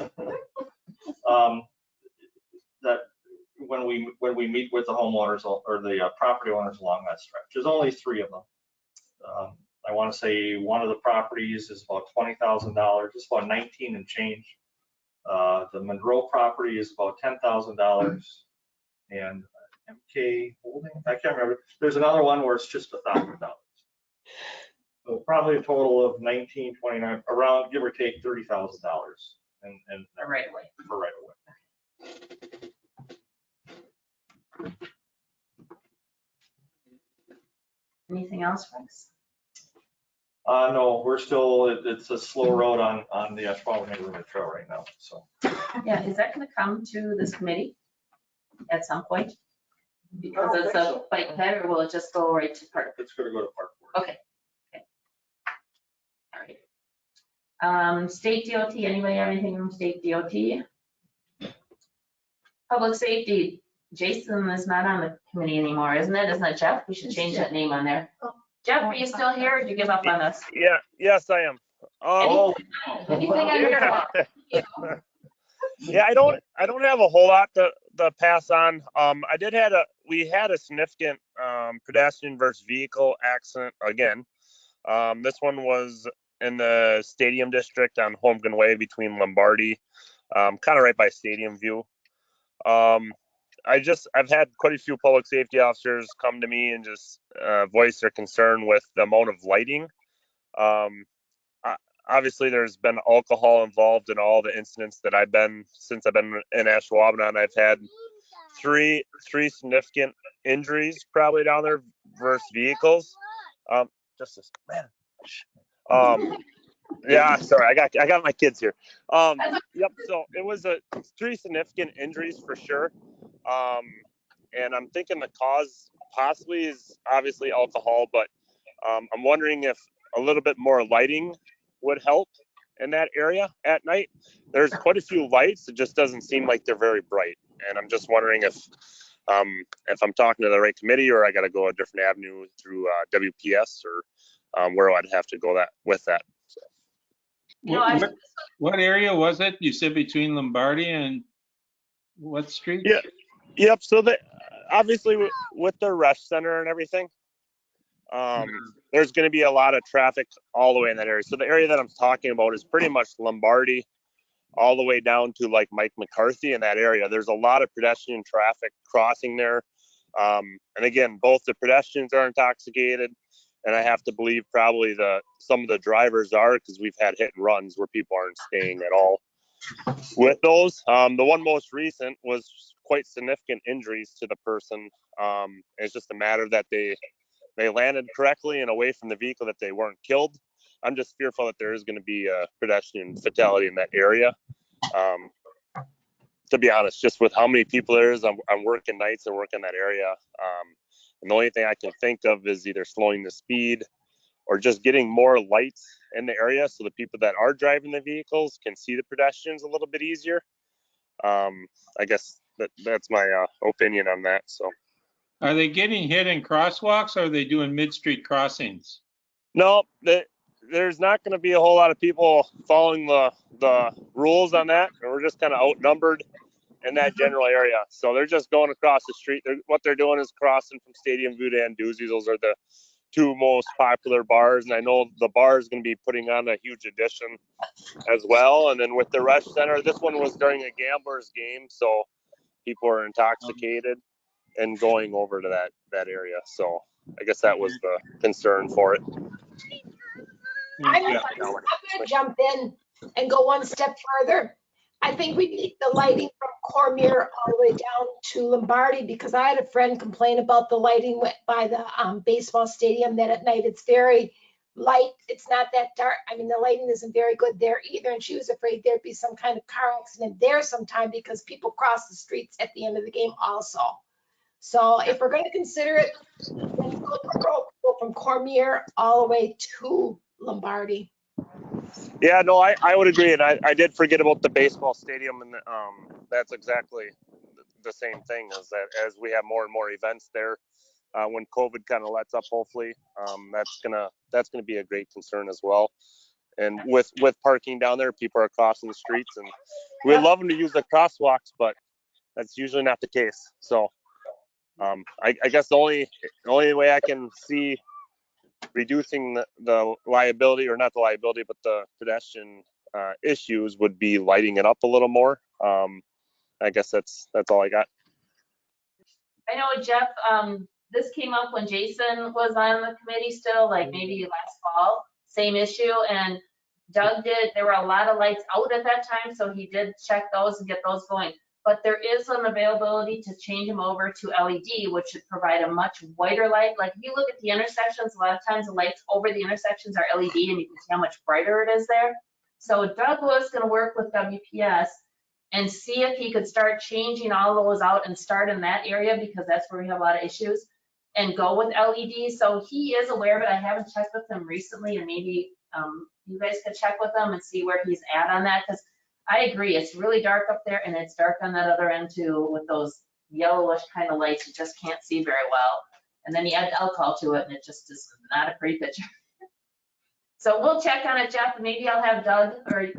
That when we meet with the homeowners or the property owners along that stretch, there's only 3 of them. I want to say one of the properties is about $20,000, just about 19 and change. The Monroe property is about $10,000, and MK Holding, I can't remember. There's another one where it's just $1,000. So probably a total of 19, 29, around give or take $30,000, and Right away. for right away. Anything else, Rex? No, we're still, it's a slow road on the Ashwaubenon neighborhood trail right now, so. Yeah, is that gonna come to this committee at some point? Because it's a bike ped, or will it just go right to park? It's gonna go to park board. Okay. All right. State DOT, anybody have anything from state DOT? Public safety, Jason is not on the committee anymore, isn't it? Isn't it Jeff? We should change that name on there. Jeff, are you still here, or did you give up on us? Yeah, yes, I am. Anything on your phone? Yeah, I don't have a whole lot to pass on. We had a significant pedestrian versus vehicle accident again. This one was in the Stadium District on Holmgren Way between Lombardi, kind of right by Stadium View. I've had quite a few public safety officers come to me and just voice their concern with the amount of lighting. Obviously, there's been alcohol involved in all the incidents that since I've been in Ashwaubenon. I've had three significant injuries probably down there versus vehicles. Yeah, sorry, I got my kids here. Yep. So it was three significant injuries for sure. And I'm thinking the cause possibly is obviously alcohol, but I'm wondering if a little bit more lighting would help in that area at night. There's quite a few lights. It just doesn't seem like they're very bright. And I'm just wondering if I'm talking to the right committee or I got to go a different avenue through WPS or where I'd have to go with that. So. What area was it? You said between Lombardi and what street? Yeah. Yep. So obviously with the rush center and everything, there's going to be a lot of traffic all the way in that area. So the area that I'm talking about is pretty much Lombardi all the way down to like Mike McCarthy in that area. There's a lot of pedestrian traffic crossing there. And again, both the pedestrians are intoxicated, and I have to believe probably some of the drivers are, because we've had hit and runs where people aren't staying at all with those. The one most recent was quite significant injuries to the person. It's just a matter that they landed correctly and away from the vehicle, that they weren't killed. I'm just fearful that there is going to be a pedestrian fatality in that area. To be honest, just with how many people there is, I'm working nights and working that area. And the only thing I can think of is either slowing the speed or just getting more lights in the area so the people that are driving the vehicles can see the pedestrians a little bit easier. I guess that's my opinion on that. So, are they getting hit in crosswalks or are they doing mid-street crossings? No, there's not going to be a whole lot of people following the rules on that. And we're just kind of outnumbered in that general area. So they're just going across the street. What they're doing is crossing from Stadium View to Anduzzi. Those are the two most popular bars. And I know the bar is going to be putting on a huge addition as well. And then with the Rush Center, this one was during a Gamblers game. So people are intoxicated and going over to that area. So I guess that was the concern for it. I'm going to jump in and go one step further. I think we need the lighting from Cormier all the way down to Lombardi, because I had a friend complain about the lighting by the baseball stadium, that at night it's very light. It's not that dark. I mean, the lighting isn't very good there either. And she was afraid there'd be some kind of car accident there sometime because people cross the streets at the end of the game also. So if we're going to consider it, let's go from Cormier all the way to Lombardi. Yeah, no, I would agree. And I did forget about the baseball stadium. And that's exactly the same thing, is that as we have more and more events there, when COVID kind of lets up, hopefully, that's gonna be a great concern as well. And with parking down there, people are crossing the streets, and we'd love them to use the crosswalks, but that's usually not the case. So I guess the only way I can see reducing the liability, or not the liability, but the pedestrian issues, would be lighting it up a little more. I guess that's all I got. I know, Jeff, this came up when Jason was on the committee still, like maybe last fall, same issue. And Doug there were a lot of lights out at that time, so he did check those and get those going. But there is an availability to change them over to LED, which should provide a much whiter light. Like if you look at the intersections, a lot of times the lights over the intersections are LED, and you can see how much brighter it is there. So Doug was going to work with WPS and see if he could start changing all those out and start in that area, because that's where we have a lot of issues, and go with LED. So he is aware of it. I haven't checked with him recently, and maybe you guys could check with him and see where he's at on that, because I agree, it's really dark up there, and it's dark on that other end too, with those yellowish kind of lights. You just can't see very well. And then you add alcohol to it, and it just is not a pretty picture. So we'll check on it, Jeff. Maybe I'll have Doug or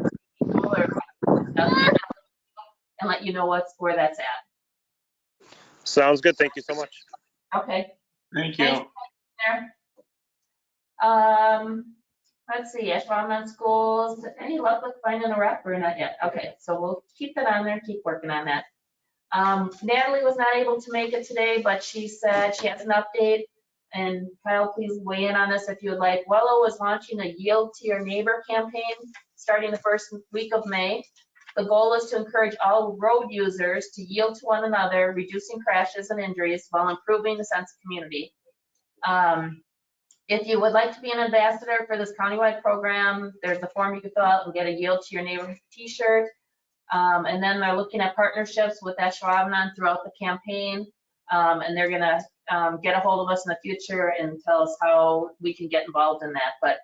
and let you know where that's at. Sounds good. Thank you so much. Okay. Thank you. Thanks. Let's see, Ashwaubenon schools, any luck with finding a rep or not yet? Okay, so we'll keep that on there, keep working on that. Natalie was not able to make it today, but she said she has an update. And Kyle, please weigh in on this if you would like. Wello is launching a Yield to Your Neighbor campaign starting the first week of May. The goal is to encourage all road users to yield to one another, reducing crashes and injuries while improving the sense of community. If you would like to be an ambassador for this countywide program, there's a form you can fill out and get a Yield to Your Neighbor t-shirt. And then they're looking at partnerships with Ashwaubenon throughout the campaign. And they're gonna get a hold of us in the future and tell us how we can get involved in that. But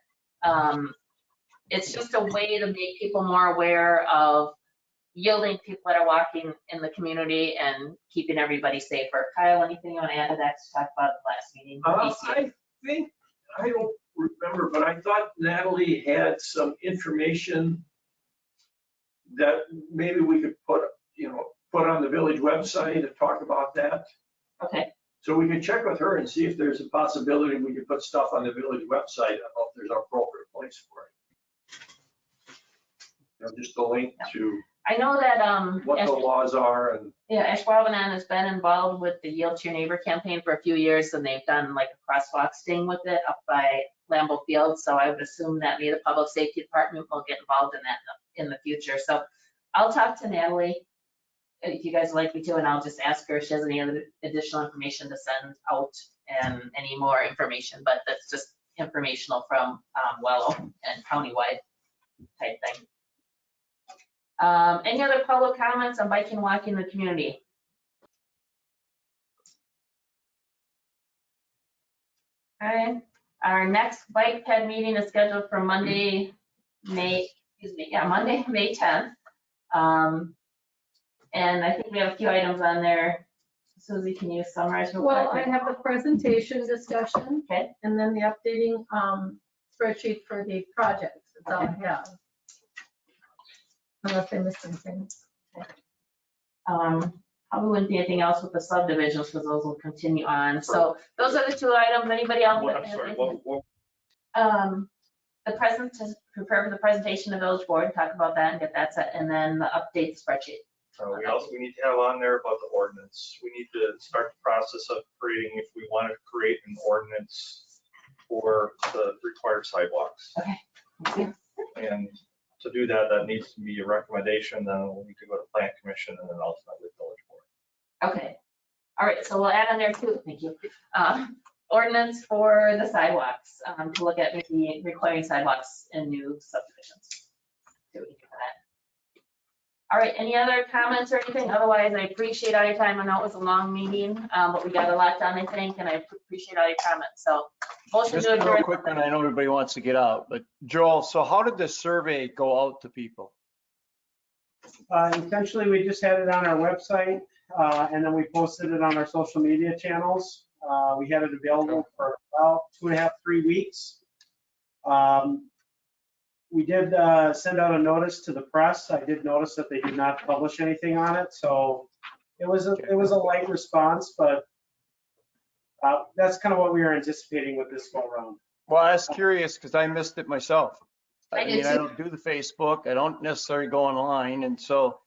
it's just a way to make people more aware of yielding people that are walking in the community and keeping everybody safer. Kyle, anything you want to add to that to talk about the last meeting? I think, I don't remember, but I thought Natalie had some information that maybe we could put on the village website and talk about that. Okay. So we can check with her and see if there's a possibility we could put stuff on the village website. I don't know if there's an appropriate place for it. Just a link to I know that what the laws are and. Yeah, Ashwaubenon has been involved with the Yield to Your Neighbor campaign for a few years, and they've done like a crosswalk sting with it up by Lambeau Field. So I would assume that maybe the public safety department will get involved in that in the future. So I'll talk to Natalie if you guys would like me to, and I'll just ask her if she has any other additional information to send out and any more information. But that's just informational from Wello and countywide type thing. Any other public comments on biking and walking in the community? Okay, our next bike ped meeting is scheduled for Monday, May 10th. And I think we have a few items on there. Susie, can you summarize real quick? Well, I have the presentation discussion. Okay. And then the updating spreadsheet for the projects. That's all I have. Unless I missed anything. Probably wouldn't be anything else with the subdivisions because those will continue on. So those are the two items. Anybody else? I'm sorry, what? The prepare for the presentation to village board, talk about that and get that set, and then the update spreadsheet. We need to have on there about the ordinance. We need to start the process of creating, if we want to create an ordinance for the required sidewalks. Okay. Thank you. And to do that, that needs to be a recommendation, then we'll need to go to plan commission and then ultimately village board. Okay. All right, so we'll add on there too, thank you. Ordinance for the sidewalks, to look at maybe requiring sidewalks in new subdivisions. See what we can do for that. All right, any other comments or anything? Otherwise, I appreciate all your time. I know it was a long meeting, but we got a lot done, I think, and I appreciate all your comments. So motion Just to a adjourn. real quick one, I know everybody wants to get out, but Joel, so how did the survey go out to people? Essentially, we just had it on our website, and then we posted it on our social media channels. We had it available for about 2.5, 3 weeks. We did send out a notice to the press. I did notice that they did not publish anything on it, so it was a light response, but that's kind of what we were anticipating with this go around. Well, I was curious because I missed it myself. I did mean, I too. don't do the Facebook. I don't necessarily go online. And so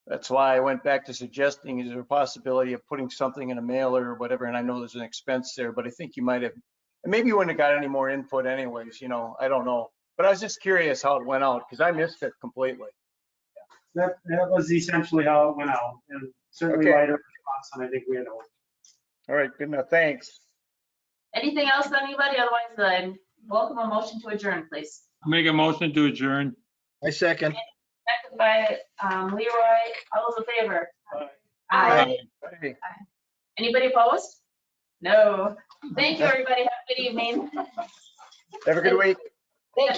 that's why I went back to suggesting, is there a possibility of putting something in a mailer or whatever? And I know there's an expense there, but I think you might have, and maybe you wouldn't have got any more input anyways, I don't know. But I was just curious how it went out because I missed it completely. That was essentially how it went out, and certainly Okay. lighter response than I think we had hoped. All right, good enough. Thanks. Anything else, anybody? Otherwise, I welcome a motion to adjourn, please. Make a motion to adjourn. I second. Second by Leroy. All those in favor? Aye. Aye. Hey. Anybody opposed? No. Thank you, everybody. Have a good evening. Have a good week. Thank you.